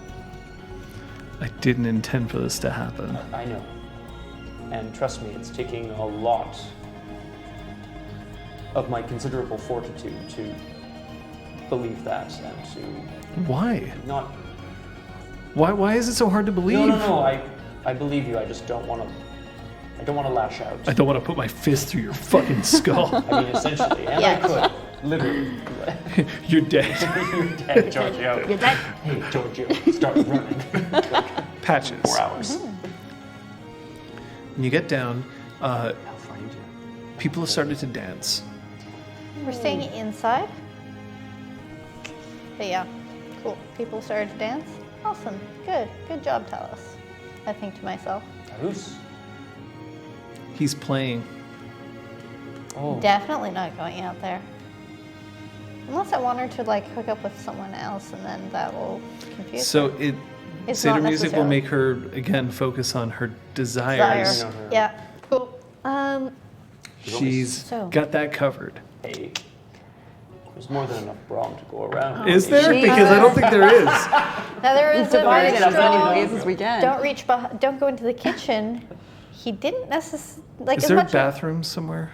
I didn't intend for this to happen. I know. And trust me, it's taking a lot of my considerable fortitude to believe that and to Why? not... Why is it so hard to believe? No, I believe you. I just don't want to... I don't want to lash out. I don't want to put my fist through your fucking skull. I mean, essentially. And Yeah. I could. Literally. You're dead. You're dead, Giorgio. You're dead. Hey, Giorgio, start running. Patches. 4 hours. When you get down, I'll find you. people have started to dance. We're staying inside. But yeah, cool. People started to dance. Awesome. Good job, Talos. I think to myself. Who's? He's playing. Oh. Definitely not going out there. Unless I want her to like hook up with someone else, and then that will confuse So her. It's Seder not music will necessarily. make her again focus on her desires. Desire. know her. Yeah. Cool. She's So- got that covered. Hey. There's more than enough brawn to go around. Is there? She- Because I don't think there is. Now there is a Divided very it as many strong. ways as we can. Don't go into the kitchen He didn't necessarily like. Is as there a much bathroom somewhere?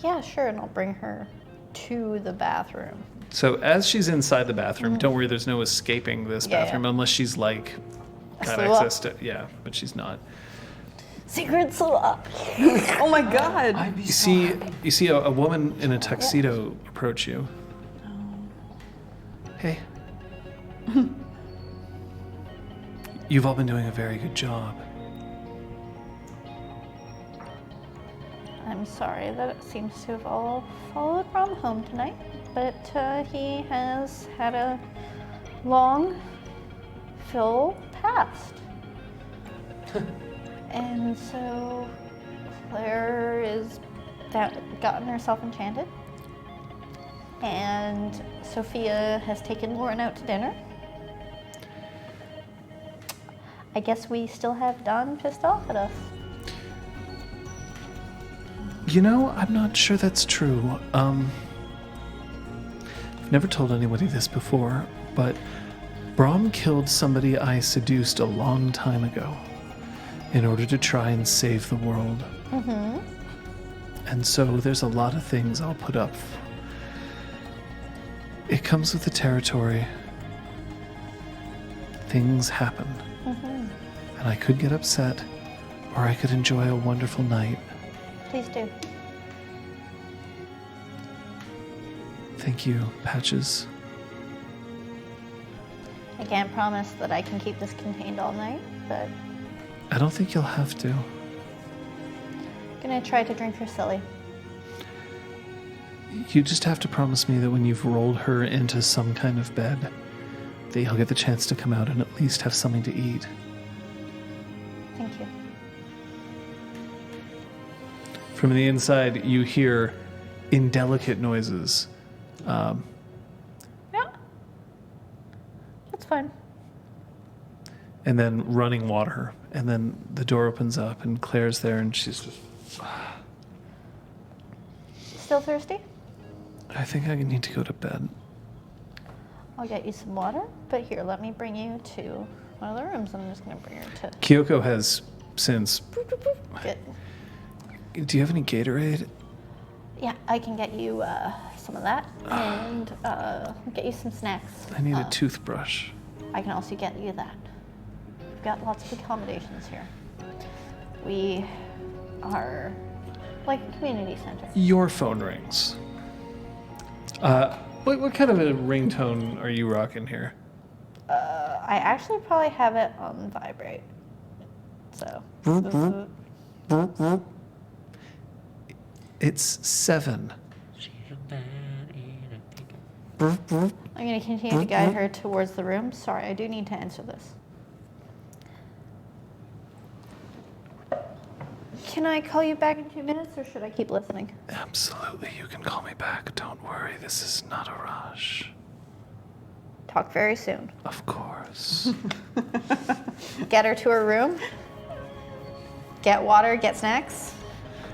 Yeah, sure, and I'll bring her to the bathroom. So as she's inside the bathroom, don't worry, there's no escaping this Yeah, bathroom unless she's like got Slow access to. Yeah, but she's not. Secret swap. Oh my god. You see a woman in a tuxedo approach you. Hey. You've all been doing a very good job. I'm sorry that it seems to have all followed Rom home tonight, but he has had a long, full past. And so Claire is gotten herself enchanted, and Sophia has taken Lauren out to dinner. I guess we still have Don pissed off at us. You know, I'm not sure that's true. I've never told anybody this before, but Brom killed somebody I seduced a long time ago in order to try and save the world. Mm-hmm. And so there's a lot of things I'll put up. It comes with the territory. Things happen. Mm-hmm. And I could get upset, or I could enjoy a wonderful night. Please do. Thank you, Patches. I can't promise that I can keep this contained all night, but I don't think you'll have to. I'm gonna try to drink her silly. You just have to promise me that when you've rolled her into some kind of bed, that you'll get the chance to come out and at least have something to eat. Thank you. From the inside, you hear indelicate noises. Yeah. That's fine. And then running water. And then the door opens up and Claire's there and she's just... Still thirsty? I think I need to go to bed. I'll get you some water, but here, let me bring you to one of the rooms. I'm just gonna bring her to Kyoko has since... get. Do you have any Gatorade? Yeah, I can get you some of that and get you some snacks. I need a toothbrush. I can also get you that. We've got lots of accommodations here. We are like a community center. Your phone rings. What kind of a ringtone are you rocking here? I actually probably have it on vibrate. So. It's 7. I'm going to continue to guide her towards the room. Sorry, I do need to answer this. Can I call you back in 2 minutes, or should I keep listening? Absolutely, you can call me back. Don't worry, this is not a rush. Talk very soon. Of course. Get her to her room. Get water, get snacks.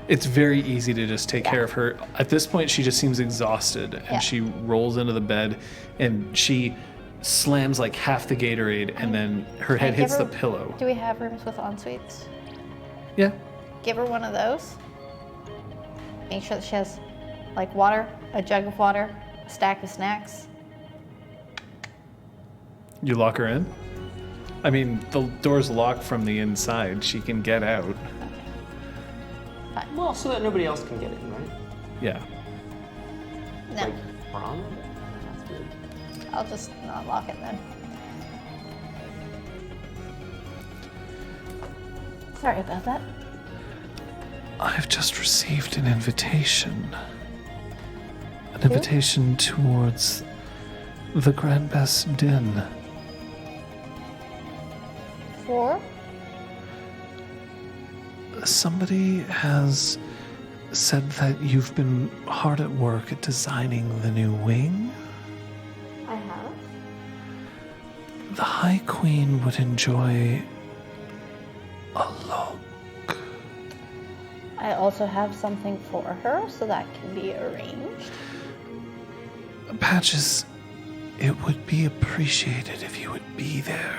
It's very easy to just take care of her. At this point, she just seems exhausted, and she rolls into the bed, and she slams like half the Gatorade, and then her head hits the pillow. Do we have rooms with en-suites? Yeah. Give her one of those. Make sure that she has like water, a jug of water, a stack of snacks. You lock her in? I mean, the door's locked from the inside. She can get out. Well, so that nobody else can get in, right? Yeah. No, Like, Ron? That's weird. I'll just not lock it then. Sorry about that. I've just received an invitation. An invitation towards the Grand Bess Din. For? Somebody has said that you've been hard at work at designing the new wing. I have. The High Queen would enjoy a look. I also have something for her, so that can be arranged. Patches, it would be appreciated if you would be there.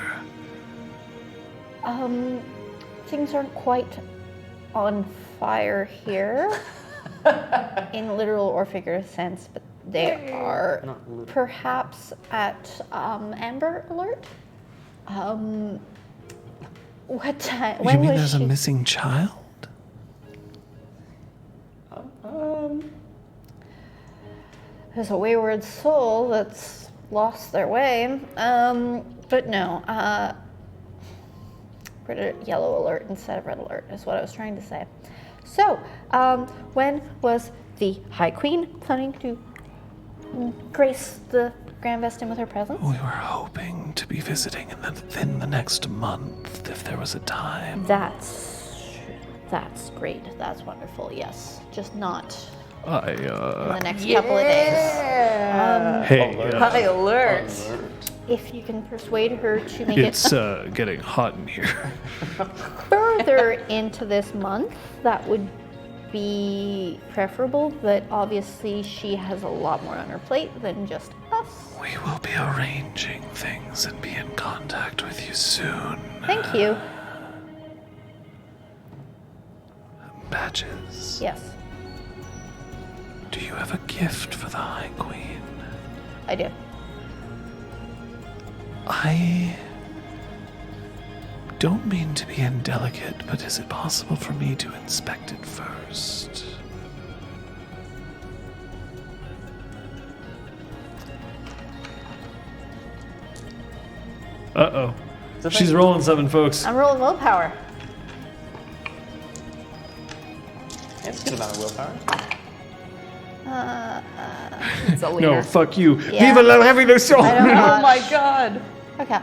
Things aren't quite on fire here, in literal or figurative sense, but they are Not literal. perhaps at Amber Alert. What time? You When mean was there's she? a missing child? There's a wayward soul that's lost their way. But no, yellow alert instead of red alert is what I was trying to say. So, when was the High Queen planning to grace the Grand Vestin with her presence? We were hoping to be visiting within the next month if there was a time. That's great. That's wonderful. Yes, just not in I, the next couple of days. hey, High alert. If you can persuade her to make it it's getting hot in here. further into this month, that would be preferable, but obviously she has a lot more on her plate than just us. We will be arranging things and be in contact with you soon. Thank you. Badges. Yes, Do you have a gift for the High Queen? I do. I don't mean to be indelicate, but is it possible for me to inspect it first? Uh-oh. She's rolling something, folks. I'm rolling willpower. That's a good amount of willpower. It's a leader. No, fuck you. Yeah. Viva la revolution! I don't know. Oh my god. Okay.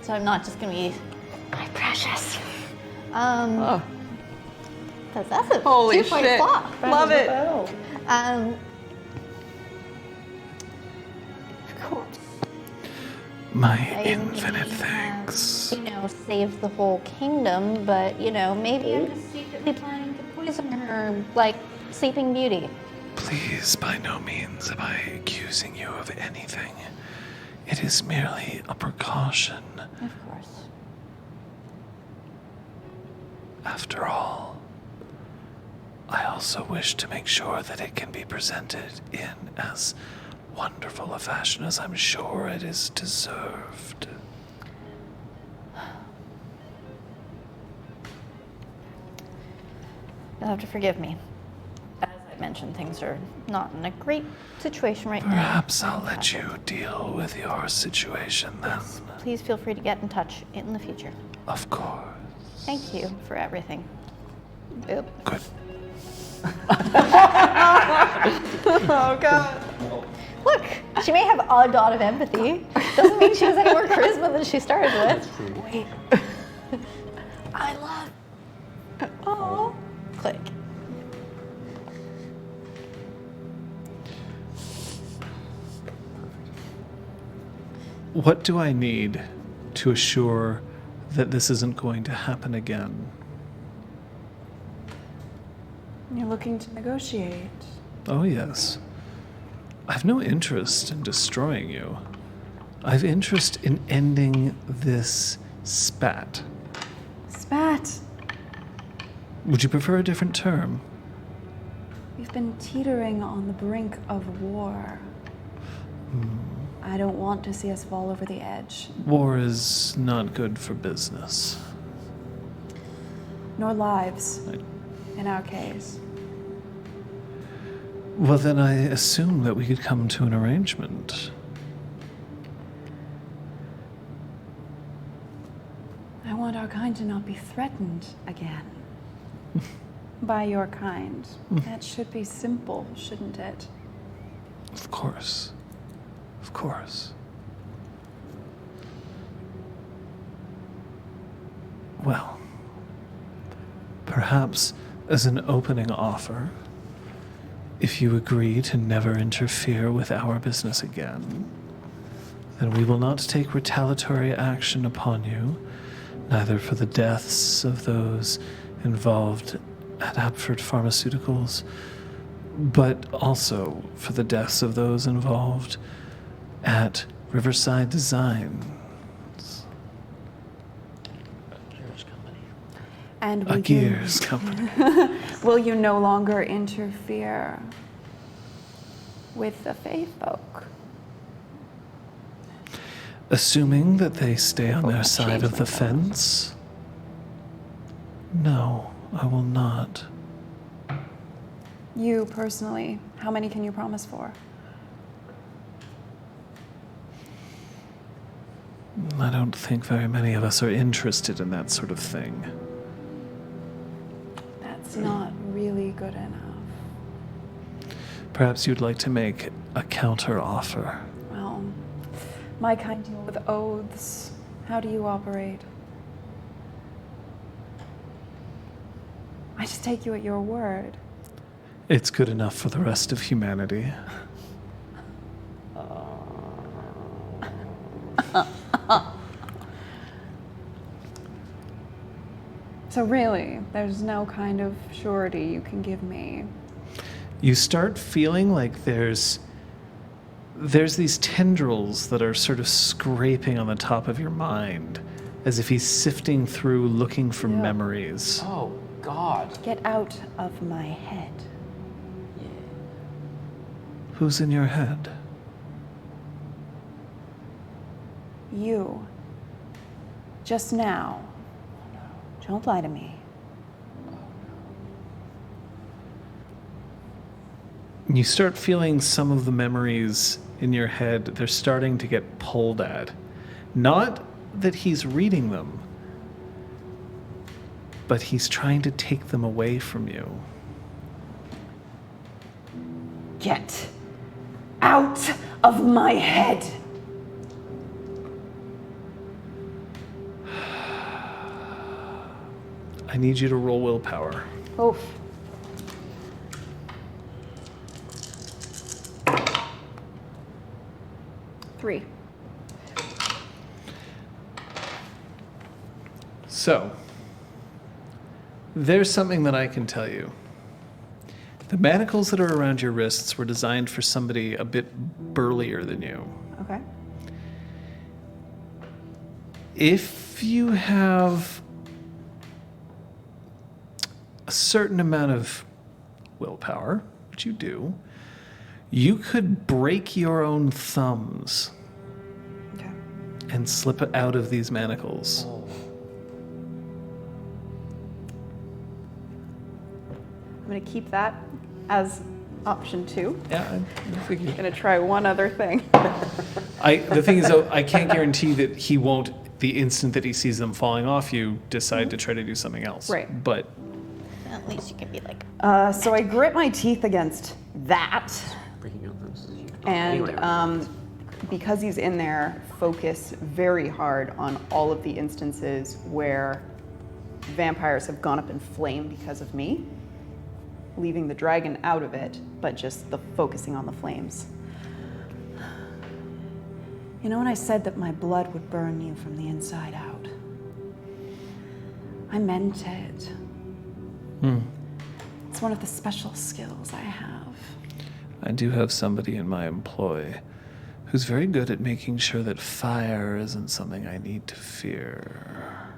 So I'm not just gonna be my precious. Oh, Possessive. holy 2 point shit. flop. Love it. Of course. My I infinite may thanks. have, saved the whole kingdom, but maybe I'm just secretly planning to poison her like Sleeping Beauty. Please, by no means am I accusing you of anything. It is merely a precaution. Of course. After all, I also wish to make sure that it can be presented in as wonderful a fashion as I'm sure it is deserved. You'll have to forgive me. As I mentioned, things are not in a great situation right now. Perhaps I'll let you deal with your situation then. Please feel free to get in touch in the future. Of course. Thank you for everything. Boop. Good. Oh god. Look, she may have a dot of empathy. Doesn't mean she has any more charisma than she started with. Wait. I love. Oh. Click. What do I need to assure that this isn't going to happen again? You're looking to negotiate. Oh, yes. I've no interest in destroying you. I've interest in ending this spat. Spat! Would you prefer a different term? We've been teetering on the brink of war. I don't want to see us fall over the edge. War is not good for business. Nor lives, in our case. Well, then I assume that we could come to an arrangement. I want our kind to not be threatened again. By your kind. That should be simple, shouldn't it? Of course. Of course. Well, perhaps as an opening offer, if you agree to never interfere with our business again, then we will not take retaliatory action upon you, neither for the deaths of those involved at Apford Pharmaceuticals, but also for the deaths of those involved at Riverside Designs. And a Gears company. will you no longer interfere with the Fae folk? Assuming that they stay on their side of the fence? No, I will not. You personally, how many can you promise for? I don't think very many of us are interested in that sort of thing. That's not really good enough. Perhaps you'd like to make a counter offer. Well, my kind deal with oaths. How do you operate? I just take you at your word. It's good enough for the rest of humanity. So really, there's no kind of surety you can give me. You start feeling like there's these tendrils that are sort of scraping on the top of your mind, as if he's sifting through looking for memories. Oh, God. Get out of my head. Who's in your head? You. Just now. Don't lie to me. You start feeling some of the memories in your head, they're starting to get pulled at. Not that he's reading them, but he's trying to take them away from you. Get out of my head. I need you to roll willpower. Oof. Three. So, there's something that I can tell you. The manacles that are around your wrists were designed for somebody a bit burlier than you. Okay. If you have a certain amount of willpower, which you do, you could break your own thumbs Okay. and slip it out of these manacles. I'm going to keep that as option 2. Yeah, I figured. I'm going to try one other thing. The thing is, though, I can't guarantee that he won't, the instant that he sees them falling off you, decide to try to do something else. Right. But At least you can be like, So I grit my teeth against that. Breaking out those. And because he's in there, focus very hard on all of the instances where vampires have gone up in flame because of me, leaving the dragon out of it, but just the focusing on the flames. You know when I said that my blood would burn you from the inside out? I meant it. It's one of the special skills I have. I do have somebody in my employ who's very good at making sure that fire isn't something I need to fear.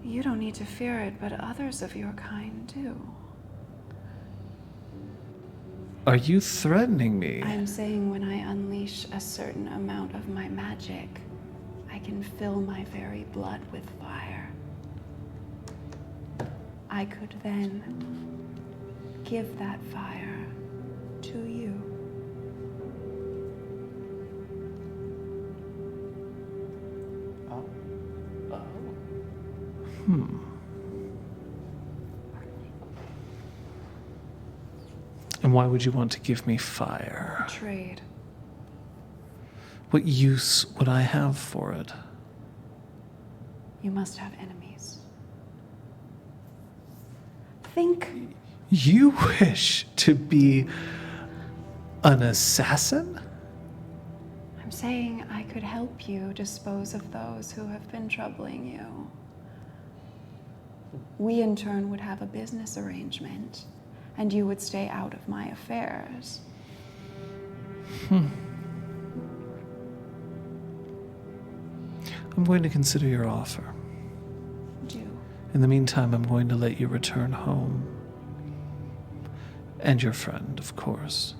You don't need to fear it, but others of your kind do. Are you threatening me? I'm saying when I unleash a certain amount of my magic, I can fill my very blood with fire. I could then give that fire to you. And why would you want to give me fire? Trade. What use would I have for it? You must have enemies. Think. You wish to be an assassin? I'm saying I could help you dispose of those who have been troubling you. We in turn would have a business arrangement, and you would stay out of my affairs. I'm going to consider your offer. Do. In the meantime, I'm going to let you return home. And your friend, of course.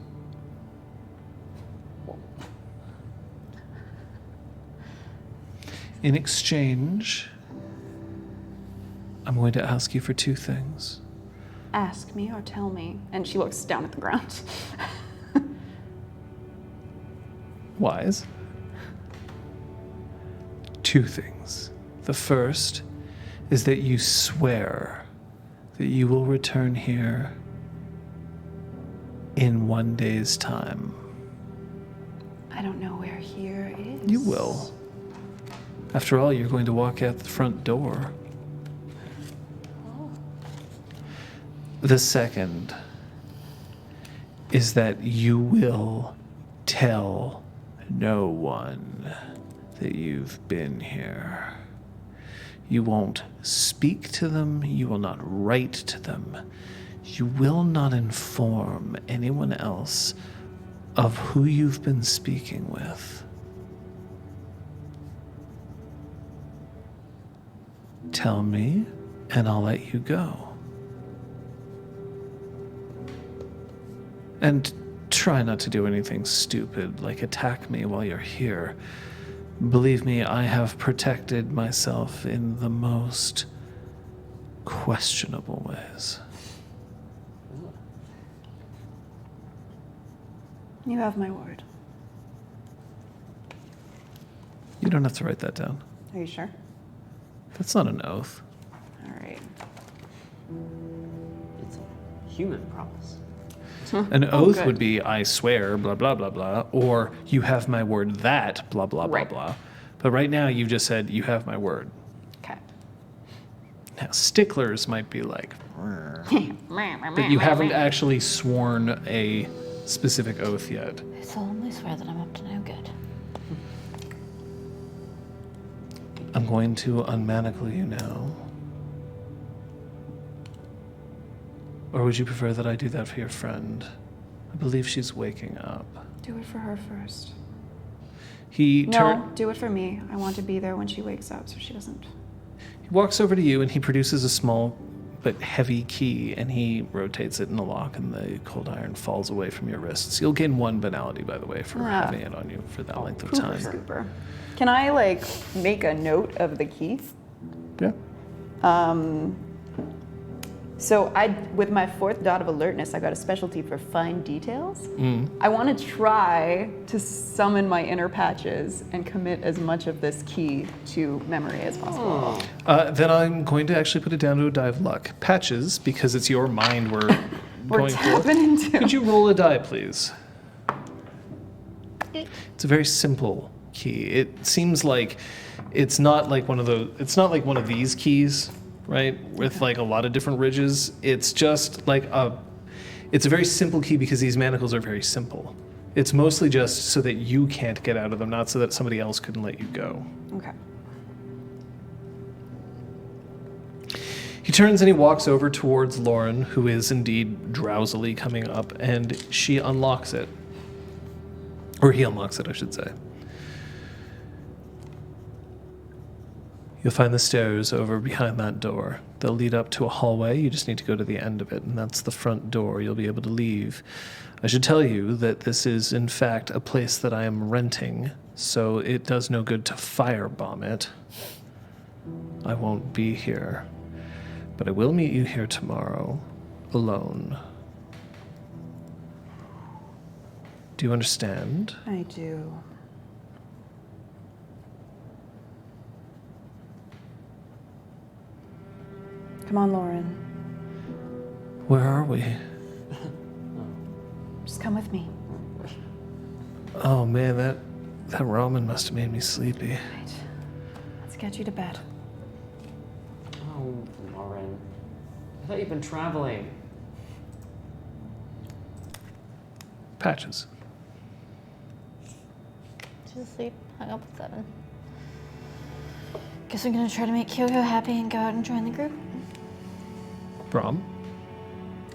In exchange, I'm going to ask you for 2 things. Ask me or tell me. And she looks down at the ground. Wise. 2 things. The first is that you swear that you will return here in 1 day's time. I don't know where here is. You will. After all, you're going to walk out the front door. The second is that you will tell no one that you've been here. You won't speak to them. You will not write to them. You will not inform anyone else of who you've been speaking with. Tell me, and I'll let you go. And try not to do anything stupid, like attack me while you're here. Believe me, I have protected myself in the most questionable ways. You have my word. You don't have to write that down. Are you sure? That's not an oath. All right. It's a human promise. An oath good. would be, I swear, blah, blah, blah, blah, or you have my word that, blah, blah, blah, Right. blah. But right now, you just said, you have my word. Okay. Now, sticklers might be like, but you haven't actually sworn a specific oath yet. I solemnly swear that I'm up to no good. I'm going to unmanacle you now. Or would you prefer that I do that for your friend? I believe she's waking up. Do it for her first. He No, do it for me. I want to be there when she wakes up so she doesn't. He walks over to you and he produces a small but heavy key and he rotates it in the lock and the cold iron falls away from your wrists. You'll gain 1 banality, by the way, for having it on you for that length of time. Scooper. Can I like make a note of the key? Yeah. So with my 4th dot of alertness, I got a specialty for fine details. Mm. I want to try to summon my inner patches and commit as much of this key to memory as possible. Then I'm going to actually put it down to a die of luck. Patches, because it's your mind we're We're going for. tapping into. Could you roll a die, please? It's a very simple key. It seems like it's not like one of those. It's not like one of these keys, right? With like a lot of different ridges. It's just like it's a very simple key because these manacles are very simple. It's mostly just so that you can't get out of them, not so that somebody else couldn't let you go. Okay. He turns and he walks over towards Lauren, who is indeed drowsily coming up, and she unlocks it. Or he unlocks it, I should say. You'll find the stairs over behind that door. They'll lead up to a hallway. You just need to go to the end of it, and that's the front door. You'll be able to leave. I should tell you that this is, in fact, a place that I am renting, so it does no good to firebomb it. I won't be here. But I will meet you here tomorrow, alone. Do you understand? I do. Come on, Lauren. Where are we? Just come with me. Oh man, that ramen must have made me sleepy. Right. Let's get you to bed. Oh, Lauren. I thought you've been traveling. Patches. She's asleep. Hung up at 7. Guess I'm gonna try to make Kyoko happy and go out and join the group. Brom?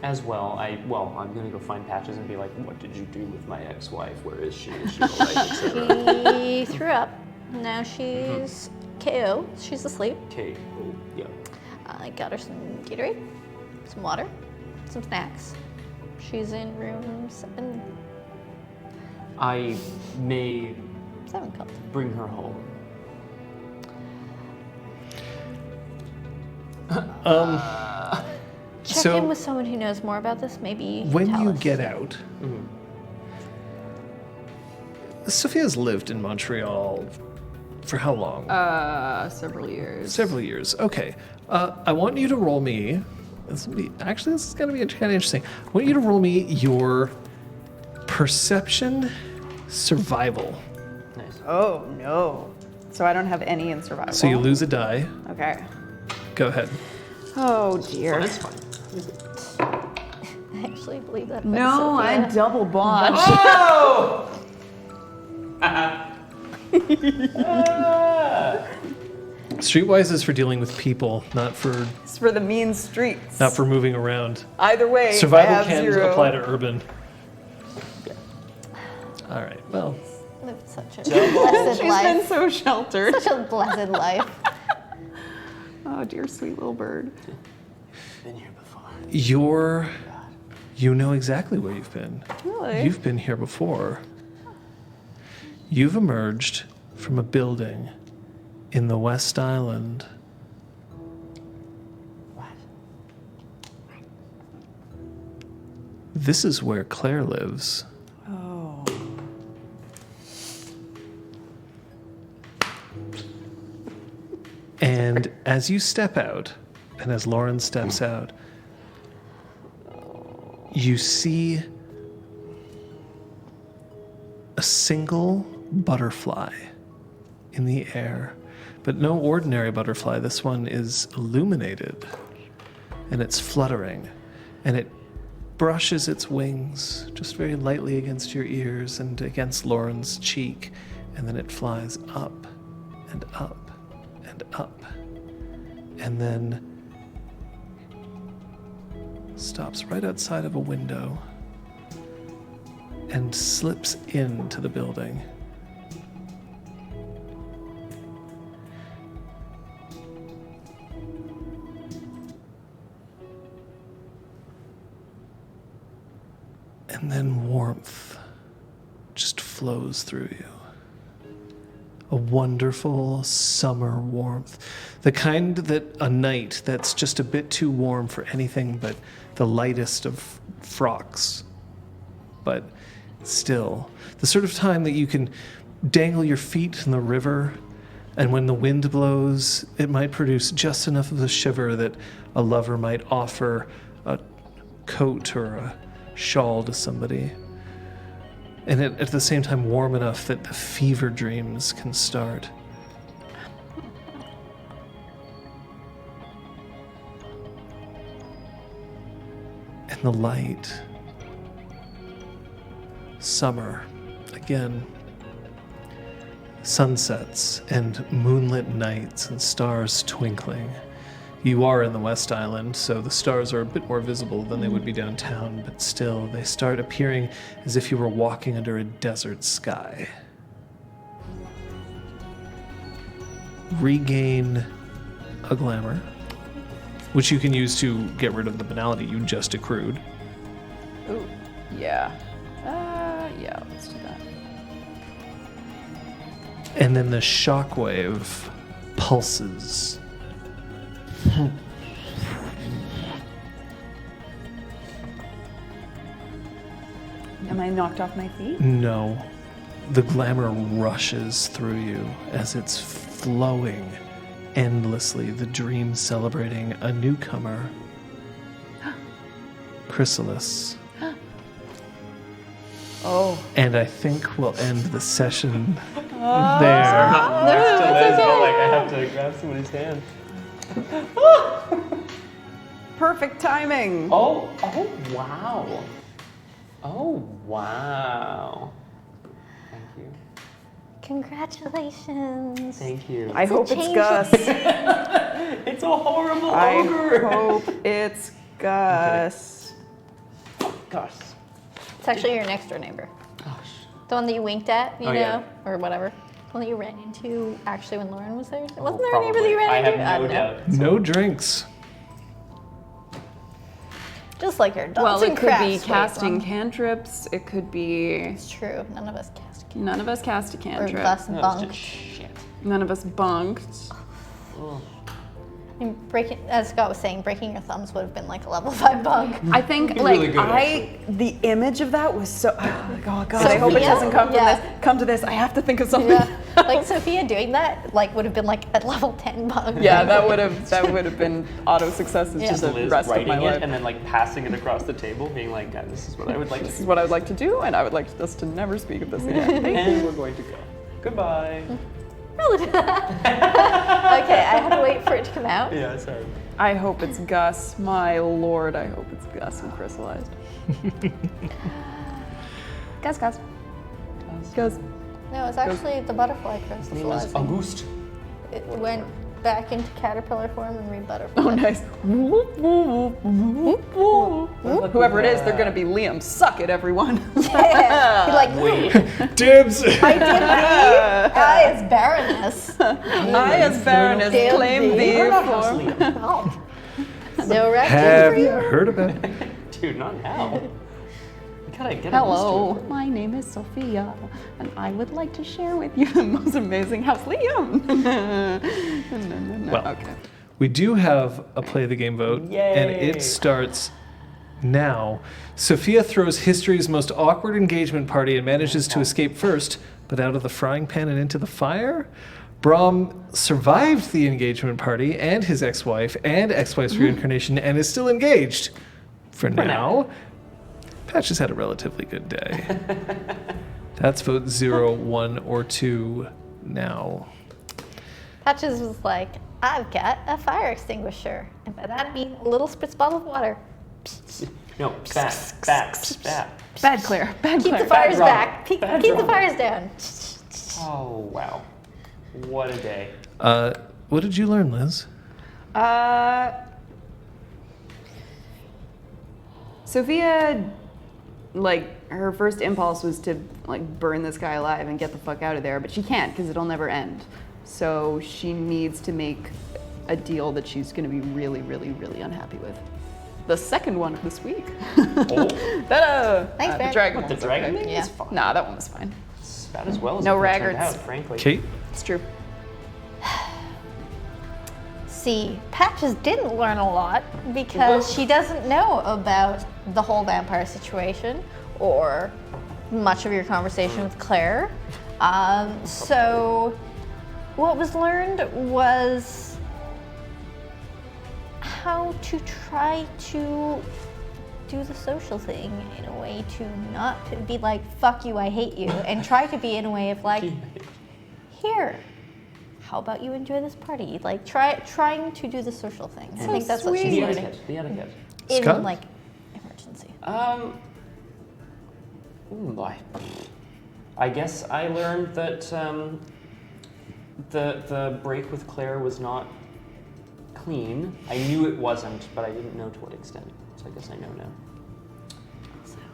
As well, I'm gonna go find Patches and be like, what did you do with my ex-wife? Where is she? Is she alright, etc. She threw up. Now she's KO. She's asleep. Okay, oh, yeah. like got her some Gatorade, some water, some snacks. She's in room 7. I may 7 called. bring her home. Check So- in with someone who knows more about this. Maybe you can When tell you us. get out, Sophia's lived in Montreal for how long? Several years. Several years. Okay. I want you to roll me. This is going to be kind of interesting. I want you to roll me your perception survival. Nice. Oh no. So I don't have any in survival. So you lose a die. Okay. Go ahead. Oh dear. That's fine. I actually believe that. No, I double botched. Oh! Streetwise is for dealing with people, not for It's for the mean streets. moving around. Either way, I Survival have can 0. apply to urban. All right. Well, lived such a blessed She's been life. so sheltered. Such a blessed life. Oh dear, sweet little bird. Been here before. you know exactly where you've been. Really? You've been here before. You've emerged from a building in the West Island. What? This is where Claire lives. Oh. And as you step out, and as Lauren steps out, you see a single butterfly in the air, but no ordinary butterfly. This one is illuminated, and it's fluttering, and it brushes its wings just very lightly against your ears and against Lauren's cheek, and then it flies up and up and up, and then stops right outside of a window and slips into the building. And then warmth just flows through you. A wonderful summer warmth. The kind that a night that's just a bit too warm for anything but the lightest of frocks. But still, the sort of time that you can dangle your feet in the river, and when the wind blows, it might produce just enough of a shiver that a lover might offer a coat or a shawl to somebody. And at the same time warm enough that the fever dreams can start. And the light. Summer. Again. Sunsets and moonlit nights and stars twinkling. You are in the West Island, so the stars are a bit more visible than they would be downtown, but still, they start appearing as if you were walking under a desert sky. Regain a glamour, which you can use to get rid of the banality you just accrued. Ooh, yeah. Yeah, let's do that. And then the shockwave pulses. Am I knocked off my feet? No. The glamour rushes through you as it's flowing endlessly, the dream celebrating a newcomer. Chrysalis. Oh. And I think we'll end the session there. Still is, but like I have to grab somebody's hand. Perfect timing. Oh wow. Oh wow. Thank you. Congratulations. Thank you. I hope it's changeling. Gus. It's a horrible I ogre. hope it's Gus. Gosh. It's actually your next door neighbor. Gosh. The one that you winked at, you Oh, know, yeah. or whatever. The one that you ran into actually when Lauren was there. Wasn't Oh, there a neighbor that you ran I into? have no don't know. doubt. No drinks. Just like your adults Well, it and could be crafts. casting cantrips. It could be. It's true. None of us cast a None of us cast a Or cantrip. thus No, it's bunked. just shit. None of us bunked. And breaking, as Scott was saying, breaking your thumbs would have been like a level 5 bunk. I think Be really good, the image of that was so. Oh God! I hope it Sophia? doesn't come Yeah. from this. Come to this. I have to think of something. Yeah. Like Sophia doing that, like would have been like at level 10 bunk. Yeah, that would have been auto successes Yeah. just the Liz rest of writing my it life. and then like passing it across the table, being like, "God, this is what I would like to This is do." what I would like to do, and I would like us to never speak of this again. Thank you. And we're going to go. Goodbye. Okay, I have to wait for it to come out. Yeah, sorry. I hope it's Gus. My lord, I hope it's Gus and crystallized. Gus. No, it's actually the butterfly crystallizing. Auguste. It went back into caterpillar form and re-butterfly. Oh, nice. Whoever it is, they're gonna be Liam. Suck it, everyone. Yeah. He's like, Wait. Dibs! I did thee. I as Baroness. I, as Baroness, Damn claim thee. thee We're not House for. Liam. Oh. No rest Have for you you. heard about it? Dude, not now. We gotta get Hello, used to my name is Sophia, and I would like to share with you the most amazing house, Liam. Well, Okay. we do have a play the game vote, and Yay. it starts now. Sophia throws history's most awkward engagement party and manages to escape first, but out of the frying pan and into the fire. Brahm survived the engagement party and his ex-wife and ex-wife's reincarnation and is still engaged. For now. Patch has had a relatively good day. That's vote 0, 1, or 2 now. Patches was like, I've got a fire extinguisher. And by that I mean a little spritz bottle of water. it. No, bat. Bad Claire. Bad Keep Claire. the fires Rob. back. Keep Bad the Rob. fires down. Oh, wow. What a day. What did you learn, Liz? Sophia, like, her first impulse was to, like, burn this guy alive and get the fuck out of there, but she can't because it'll never end. So she needs to make a deal that she's going to be really, really, really unhappy with. The second one of this week. Oh, Ta-da! Thanks, The Ben. dragon what, the one's dragon okay. thing Yeah. is fine. Nah, that one was fine. It's about as well as No it turned raggarts. out, frankly. Kate? It's true. See, Patches didn't learn a lot because she doesn't know about the whole vampire situation or much of your conversation with Claire. So what was learned was how to try to do the social thing in a way to not be like, fuck you, I hate you, and try to be in a way of like, here, how about you enjoy this party? Like trying to do the social thing. I think that's what she's The learning etiquette. The etiquette. in Scott? like emergency. I guess I learned that the break with Claire was not clean. I knew it wasn't, but I didn't know to what extent. So I guess I know now.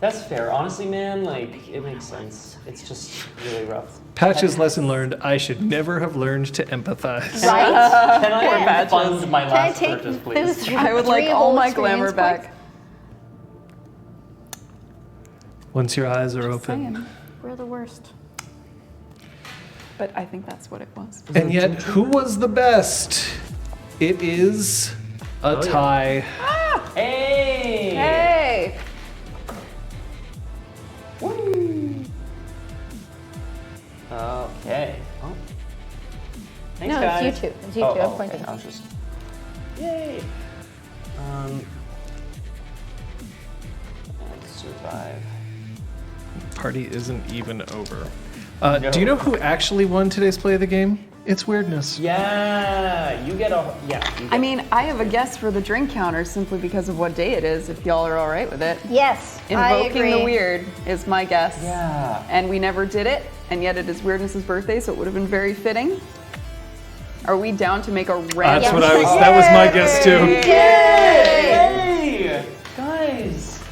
That's fair. Honestly, man, like, it makes sense. It's just really rough. Patch's lesson learned, I should never have learned to empathize. Right? Can I Patches. fund my Can I last take purchase, those please? three, I would like three all whole my experience glamour points? back. Once your eyes are open. Saying. We're the worst. But I think that's what it was. And yet, who was the best? It is a tie. Hey! Hey! Okay. Oh. Thanks, No, guys. it's you two. It's you two. I'm pointing. Okay. I was just. Yay! Let's survive. Party isn't even over. No. Do you know who actually won today's play of the game? It's Weirdness. Yeah, you get a I mean, I have a guess for the drink counter simply because of what day it is, if y'all are all right with it. Yes, I Invoking agree. the weird is my guess. Yeah. And we never did it, and yet it is Weirdness's birthday, so it would have been very fitting. Are we down to make a random? That's what I was. That was my guess too. Yay! Guys,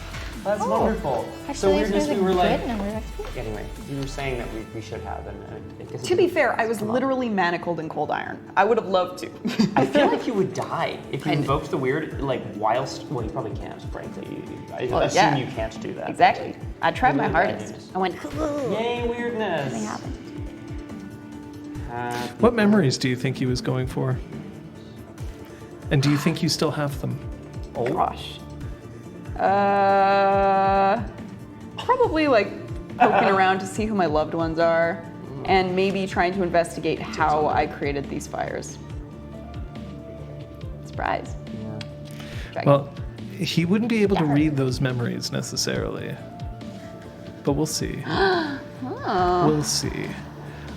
That's wonderful. Actually, So weirdness, we were like. good number next week. Anyway, you were saying that we should have, and I guess it To be didn't fair, I was come up. literally manacled in cold iron. I would have loved to. I feel like you would die if you I know. invoked the weird, like whilst. Well, you probably can't, frankly. I Well, assume yeah. you can't do that. Exactly. I tried my Really bad hardest. news. I went. Yay, weirdness. Nothing happened. What memories do you think he was going for? And do you think you still have them? Oh, Gosh. Probably like poking around to see who my loved ones are, and maybe trying to investigate how I created these fires. Surprise. Dragon. Well, he wouldn't be able to read those memories necessarily. But we'll see. We'll see.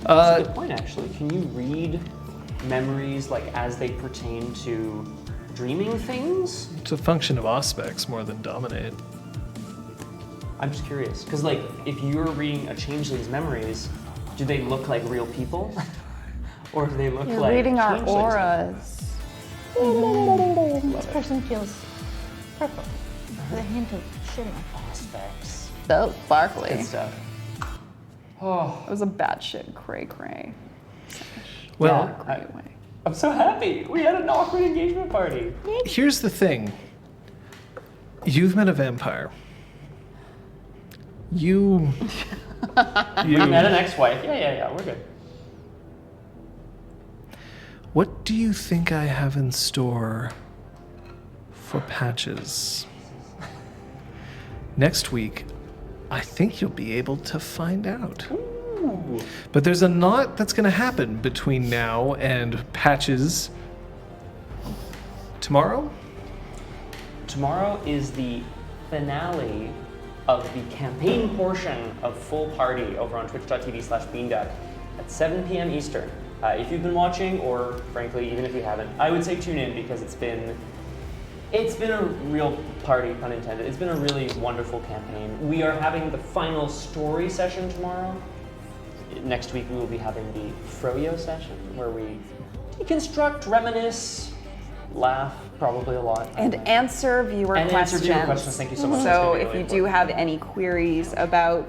That's a good point, actually. Can you read memories like as they pertain to dreaming things? It's a function of aspects more than dominate. I'm just curious, because like if you're reading a changeling's memories, do they look like real people, or do they look You're like reading our changelings? auras. This person feels purple with a hint of shimmer. Aspects. So sparkly. Good stuff. Oh, It was a batshit cray. Well, yeah, Great way. I'm so happy. We had an awkward engagement party. here's the thing. You've met a vampire. You We met an ex-wife. Yeah. We're good. What do you think I have in store for Patches? Next week, I think you'll be able to find out. But there's a lot that's going to happen between now and Patches. Tomorrow? Tomorrow is the finale of the campaign portion of Full Party over on twitch.tv/beanduck at 7 p.m. Eastern. If you've been watching, or frankly, even if you haven't, I would say tune in because it's been a real party, pun intended. It's been a really wonderful campaign. We are having the final story session tomorrow. Next week we will be having the Froyo session where we deconstruct, reminisce, laugh, probably a lot. And answer viewer And questions. answer viewer questions. Thank you so much. That's So gonna be if really you do important. have any queries about,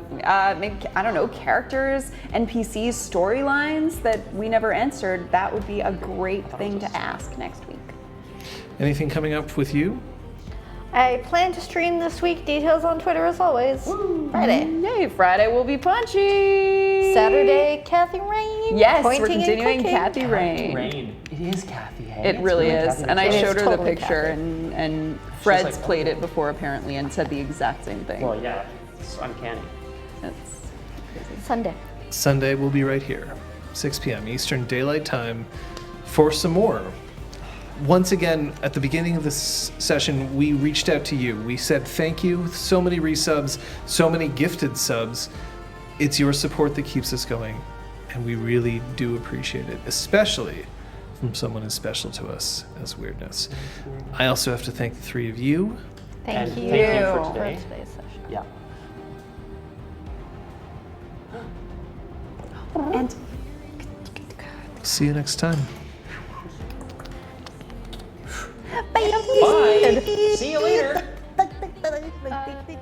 maybe, I don't know, characters, NPCs, storylines that we never answered, that would be a great thing to ask next week. Anything coming up with you? I plan to stream this week. Details on Twitter as always. Friday. Yay, Friday will be punchy. Saturday, Kathy Rain. Yes, pointing we're and continuing clicking. Kathy Rain. Rain. It is Kathy. Hey? It It's really is. Kathy. And I It is showed her the totally picture, Kathy. and Fred's like, played oh. it before apparently and said the exact same thing. Well, yeah, it's uncanny. It's crazy. Sunday. Sunday, we'll be right here, 6 p.m. Eastern Daylight Time, for some more. Once again, at the beginning of this session, we reached out to you. We said thank you. So many resubs, so many gifted subs. It's your support that keeps us going, and we really do appreciate it, especially from someone as special to us as Weirdness. I also have to thank the three of you. Thank And you thank you for for today. today's session. Yeah. And See you next time. Bye. See you later. Bye.